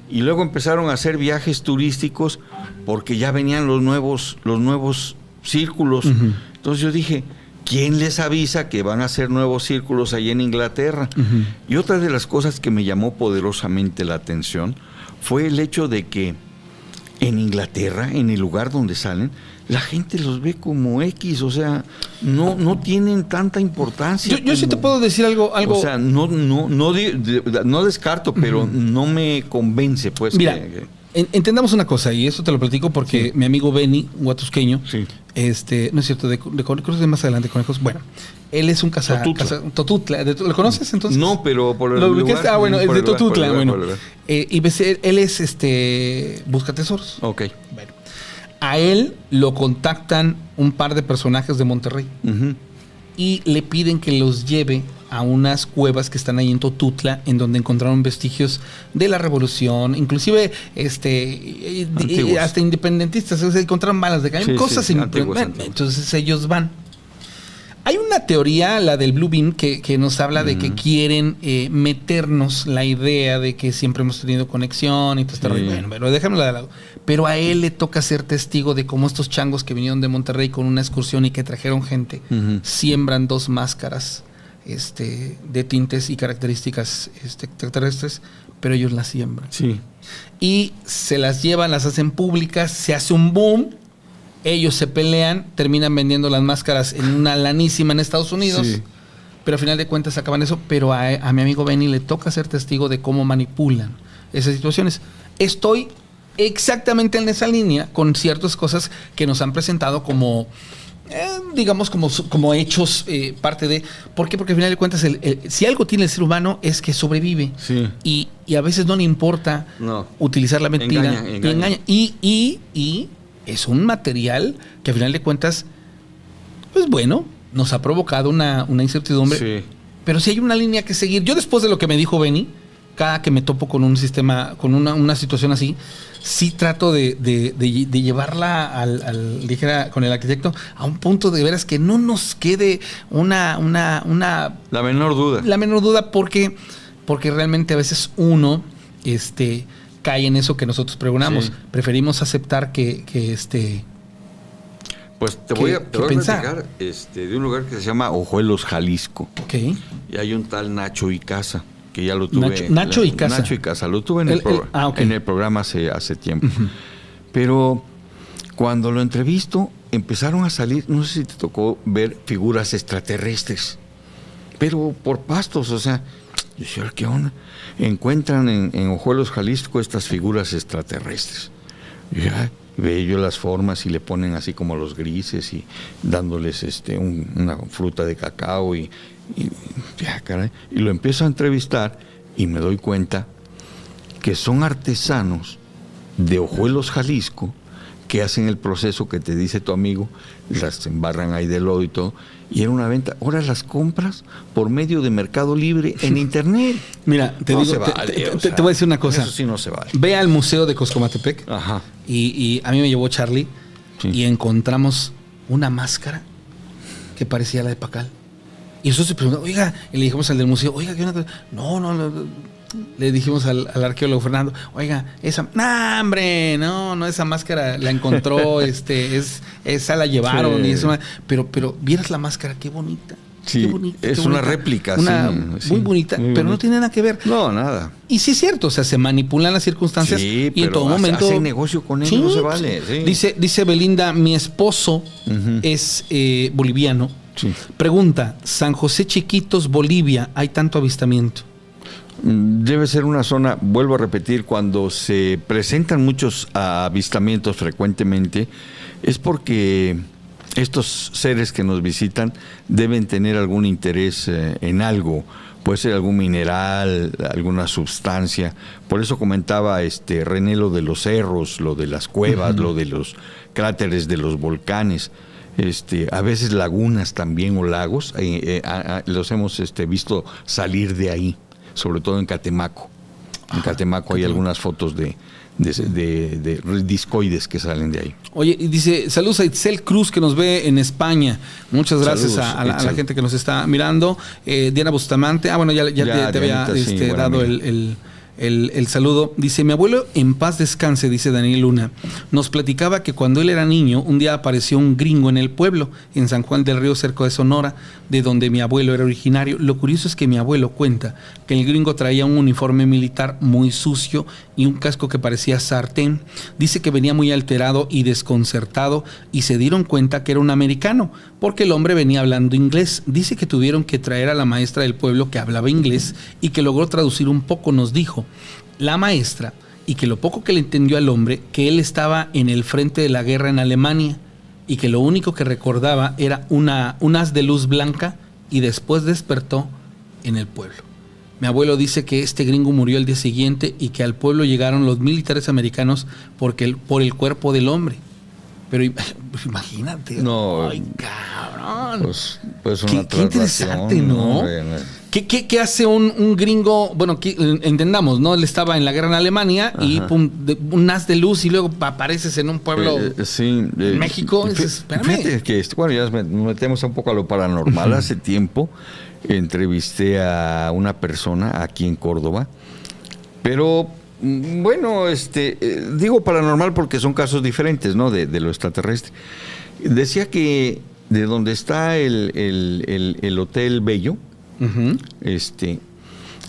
B: Y luego empezaron a hacer viajes turísticos porque ya venían los nuevos círculos. Uh-huh. Entonces yo dije, ¿quién les avisa que van a hacer nuevos círculos ahí en Inglaterra? Uh-huh. Y otra de las cosas que me llamó poderosamente la atención fue el hecho de que en Inglaterra, en el lugar donde salen, la gente los ve como X, o sea, no tienen tanta importancia.
A: Yo sí te puedo decir algo.
B: O sea, no descarto, pero uh-huh, no me convence, pues.
A: Mira, entendamos una cosa, y eso te lo platico porque sí, mi amigo Benny, huatusqueño, sí, no es cierto, de conejos de más adelante, conejos, bueno, él es un Totutla. ¿Lo conoces entonces?
B: No, pero por el lugar.
A: Es de Totutla, bueno. Y él es buscatesoros.
B: Ok.
A: Bueno, a él lo contactan un par de personajes de Monterrey. Uh-huh. y le piden que los lleve a unas cuevas que están ahí en Totutla, en donde encontraron vestigios de la revolución, inclusive hasta independentistas, o sea, encontraron balas de cañón, cosas antiguas. Entonces ellos van. Hay una teoría, la del Blue Beam, que nos habla de que quieren meternos la idea de que siempre hemos tenido conexión y todo este rollo. Bueno, pero déjamelo de lado. Pero a él le toca ser testigo de cómo estos changos que vinieron de Monterrey con una excursión y que trajeron gente, siembran 2 máscaras de tintes y características extraterrestres, pero ellos las siembran.
B: Sí.
A: Y se las llevan, las hacen públicas, se hace un boom. Ellos se pelean, terminan vendiendo las máscaras en una lanísima en Estados Unidos, pero al final de cuentas acaban eso. Pero a mi amigo Benny le toca ser testigo de cómo manipulan esas situaciones. Estoy exactamente en esa línea con ciertas cosas que nos han presentado como, digamos, como hechos, parte de... ¿Por qué? Porque al final de cuentas, si algo tiene el ser humano es que sobrevive.
B: Sí.
A: Y a veces no le importa utilizar la mentira.
B: Engaña.
A: Y es un material que al final de cuentas, pues bueno, nos ha provocado una incertidumbre. Sí. Pero si hay una línea que seguir. Yo, después de lo que me dijo Benny, cada que me topo con un sistema, con una situación así, sí trato de llevarla dijera con el arquitecto a un punto de veras que no nos quede una
B: la menor duda.
A: La menor duda, porque realmente a veces uno cae en eso que nosotros pregonamos. Sí. Preferimos aceptar que
B: pues te voy a platicar de un lugar que se llama Ojuelos, Jalisco.
A: Okay.
B: Y hay un tal Nacho Icaza, que ya lo tuve.
A: Nacho Icaza.
B: Nacho Icaza, lo tuve en el programa hace tiempo. Uh-huh. Pero cuando lo entrevisto, empezaron a salir, no sé si te tocó ver figuras extraterrestres, pero por pastos, o sea, yo decía, ¿qué onda? Encuentran en Ojuelos, Jalisco, estas figuras extraterrestres. Y ya veo yo las formas y le ponen así como los grises y dándoles una fruta de cacao y ya, caray. Y lo empiezo a entrevistar y me doy cuenta que son artesanos de Ojuelos, Jalisco, que hacen el proceso que te dice tu amigo, las embarran ahí de lodo y todo, y era una venta. Ahora las compras por medio de Mercado Libre en internet.
A: Mira, te voy a decir una cosa.
B: Eso sí no se vale.
A: Ve al Museo de Coscomatepec.
B: Ajá.
A: Y a mí me llevó Charlie y encontramos una máscara que parecía la de Pacal. Y nosotros se preguntamos, oiga, y le dijimos al del museo, oiga, ¿qué onda? No. Le dijimos al arqueólogo Fernando, oiga, esa, hombre, no, esa máscara la encontró, esa la llevaron, sí. Y eso, pero vieras la máscara, qué bonita.
B: Sí,
A: qué bonita,
B: es una réplica,
A: muy bonita, muy pero no tiene nada que ver.
B: No, nada.
A: Y sí es cierto, o sea, se manipulan las circunstancias y en todo momento
B: hacen negocio con ellos, no se vale. Sí.
A: Dice Belinda, mi esposo es boliviano.
B: Sí.
A: Pregunta, San José Chiquitos, Bolivia, ¿hay tanto avistamiento?
B: Debe ser una zona, vuelvo a repetir, cuando se presentan muchos avistamientos frecuentemente, es porque estos seres que nos visitan deben tener algún interés en algo, puede ser algún mineral, alguna sustancia. Por eso comentaba René lo de los cerros, lo de las cuevas, lo de los cráteres de los volcanes. A veces lagunas también o lagos, los hemos visto salir de ahí, sobre todo en Catemaco. En Catemaco hay algunas fotos de discoides que salen de ahí.
A: Oye, y dice, saludos a Itzel Cruz, que nos ve en España. Muchas gracias. Saludos, a la gente que nos está mirando. Diana Bustamante, ya te había dado el saludo. Dice, mi abuelo en paz descanse, dice Daniel Luna, nos platicaba que cuando él era niño, un día apareció un gringo en el pueblo, en San Juan del Río, cerca de Sonora, de donde mi abuelo era originario. Lo curioso es que mi abuelo cuenta que el gringo traía un uniforme militar muy sucio y un casco que parecía sartén. Dice que venía muy alterado y desconcertado y se dieron cuenta que era un americano, porque el hombre venía hablando inglés. Dice que tuvieron que traer a la maestra del pueblo que hablaba inglés y que logró traducir un poco. Nos dijo la maestra, y que lo poco que le entendió al hombre, que él estaba en el frente de la guerra en Alemania y que lo único que recordaba era un haz de luz blanca y después despertó en el pueblo. Mi abuelo dice que este gringo murió al día siguiente y que al pueblo llegaron los militares americanos por el cuerpo del hombre. pero imagínate.
B: No.
A: Ay, cabrón.
B: Pues una
A: qué interesante, ¿no? ¿Qué hace un gringo? Bueno, entendamos, ¿no? Él estaba en la guerra en Alemania. Ajá. Y pum, un haz de luz y luego apareces en un pueblo en México.
B: Fíjate que, bueno, ya nos metemos un poco a lo paranormal. Uh-huh. Hace tiempo entrevisté a una persona aquí en Córdoba, pero bueno, digo paranormal porque son casos diferentes, ¿no? De lo extraterrestre. Decía que de donde está el Hotel Bello, uh-huh,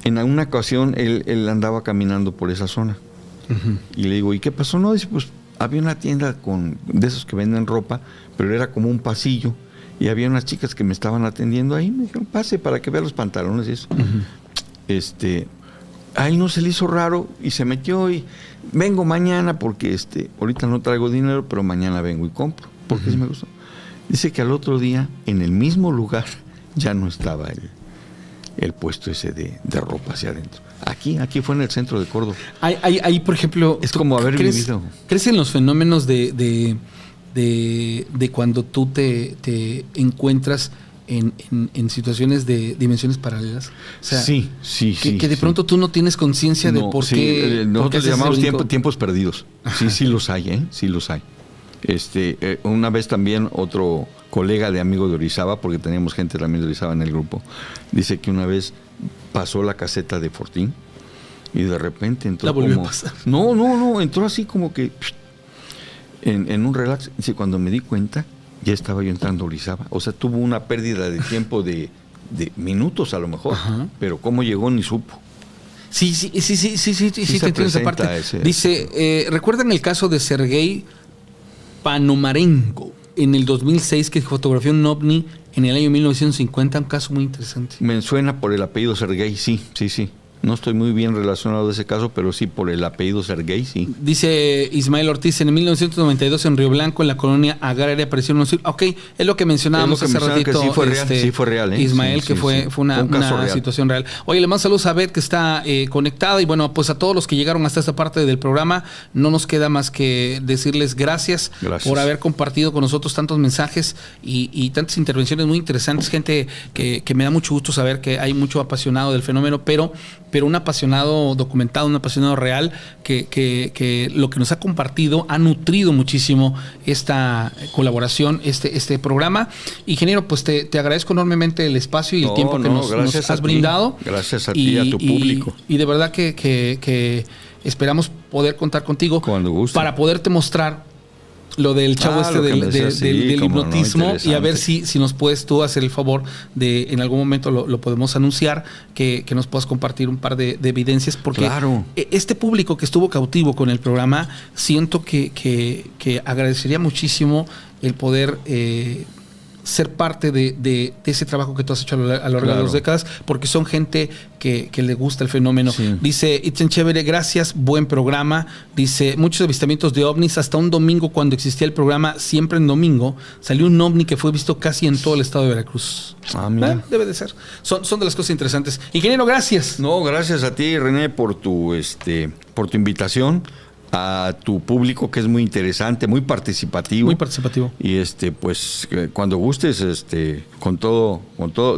B: en alguna ocasión él andaba caminando por esa zona. Uh-huh. Y le digo, ¿y qué pasó? No, dice, pues había una tienda de esos que venden ropa, pero era como un pasillo. Y había unas chicas que me estaban atendiendo ahí. Me dijeron, pase para que vea los pantalones y eso. Uh-huh. A él no se le hizo raro y se metió y vengo mañana porque ahorita no traigo dinero, pero mañana vengo y compro. Porque sí me gustó. Dice que al otro día, en el mismo lugar, ya no estaba el puesto ese de ropa hacia adentro. Aquí fue en el centro de Córdoba.
A: Ahí, por ejemplo,
B: es como haber vivido.
A: ¿Crees en los fenómenos de cuando tú te encuentras en situaciones de dimensiones paralelas? O sea,
B: sí.
A: Que de pronto tú no tienes conciencia de por qué.
B: Nosotros llamamos tiempos perdidos. Ajá. Sí los hay, ¿eh? Sí los hay. Una vez también otro colega de amigo de Orizaba, porque teníamos gente también de Orizaba en el grupo, dice que una vez pasó la caseta de Fortín y de repente entró.
A: ¿La volvió a pasar?
B: No, entró así como que en un relax. Dice, cuando me di cuenta, ya estaba yo entrando a Orizaba. O sea, tuvo una pérdida de tiempo de minutos a lo mejor. Ajá. Pero cómo llegó ni supo.
A: Sí, te entiendo esa parte. Dice, ¿recuerdan el caso de Sergei Panomarenko en el 2006 que fotografió un ovni en el año 1950? Un caso muy interesante.
B: Me suena por el apellido Sergei, sí. No estoy muy bien relacionado de ese caso, pero sí por el apellido Sergei, sí.
A: Dice Ismael Ortiz, en 1992 en Río Blanco, en la colonia agraria, aparecieron unos... Ok, es lo que mencionábamos hace ratito.
B: Que sí fue real, ¿eh?
A: Ismael, sí, fue una situación real. Oye, le mando saludos a Beth, que está conectada, y bueno, pues a todos los que llegaron hasta esta parte del programa, no nos queda más que decirles gracias por haber compartido con nosotros tantos mensajes y tantas intervenciones muy interesantes, gente que me da mucho gusto saber que hay mucho apasionado del fenómeno, pero un apasionado documentado, un apasionado real, que lo que nos ha compartido ha nutrido muchísimo esta colaboración, este programa. Ingeniero, pues te agradezco enormemente el espacio y el tiempo que nos has brindado.
B: Gracias a ti y a tu público.
A: Y de verdad que esperamos poder contar contigo
B: cuando guste,
A: para poderte mostrar lo del chavo del hipnotismo, y a ver si nos puedes tú hacer el favor de, en algún momento lo podemos anunciar, que nos puedas compartir un par de evidencias, porque este público que estuvo cautivo con el programa, siento que agradecería muchísimo el poder ser parte de ese trabajo que tú has hecho a lo largo de 2 décadas, porque son gente que le gusta el fenómeno. Sí. Dice Itzen Chévere, gracias, buen programa. Dice, muchos avistamientos de ovnis, hasta un domingo cuando existía el programa, siempre en domingo, salió un ovni que fue visto casi en todo el estado de Veracruz. Mira. Debe de ser. Son de las cosas interesantes. Ingeniero, gracias.
B: No, gracias a ti, René, por tu invitación, a tu público, que es muy interesante, muy participativo.
A: Muy participativo.
B: Y pues cuando gustes, con todo,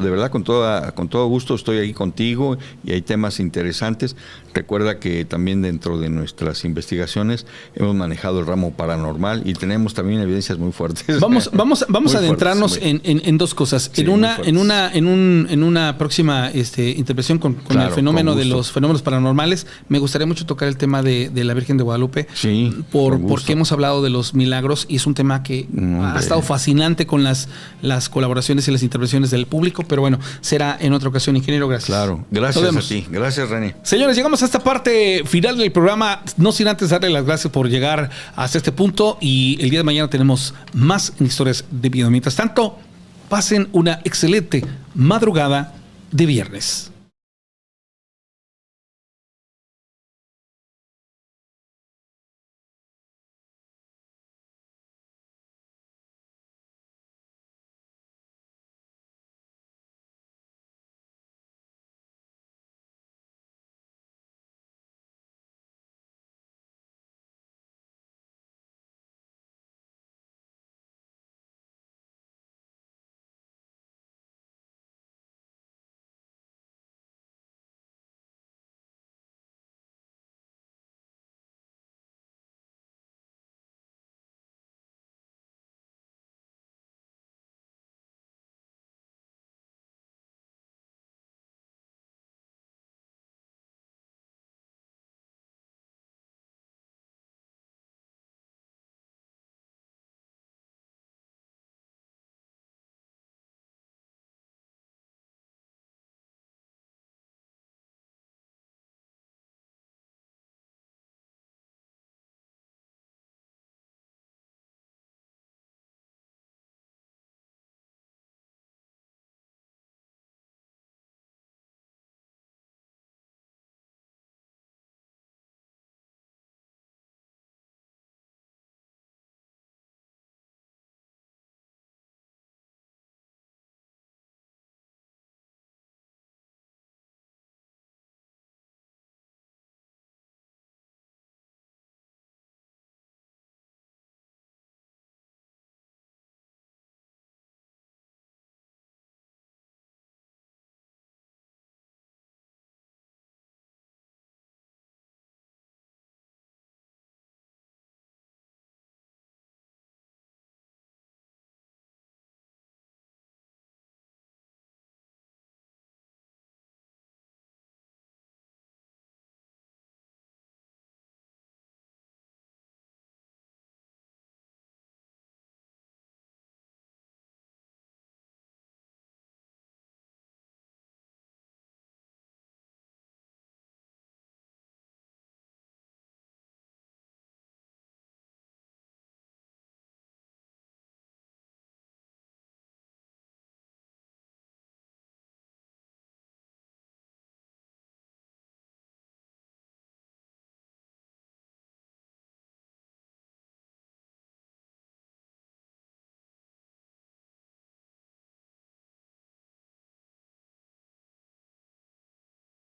B: de verdad, con todo gusto estoy ahí contigo, y hay temas interesantes. Recuerda que también dentro de nuestras investigaciones hemos manejado el ramo paranormal y tenemos también evidencias muy fuertes.
A: Vamos a adentrarnos en 2 cosas. Sí, en una próxima intervención con el fenómeno de los fenómenos paranormales, me gustaría mucho tocar el tema de la Virgen de Guadalupe.
B: Sí,
A: porque hemos hablado de los milagros y es un tema que ha estado fascinante con las colaboraciones y las intervenciones del público, pero bueno, será en otra ocasión. Ingeniero, gracias.
B: Claro, gracias a ti. Gracias, René.
A: Señores, llegamos a esta parte final del programa, no sin antes darle las gracias por llegar hasta este punto, y el día de mañana tenemos más historias de vida. Mientras tanto, pasen una excelente madrugada de viernes.